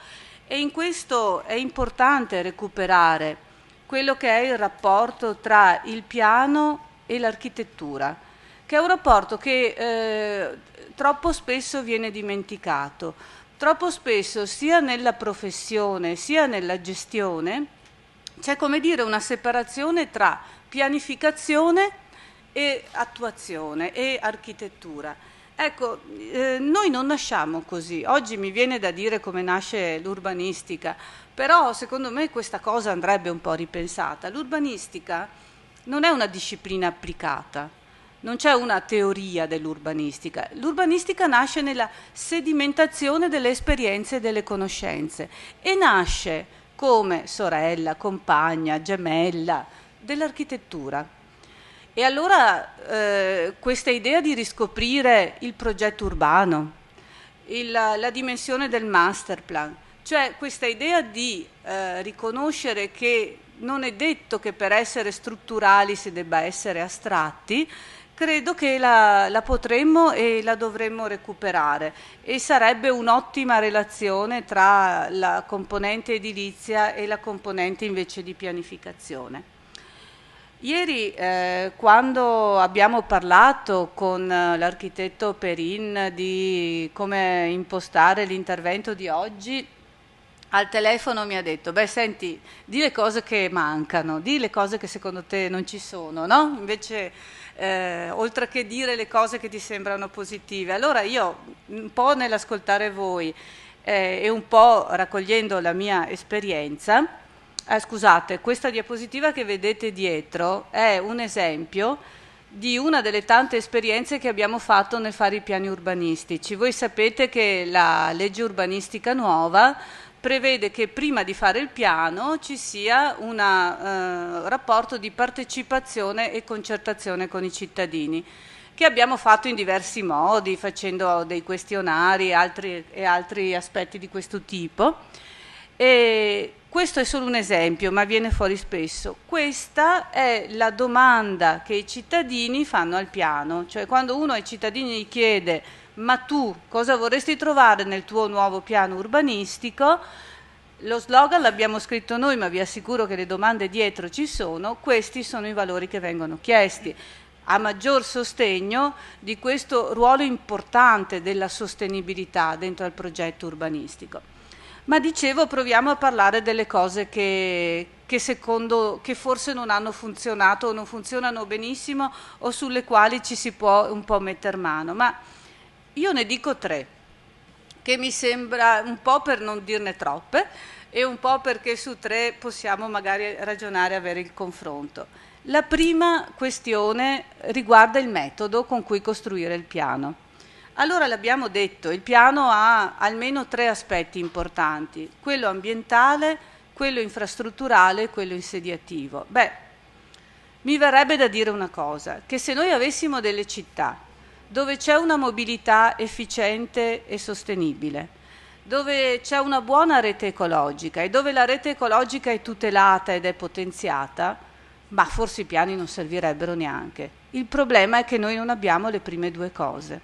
E in questo è importante recuperare quello che è il rapporto tra il piano e l'architettura, che è un rapporto che troppo spesso viene dimenticato. Troppo spesso, sia nella professione sia nella gestione, c'è, come dire, una separazione tra pianificazione e attuazione e architettura. Ecco, noi non nasciamo così. Oggi mi viene da dire come nasce l'urbanistica, però secondo me questa cosa andrebbe un po' ripensata. L'urbanistica non è una disciplina applicata, non c'è una teoria dell'urbanistica. L'urbanistica nasce nella sedimentazione delle esperienze e delle conoscenze e nasce come sorella, compagna, gemella dell'architettura. E allora questa idea di riscoprire il progetto urbano, la dimensione del master plan, cioè questa idea di riconoscere che non è detto che per essere strutturali si debba essere astratti, credo che la potremmo e la dovremmo recuperare e sarebbe un'ottima relazione tra la componente edilizia e la componente invece di pianificazione. Ieri quando abbiamo parlato con l'architetto Perin di come impostare l'intervento di oggi, al telefono mi ha detto, beh senti, di le cose che mancano, di le cose che secondo te non ci sono, no? Invece oltre che dire le cose che ti sembrano positive. Allora io un po' nell'ascoltare voi e un po' raccogliendo la mia esperienza, scusate, questa diapositiva che vedete dietro è un esempio di una delle tante esperienze che abbiamo fatto nel fare i piani urbanistici. Voi sapete che la legge urbanistica nuova prevede che prima di fare il piano ci sia un rapporto di partecipazione e concertazione con i cittadini, che abbiamo fatto in diversi modi, facendo dei questionari e altri aspetti di questo tipo. E questo è solo un esempio, ma viene fuori spesso. Questa è la domanda che i cittadini fanno al piano, cioè quando uno ai cittadini gli chiede ma tu cosa vorresti trovare nel tuo nuovo piano urbanistico? Lo slogan l'abbiamo scritto noi, ma vi assicuro che le domande dietro ci sono, questi sono i valori che vengono chiesti, a maggior sostegno di questo ruolo importante della sostenibilità dentro al progetto urbanistico. Ma dicevo, proviamo a parlare delle cose che forse non hanno funzionato o non funzionano benissimo o sulle quali ci si può un po' mettere mano. Ma io ne dico 3, che mi sembra un po' per non dirne troppe e un po' perché su 3 possiamo magari ragionare e avere il confronto. La prima questione riguarda il metodo con cui costruire il piano. Allora l'abbiamo detto, il piano ha almeno 3 aspetti importanti, quello ambientale, quello infrastrutturale e quello insediativo. Beh, mi verrebbe da dire una cosa, che se noi avessimo delle città dove c'è una mobilità efficiente e sostenibile, dove c'è una buona rete ecologica e dove la rete ecologica è tutelata ed è potenziata, ma forse i piani non servirebbero neanche. Il problema è che noi non abbiamo le prime 2 cose.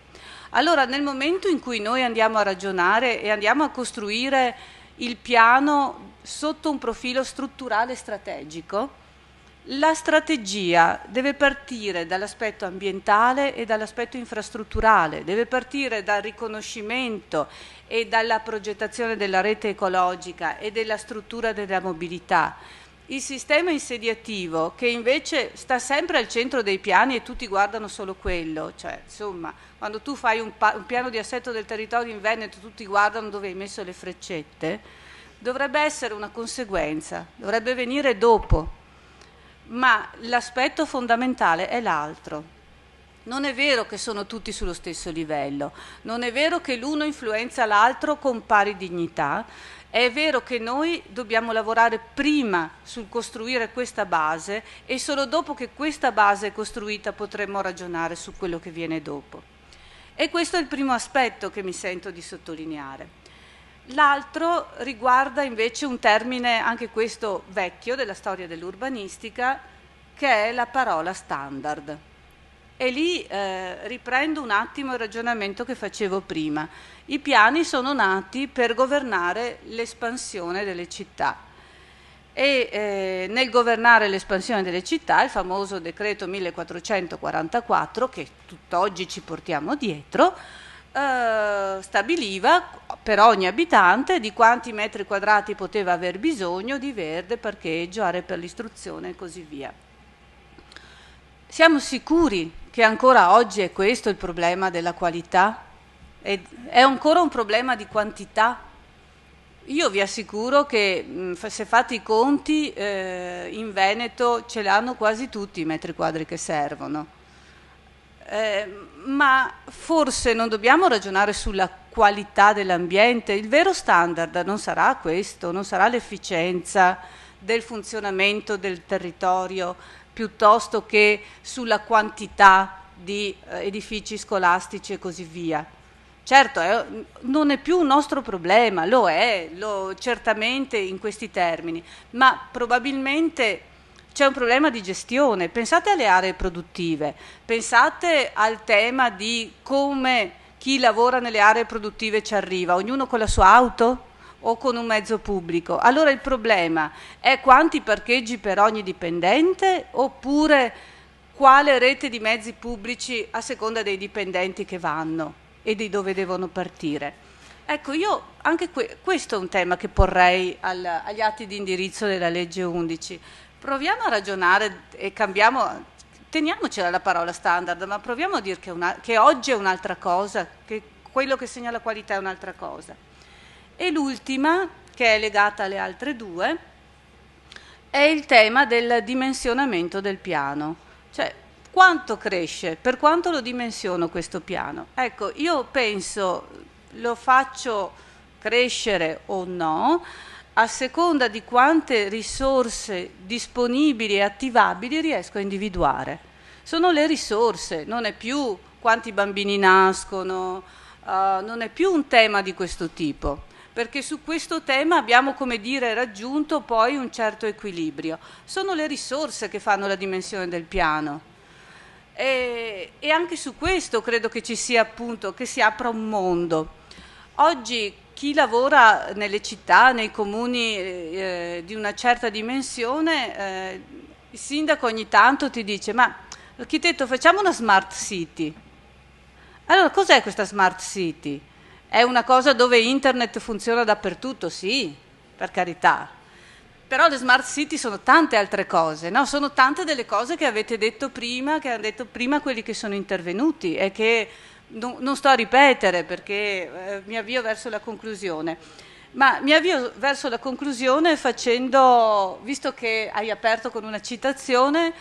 Allora, nel momento in cui noi andiamo a ragionare e andiamo a costruire il piano sotto un profilo strutturale strategico, la strategia deve partire dall'aspetto ambientale e dall'aspetto infrastrutturale, deve partire dal riconoscimento e dalla progettazione della rete ecologica e della struttura della mobilità. Il sistema insediativo, che invece sta sempre al centro dei piani e tutti guardano solo quello, cioè insomma, quando tu fai un piano di assetto del territorio in Veneto, tutti guardano dove hai messo le freccette, dovrebbe essere una conseguenza, dovrebbe venire dopo, ma l'aspetto fondamentale è l'altro. Non è vero che sono tutti sullo stesso livello, non è vero che l'uno influenza l'altro con pari dignità. È vero che noi dobbiamo lavorare prima sul costruire questa base e solo dopo che questa base è costruita potremo ragionare su quello che viene dopo. E questo è il primo aspetto che mi sento di sottolineare. L'altro riguarda invece un termine, anche questo vecchio, della storia dell'urbanistica, che è la parola standard. E lì riprendo un attimo il ragionamento che facevo prima. I piani sono nati per governare l'espansione delle città e nel governare l'espansione delle città il famoso decreto 1444, che tutt'oggi ci portiamo dietro, stabiliva per ogni abitante di quanti metri quadrati poteva aver bisogno di verde, parcheggio, aree per l'istruzione e così via. Siamo sicuri che ancora oggi è questo il problema della qualità? È ancora un problema di quantità? Io vi assicuro che se fate i conti in Veneto ce l'hanno quasi tutti i metri quadri che servono, ma forse non dobbiamo ragionare sulla qualità dell'ambiente. Il vero standard non sarà questo, non sarà l'efficienza del funzionamento del territorio piuttosto che sulla quantità di edifici scolastici e così via. Certo, non è più un nostro problema, lo è, certamente in questi termini, ma probabilmente c'è un problema di gestione. Pensate alle aree produttive, pensate al tema di come chi lavora nelle aree produttive ci arriva, ognuno con la sua auto o con un mezzo pubblico. Allora il problema è quanti parcheggi per ogni dipendente oppure quale rete di mezzi pubblici a seconda dei dipendenti che vanno e di dove devono partire. Ecco, io anche questo è un tema che porrei agli atti di indirizzo della legge 11. Proviamo a ragionare e teniamocela la parola standard, ma proviamo a dire che oggi è un'altra cosa, che quello che segna la qualità è un'altra cosa. E l'ultima, che è legata alle altre due, è il tema del dimensionamento del piano. Cioè, quanto cresce? Per quanto lo dimensiono questo piano? Ecco, io penso lo faccio crescere o no a seconda di quante risorse disponibili e attivabili riesco a individuare. Sono le risorse, non è più quanti bambini nascono, non è più un tema di questo tipo, perché su questo tema abbiamo, come dire, raggiunto poi un certo equilibrio. Sono le risorse che fanno la dimensione del piano. E anche su questo credo che ci sia, appunto, che si apra un mondo. Oggi chi lavora nelle città, nei comuni di una certa dimensione, il sindaco ogni tanto ti dice: ma architetto, facciamo una smart city. Allora, cos'è questa smart city? È una cosa dove internet funziona dappertutto? Sì, per carità. Però le smart city sono tante altre cose, no? Sono tante delle cose che avete detto prima, che hanno detto prima quelli che sono intervenuti e che non sto a ripetere perché mi avvio verso la conclusione. Ma mi avvio verso la conclusione facendo, visto che hai aperto con una citazione,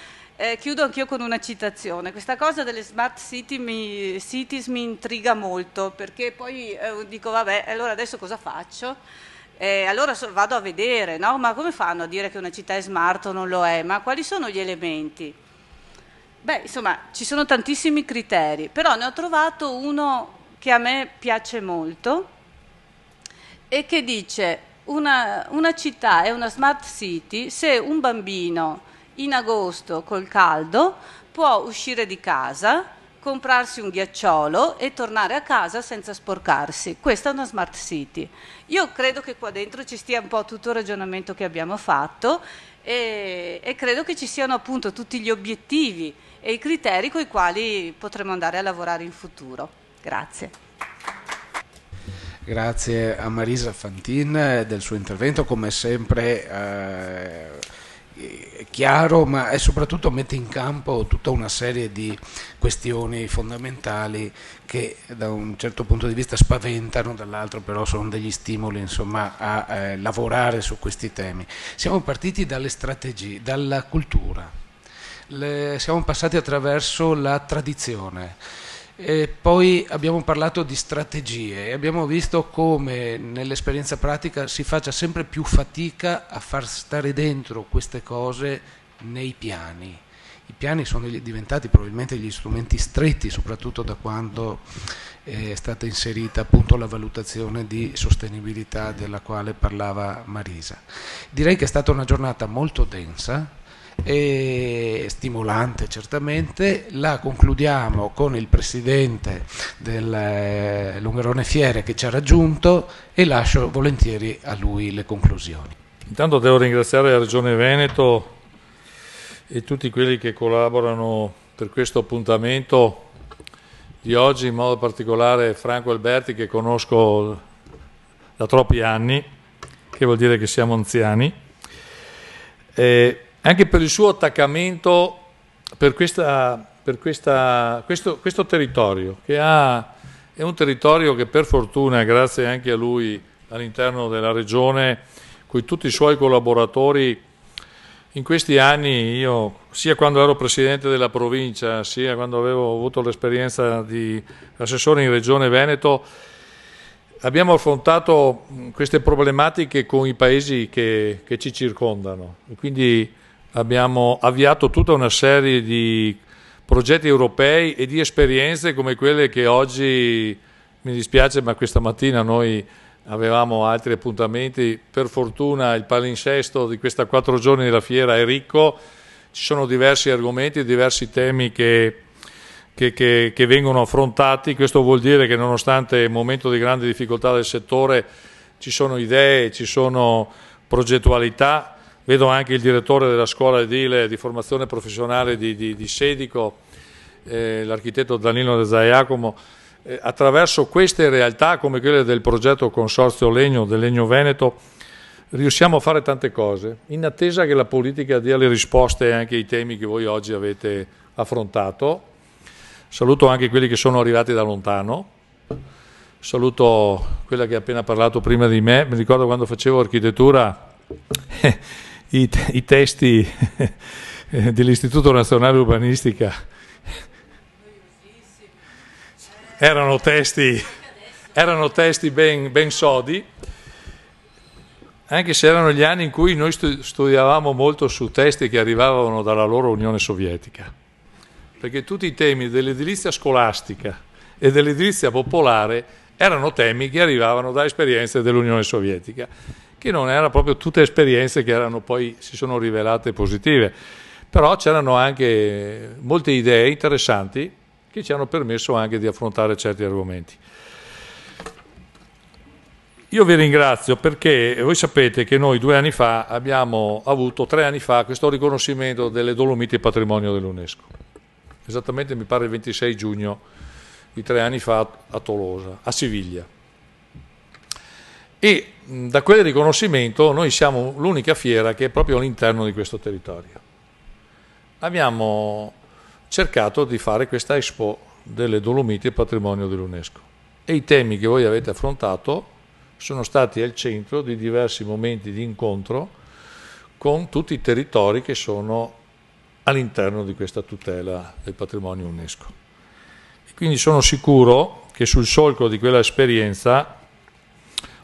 chiudo anch'io con una citazione. Questa cosa delle smart cities mi intriga molto, perché poi dico, vabbè, allora adesso cosa faccio? Allora vado a vedere, no? Ma come fanno a dire che una città è smart o non lo è? Ma quali sono gli elementi? Beh, insomma, ci sono tantissimi criteri, però ne ho trovato uno che a me piace molto e che dice una città è una smart city se un bambino in agosto col caldo può uscire di casa, comprarsi un ghiacciolo e tornare a casa senza sporcarsi. Questa è una smart city. Io credo che qua dentro ci stia un po' tutto il ragionamento che abbiamo fatto e credo che ci siano appunto tutti gli obiettivi e i criteri con i quali potremo andare a lavorare in futuro. Grazie. Grazie a Marisa Fantin del suo intervento, come sempre chiaro, ma soprattutto mette in campo tutta una serie di questioni fondamentali che da un certo punto di vista spaventano, dall'altro però sono degli stimoli, insomma, a lavorare su questi temi. Siamo partiti dalle strategie, dalla cultura, siamo passati attraverso la tradizione. E poi abbiamo parlato di strategie e abbiamo visto come nell'esperienza pratica si faccia sempre più fatica a far stare dentro queste cose nei piani. I piani sono diventati probabilmente gli strumenti stretti, soprattutto da quando è stata inserita appunto la valutazione di sostenibilità della quale parlava Marisa. Direi che è stata una giornata molto densa e stimolante certamente. La concludiamo con il presidente dell'Ungherone Fiere che ci ha raggiunto e lascio volentieri a lui le conclusioni. Intanto devo ringraziare la Regione Veneto e tutti quelli che collaborano per questo appuntamento di oggi, in modo particolare Franco Alberti, che conosco da troppi anni, che vuol dire che siamo anziani, anche per il suo attaccamento per per questo territorio, che è un territorio che per fortuna, grazie anche a lui, all'interno della regione, con tutti i suoi collaboratori, in questi anni io, sia quando ero presidente della provincia, sia quando avevo avuto l'esperienza di assessore in Regione Veneto, abbiamo affrontato queste problematiche con i paesi che ci circondano. E quindi abbiamo avviato tutta una serie di progetti europei e di esperienze come quelle che oggi, mi dispiace, ma questa mattina noi avevamo altri appuntamenti. Per fortuna il palinsesto di questa 4 giorni della fiera è ricco, ci sono diversi argomenti, diversi temi che vengono affrontati. Questo vuol dire che nonostante il momento di grande difficoltà del settore ci sono idee, ci sono progettualità. Vedo anche il direttore della scuola edile di formazione professionale di Sedico, l'architetto Danilo De Zaiacomo. Attraverso queste realtà come quelle del progetto Consorzio Legno del Legno Veneto riusciamo a fare tante cose, in attesa che la politica dia le risposte anche ai temi che voi oggi avete affrontato. Saluto anche quelli che sono arrivati da lontano, saluto quella che ha appena parlato prima di me. Mi ricordo quando facevo architettura i testi dell'Istituto Nazionale Urbanistica erano testi ben sodi, anche se erano gli anni in cui noi studiavamo molto su testi che arrivavano dalla loro Unione Sovietica, perché tutti i temi dell'edilizia scolastica e dell'edilizia popolare erano temi che arrivavano da esperienze dell'Unione Sovietica, che non erano proprio tutte esperienze che poi si sono rivelate positive, però c'erano anche molte idee interessanti che ci hanno permesso anche di affrontare certi argomenti. Io vi ringrazio perché voi sapete che noi 2 anni fa abbiamo avuto, 3 anni fa, questo riconoscimento delle Dolomiti Patrimonio dell'UNESCO. Esattamente mi pare il 26 giugno di 3 anni fa a Tolosa, a Siviglia. E da quel riconoscimento noi siamo l'unica fiera che è proprio all'interno di questo territorio. Abbiamo cercato di fare questa Expo delle Dolomiti e Patrimonio dell'UNESCO e i temi che voi avete affrontato sono stati al centro di diversi momenti di incontro con tutti i territori che sono all'interno di questa tutela del patrimonio UNESCO. E quindi sono sicuro che sul solco di quella esperienza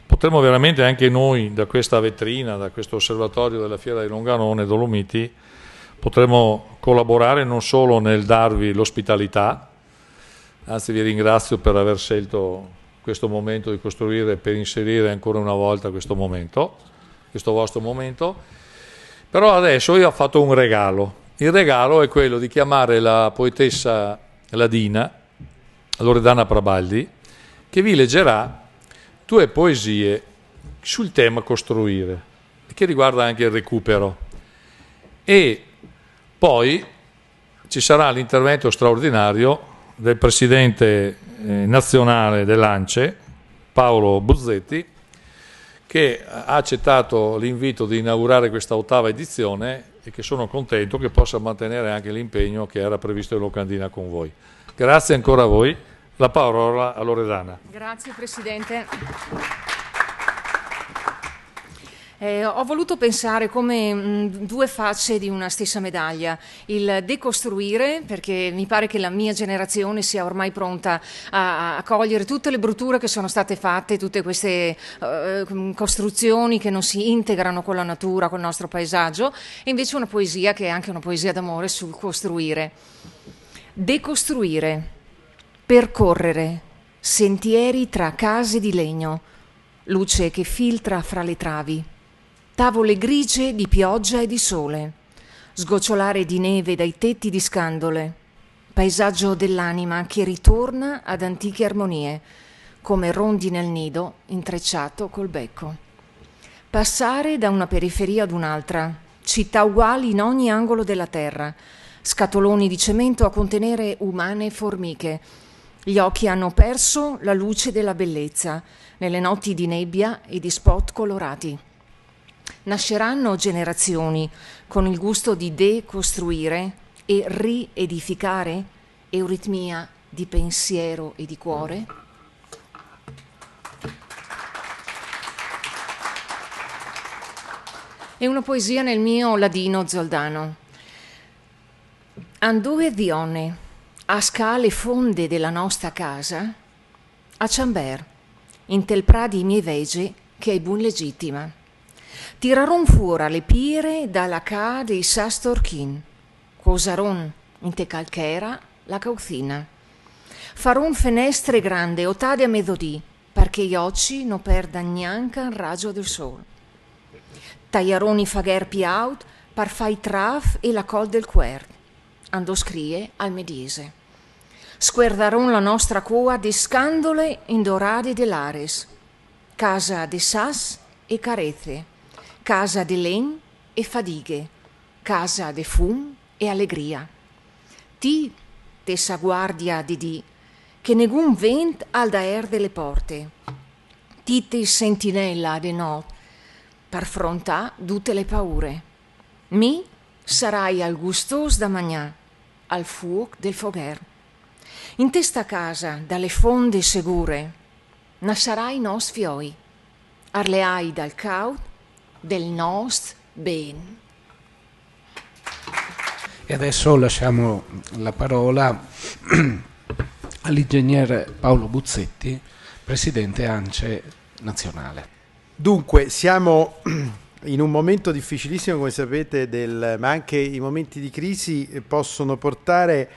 potremo veramente anche noi, da questa vetrina, da questo osservatorio della Fiera di Longanone Dolomiti, potremo collaborare non solo nel darvi l'ospitalità, anzi vi ringrazio per aver scelto questo momento di costruire, per inserire ancora una volta questo vostro momento, però adesso io ho fatto un regalo. Il regalo è quello di chiamare la poetessa ladina, Loredana Prabaldi, che vi leggerà 2 poesie sul tema costruire, che riguarda anche il recupero. E poi ci sarà l'intervento straordinario del presidente nazionale dell'ANCE, Paolo Buzzetti, che ha accettato l'invito di inaugurare questa 8ª edizione e che sono contento che possa mantenere anche l'impegno che era previsto in locandina con voi. Grazie ancora a voi. La parola a Loredana. Grazie Presidente. Ho voluto pensare come 2 facce di una stessa medaglia, il decostruire, perché mi pare che la mia generazione sia ormai pronta a cogliere tutte le brutture che sono state fatte, tutte queste costruzioni che non si integrano con la natura, col nostro paesaggio, e invece una poesia che è anche una poesia d'amore sul costruire. Decostruire, percorrere, sentieri tra case di legno, luce che filtra fra le travi, tavole grigie di pioggia e di sole, sgocciolare di neve dai tetti di scandole, paesaggio dell'anima che ritorna ad antiche armonie, come rondi nel nido intrecciato col becco. Passare da una periferia ad un'altra, città uguali in ogni angolo della terra, scatoloni di cemento a contenere umane formiche. Gli occhi hanno perso la luce della bellezza nelle notti di nebbia e di spot colorati. Nasceranno generazioni con il gusto di decostruire e riedificare euritmia di pensiero e di cuore? È una poesia nel mio ladino zoldano. Andue dionne a scale fonde della nostra casa, a Ciamber, in tel pradi miei vege che è bun legittima. Tiraron fuora le pire dalla ca dei sastorchin, cosaron in te calchera la caucina. Faron fenestre grande o tade a medodì, perché gli occhi non perdan neanche il raggio del sole. Tagliaron i fagher piaut par fai traf e la col del quert, andò scrie al mediese. Squerdaron la nostra cua di scandole in dorade dell'ares, casa de sas e carezze, casa de len e fadighe, casa de fum e allegria. Ti, tessa guardia di di, che negun vent al daer delle porte, ti te sentinella de not, per frontà tutte le paure. Mi sarai al gustos da magnà, al fuoc del fogher. In testa casa, dalle fonde segure, nascerai nos fioi, arleai dal caut del nost ben. E adesso lasciamo la parola all'ingegner Paolo Buzzetti, presidente ANCE nazionale. Dunque, siamo in un momento difficilissimo, come sapete, ma anche i momenti di crisi possono portare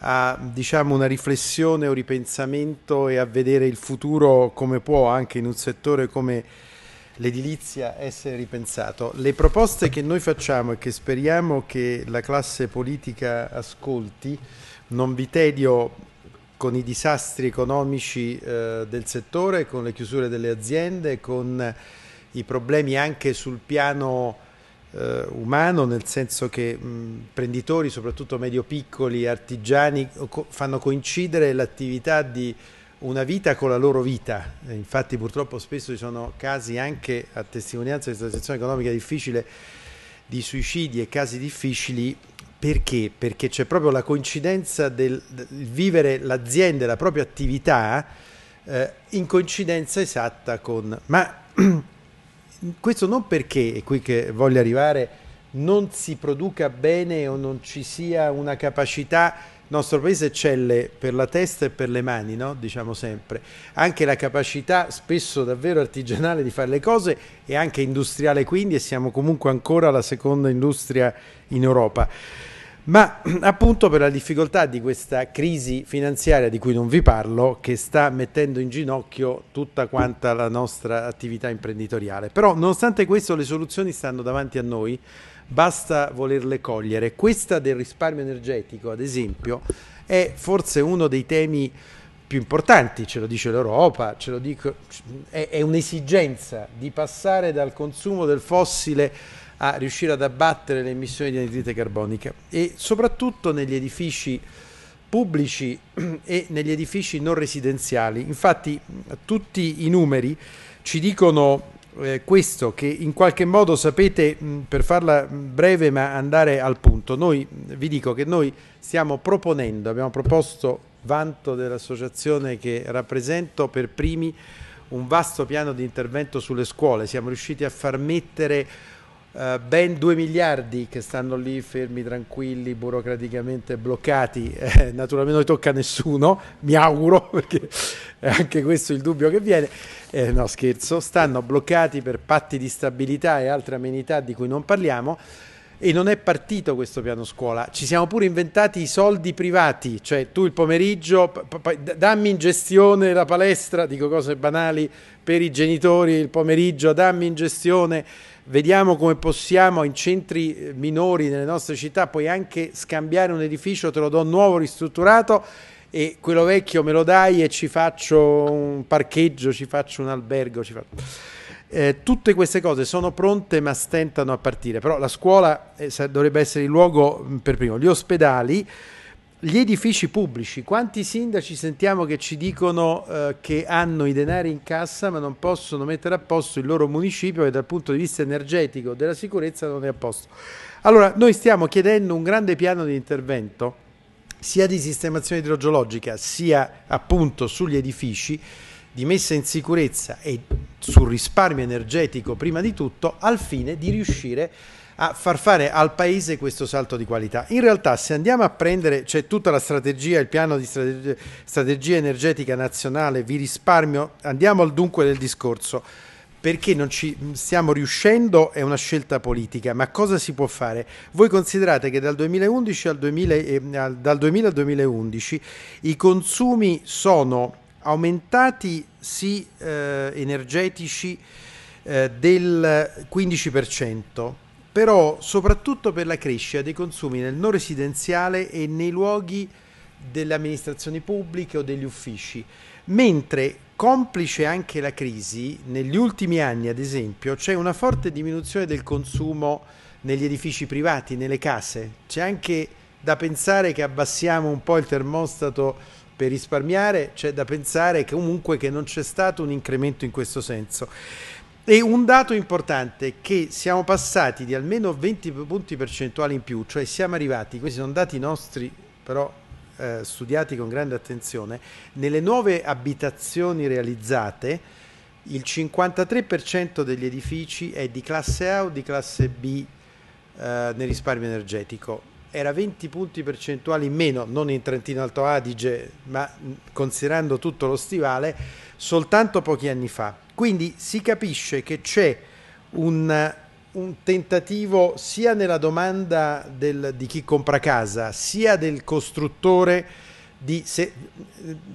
a, diciamo, una riflessione o ripensamento e a vedere il futuro come può, anche in un settore come l'edilizia, essere ripensato. Le proposte che noi facciamo e che speriamo che la classe politica ascolti, non vi tedio con i disastri economici del settore, con le chiusure delle aziende, con i problemi anche sul piano umano, nel senso che imprenditori, soprattutto medio-piccoli, artigiani, fanno coincidere l'attività di una vita con la loro vita. Infatti purtroppo spesso ci sono casi, anche a testimonianza di questa situazione economica difficile, di suicidi e casi difficili. Perché? Perché c'è proprio la coincidenza del vivere l'azienda e la propria attività in coincidenza esatta con... Ma questo non perché, è qui che voglio arrivare, non si produca bene o non ci sia una capacità. Il nostro paese eccelle per la testa e per le mani, no? Diciamo sempre. Anche la capacità, spesso davvero artigianale, di fare le cose, e anche industriale quindi, e siamo comunque ancora la seconda industria in Europa. Ma appunto per la difficoltà di questa crisi finanziaria di cui non vi parlo, che sta mettendo in ginocchio tutta quanta la nostra attività imprenditoriale. Però nonostante questo le soluzioni stanno davanti a noi, basta volerle cogliere. Questa del risparmio energetico, ad esempio, è forse uno dei temi più importanti, ce lo dice l'Europa, ce lo dico, è un'esigenza di passare dal consumo del fossile a riuscire ad abbattere le emissioni di anidride carbonica, e soprattutto negli edifici pubblici e negli edifici non residenziali. Infatti tutti i numeri ci dicono questo, che in qualche modo, sapete, per farla breve ma andare al punto, vi dico che noi stiamo proponendo, abbiamo proposto, vanto dell'associazione che rappresento, per primi un vasto piano di intervento sulle scuole. Siamo riusciti a far mettere ben 2 miliardi che stanno lì fermi, tranquilli, burocraticamente bloccati. Naturalmente non tocca a nessuno, mi auguro, perché è anche questo il dubbio che viene. No, scherzo, stanno bloccati per patti di stabilità e altre amenità di cui non parliamo, e non è partito questo piano scuola. Ci siamo pure inventati i soldi privati, cioè tu il pomeriggio dammi in gestione la palestra, dico cose banali, per i genitori il pomeriggio dammi in gestione, vediamo come possiamo in centri minori nelle nostre città puoi anche scambiare un edificio, te lo do nuovo ristrutturato e quello vecchio me lo dai e ci faccio un parcheggio, ci faccio un albergo, tutte queste cose sono pronte ma stentano a partire. Però la scuola dovrebbe essere il luogo per primo, gli ospedali, gli edifici pubblici. Quanti sindaci sentiamo che ci dicono che hanno i denari in cassa ma non possono mettere a posto il loro municipio, e dal punto di vista energetico della sicurezza non è a posto. Allora noi stiamo chiedendo un grande piano di intervento sia di sistemazione idrogeologica sia appunto sugli edifici, di messa in sicurezza e sul risparmio energetico prima di tutto, al fine di riuscire a far fare al paese questo salto di qualità. In realtà, se andiamo a prendere, c'è tutta la strategia, il piano di strategia energetica nazionale, vi risparmio, andiamo al dunque del discorso, perché non ci stiamo riuscendo è una scelta politica, ma cosa si può fare? Voi considerate che dal 2000 al 2011 i consumi sono aumentati energetici del 15%, però soprattutto per la crescita dei consumi nel non residenziale e nei luoghi delle amministrazioni pubbliche o degli uffici, mentre complice anche la crisi, negli ultimi anni ad esempio c'è una forte diminuzione del consumo negli edifici privati, nelle case. C'è anche da pensare che abbassiamo un po' il termostato per risparmiare, c'è da pensare che comunque che non c'è stato un incremento in questo senso. E un dato importante è che siamo passati di almeno 20 punti percentuali in più, cioè siamo arrivati, questi sono dati nostri però studiati con grande attenzione, nelle nuove abitazioni realizzate il 53% degli edifici è di classe A o di classe B nel risparmio energetico. Era 20 punti percentuali in meno, non in Trentino Alto Adige, ma considerando tutto lo stivale, soltanto pochi anni fa. Quindi si capisce che c'è un tentativo sia nella domanda di chi compra casa, sia del costruttore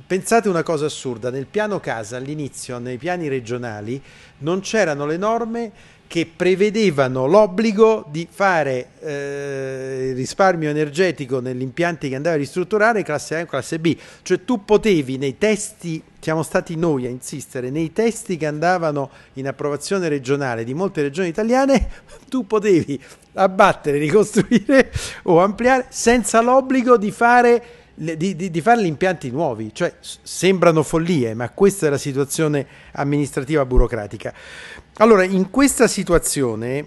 pensate una cosa assurda, nel piano casa all'inizio, nei piani regionali, non c'erano le norme che prevedevano l'obbligo di fare risparmio energetico negli impianti che andava a ristrutturare classe A e classe B, cioè tu potevi nei testi, siamo stati noi a insistere, nei testi che andavano in approvazione regionale di molte regioni italiane, tu potevi abbattere, ricostruire o ampliare senza l'obbligo di fare gli impianti nuovi, cioè sembrano follie, ma questa è la situazione amministrativa burocratica. Allora, in questa situazione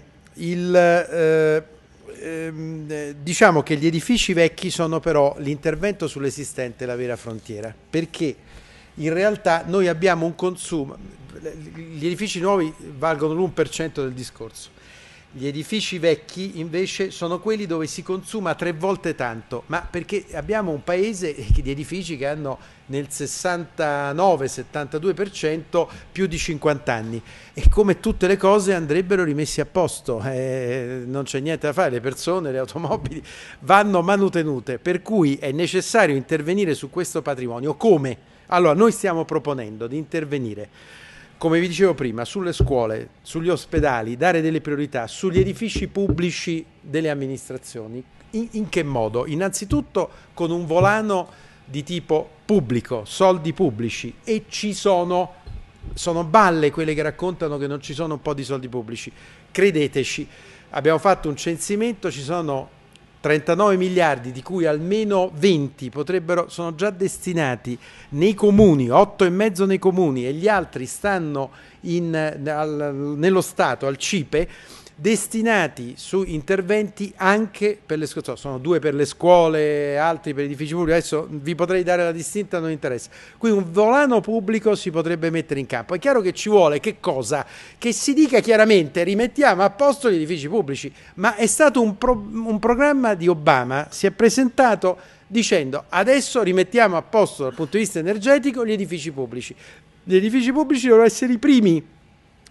diciamo che gli edifici vecchi sono però l'intervento sull'esistente la vera frontiera, perché in realtà noi abbiamo un consumo, gli edifici nuovi valgono l'1% del discorso. Gli edifici vecchi invece sono quelli dove si consuma 3 volte tanto, ma perché abbiamo un paese di edifici che hanno nel 69-72% più di 50 anni e come tutte le cose andrebbero rimessi a posto, non c'è niente da fare, le persone, le automobili vanno manutenute, per cui è necessario intervenire su questo patrimonio. Come? Allora noi stiamo proponendo di intervenire, come vi dicevo prima, sulle scuole, sugli ospedali, dare delle priorità, sugli edifici pubblici delle amministrazioni. In che modo? Innanzitutto con un volano di tipo pubblico, soldi pubblici, e sono balle quelle che raccontano che non ci sono un po' di soldi pubblici. Credeteci, abbiamo fatto un censimento, ci sono 39 miliardi, di cui almeno 20 sono già destinati nei comuni, 8,5 nei comuni, e gli altri stanno nello Stato, al CIPE, destinati su interventi anche per le scuole. Sono 2 per le scuole, altri per gli edifici pubblici, adesso vi potrei dare la distinta, non interessa. Qui un volano pubblico si potrebbe mettere in campo. È chiaro che ci vuole che cosa? Che si dica chiaramente rimettiamo a posto gli edifici pubblici, ma è stato un programma di Obama, si è presentato dicendo adesso rimettiamo a posto dal punto di vista energetico gli edifici pubblici. Gli edifici pubblici devono essere i primi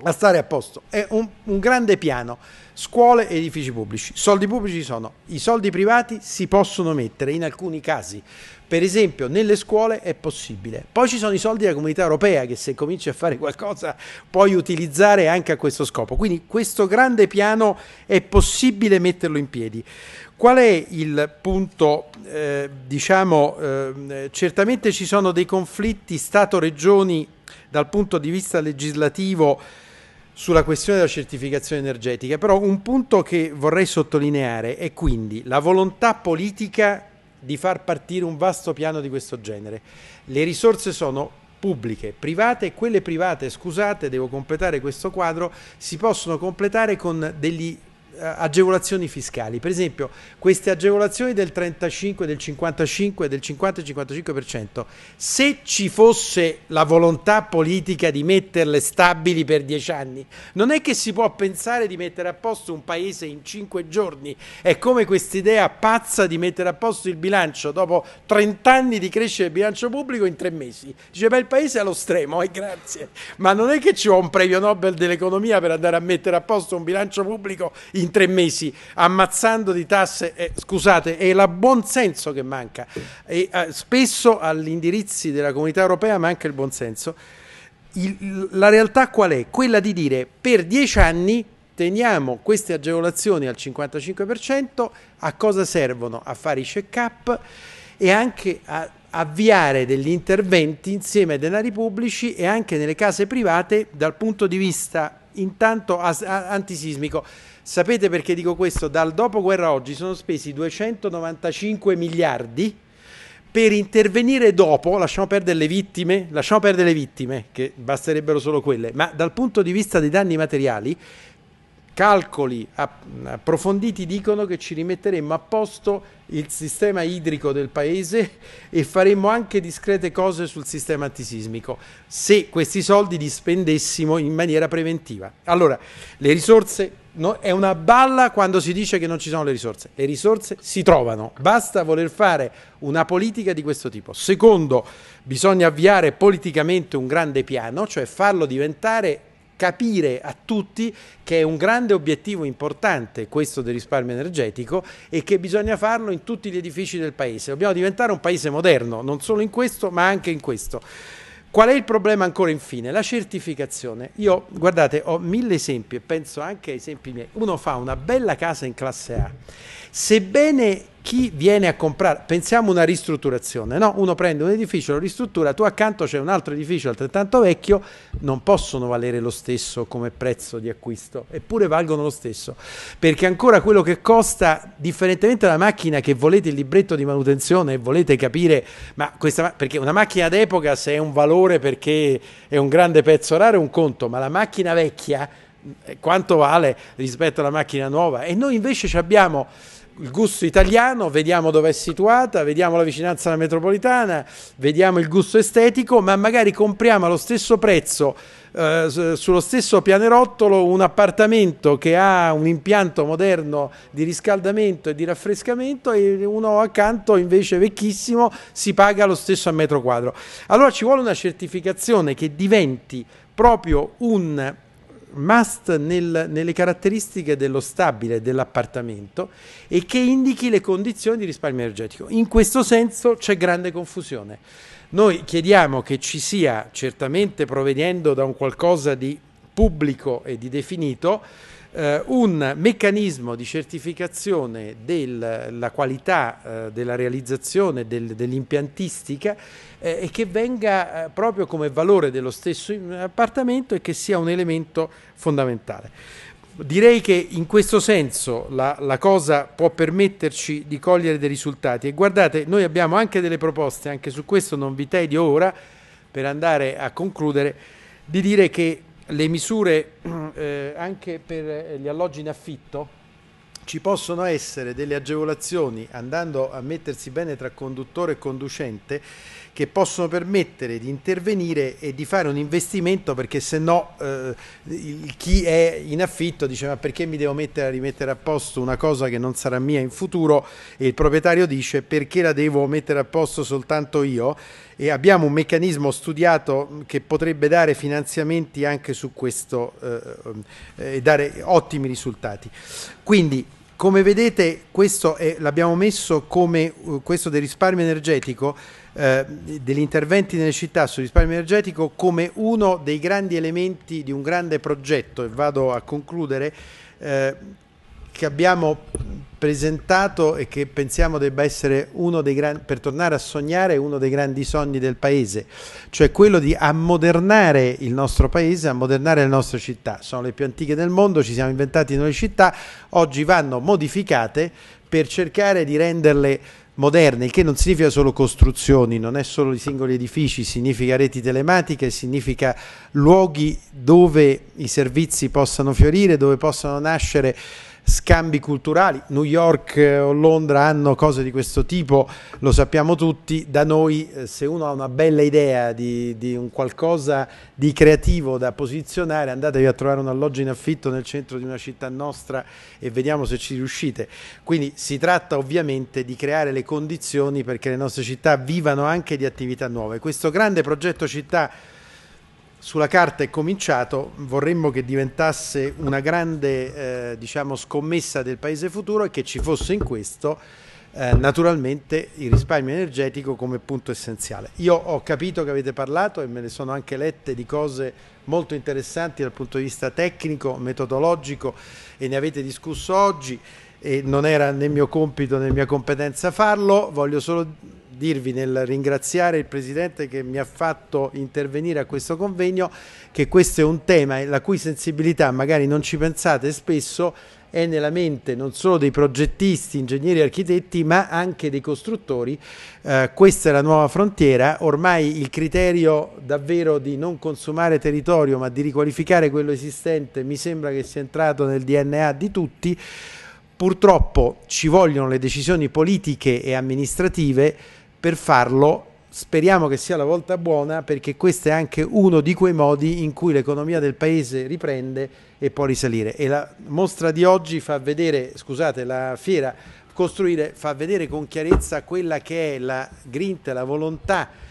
a stare a posto. È un grande piano, scuole e edifici pubblici. Soldi pubblici sono, i soldi privati si possono mettere in alcuni casi, per esempio nelle scuole è possibile. Poi ci sono i soldi della Comunità Europea che se cominci a fare qualcosa puoi utilizzare anche a questo scopo, quindi questo grande piano è possibile metterlo in piedi. Qual è il punto? Certamente ci sono dei conflitti Stato-Regioni dal punto di vista legislativo sulla questione della certificazione energetica, però un punto che vorrei sottolineare è quindi la volontà politica di far partire un vasto piano di questo genere. Le risorse sono pubbliche, private, e quelle private, scusate, devo completare questo quadro, si possono completare con degli agevolazioni fiscali. Per esempio, queste agevolazioni del 35, del 55, del 50-55%, se ci fosse la volontà politica di metterle stabili per 10 anni, non è che si può pensare di mettere a posto un paese in 5 giorni. È come quest'idea pazza di mettere a posto il bilancio dopo 30 anni di crescita del bilancio pubblico in 3 mesi. Dice, beh, il paese è allo stremo, grazie, ma non è che ci vuole un premio Nobel dell'economia per andare a mettere a posto un bilancio pubblico in 3 mesi, ammazzando di tasse. Scusate, è il buon senso che manca, e spesso agli indirizzi della Comunità Europea manca il buon senso. La realtà qual è? Quella di dire, per 10 anni teniamo queste agevolazioni al 55%, a cosa servono? A fare i check-up e anche a avviare degli interventi insieme ai denari pubblici e anche nelle case private dal punto di vista intanto antisismico. Sapete perché dico questo? Dal dopoguerra a oggi sono spesi 295 miliardi per intervenire dopo. Lasciamo perdere le vittime, che basterebbero solo quelle, ma dal punto di vista dei danni materiali, calcoli approfonditi dicono che ci rimetteremmo a posto il sistema idrico del paese e faremmo anche discrete cose sul sistema antisismico se questi soldi li spendessimo in maniera preventiva. Allora, le risorse, è una balla quando si dice che non ci sono le risorse si trovano, basta voler fare una politica di questo tipo. Secondo, bisogna avviare politicamente un grande piano, cioè farlo diventare, capire a tutti che è un grande obiettivo importante questo del risparmio energetico e che bisogna farlo in tutti gli edifici del paese. Dobbiamo diventare un paese moderno, non solo in questo ma anche in questo. Qual è il problema ancora infine? La certificazione. Io, guardate, ho 1000 esempi e penso anche ai esempi miei. Uno fa una bella casa in classe A, sebbene chi viene a comprare, pensiamo una ristrutturazione, no? Uno prende un edificio, lo ristruttura, tu accanto c'è un altro edificio altrettanto vecchio, non possono valere lo stesso come prezzo di acquisto, eppure valgono lo stesso, perché ancora quello che costa, differentemente dalla macchina che volete il libretto di manutenzione e volete capire, perché una macchina d'epoca se è un valore perché è un grande pezzo raro è un conto, ma la macchina vecchia quanto vale rispetto alla macchina nuova? E noi invece abbiamo il gusto italiano, vediamo dove è situata, vediamo la vicinanza alla metropolitana, vediamo il gusto estetico, ma magari compriamo allo stesso prezzo, sullo stesso pianerottolo, un appartamento che ha un impianto moderno di riscaldamento e di raffrescamento e uno accanto invece vecchissimo si paga lo stesso a metro quadro. Allora ci vuole una certificazione che diventi proprio un must nelle caratteristiche dello stabile dell'appartamento e che indichi le condizioni di risparmio energetico. In questo senso c'è grande confusione. Noi chiediamo che ci sia, certamente provvedendo da un qualcosa di pubblico e di definito, un meccanismo di certificazione della qualità della realizzazione dell'impiantistica e che venga proprio come valore dello stesso appartamento e che sia un elemento fondamentale. Direi che in questo senso la cosa può permetterci di cogliere dei risultati e guardate, noi abbiamo anche delle proposte, anche su questo non vi tedio ora per andare a concludere, di dire che le misure anche per gli alloggi in affitto ci possono essere delle agevolazioni andando a mettersi bene tra conduttore e conducente che possono permettere di intervenire e di fare un investimento, perché se no chi è in affitto dice ma perché mi devo mettere a rimettere a posto una cosa che non sarà mia in futuro, e il proprietario dice perché la devo mettere a posto soltanto io, e abbiamo un meccanismo studiato che potrebbe dare finanziamenti anche su questo e dare ottimi risultati. Quindi come vedete questo l'abbiamo messo come questo del risparmio energetico, degli interventi nelle città sul risparmio energetico come uno dei grandi elementi di un grande progetto, e vado a concludere, che abbiamo presentato e che pensiamo debba essere uno dei grandi, per tornare a sognare, uno dei grandi sogni del paese, cioè quello di ammodernare il nostro paese, ammodernare le nostre città. Sono le più antiche del mondo, ci siamo inventati nuove città, oggi vanno modificate per cercare di renderle moderne, il che non significa solo costruzioni, non è solo i singoli edifici, significa reti telematiche, significa luoghi dove i servizi possano fiorire, dove possano nascere scambi culturali. New York o Londra hanno cose di questo tipo, lo sappiamo tutti. Da noi, se uno ha una bella idea di un qualcosa di creativo da posizionare, andatevi a trovare un alloggio in affitto nel centro di una città nostra e vediamo se ci riuscite. Quindi si tratta ovviamente di creare le condizioni perché le nostre città vivano anche di attività nuove. Questo grande progetto città sulla carta è cominciato, vorremmo che diventasse una grande diciamo scommessa del paese futuro e che ci fosse in questo naturalmente il risparmio energetico come punto essenziale. Io ho capito che avete parlato e me ne sono anche lette di cose molto interessanti dal punto di vista tecnico, metodologico, e ne avete discusso oggi e non era né mio compito né mia competenza farlo. Voglio solo dirvi, nel ringraziare il Presidente che mi ha fatto intervenire a questo convegno, che questo è un tema la cui sensibilità magari non ci pensate spesso, è nella mente non solo dei progettisti, ingegneri e architetti, ma anche dei costruttori. Questa è la nuova frontiera. Ormai il criterio davvero di non consumare territorio ma di riqualificare quello esistente mi sembra che sia entrato nel DNA di tutti. Purtroppo ci vogliono le decisioni politiche e amministrative per farlo. Speriamo che sia la volta buona, perché questo è anche uno di quei modi in cui l'economia del paese riprende e può risalire. E la mostra di oggi fa vedere, scusate, la fiera Costruire fa vedere con chiarezza quella che è la grinta, la volontà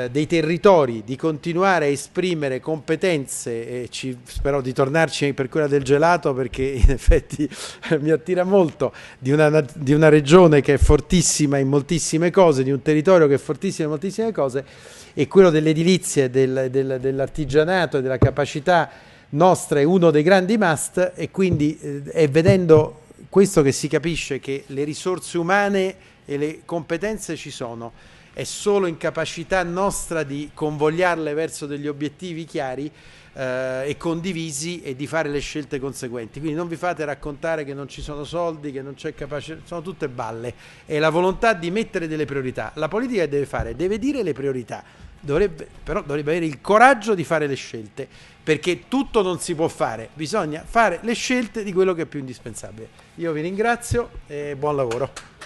dei territori di continuare a esprimere competenze, e spero di tornarci per quella del gelato, perché in effetti mi attira molto, di una regione che è fortissima in moltissime cose, di un territorio che è fortissimo in moltissime cose, e quello dell'edilizia e dell'artigianato e della capacità nostra è uno dei grandi must, e quindi è vedendo questo che si capisce che le risorse umane e le competenze ci sono. È solo incapacità nostra di convogliarle verso degli obiettivi chiari e condivisi, e di fare le scelte conseguenti. Quindi non vi fate raccontare che non ci sono soldi, che non c'è capacità, sono tutte balle. È la volontà di mettere delle priorità. La politica deve fare, deve dire le priorità, però dovrebbe avere il coraggio di fare le scelte, perché tutto non si può fare, bisogna fare le scelte di quello che è più indispensabile. Io vi ringrazio e buon lavoro.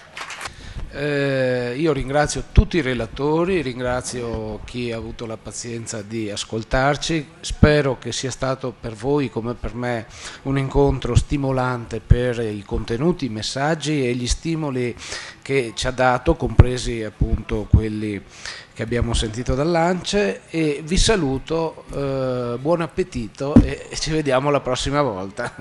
Io ringrazio tutti i relatori, ringrazio chi ha avuto la pazienza di ascoltarci. Spero che sia stato per voi come per me un incontro stimolante per i contenuti, i messaggi e gli stimoli che ci ha dato, compresi appunto quelli che abbiamo sentito dall'ANCE, e vi saluto, buon appetito e ci vediamo la prossima volta.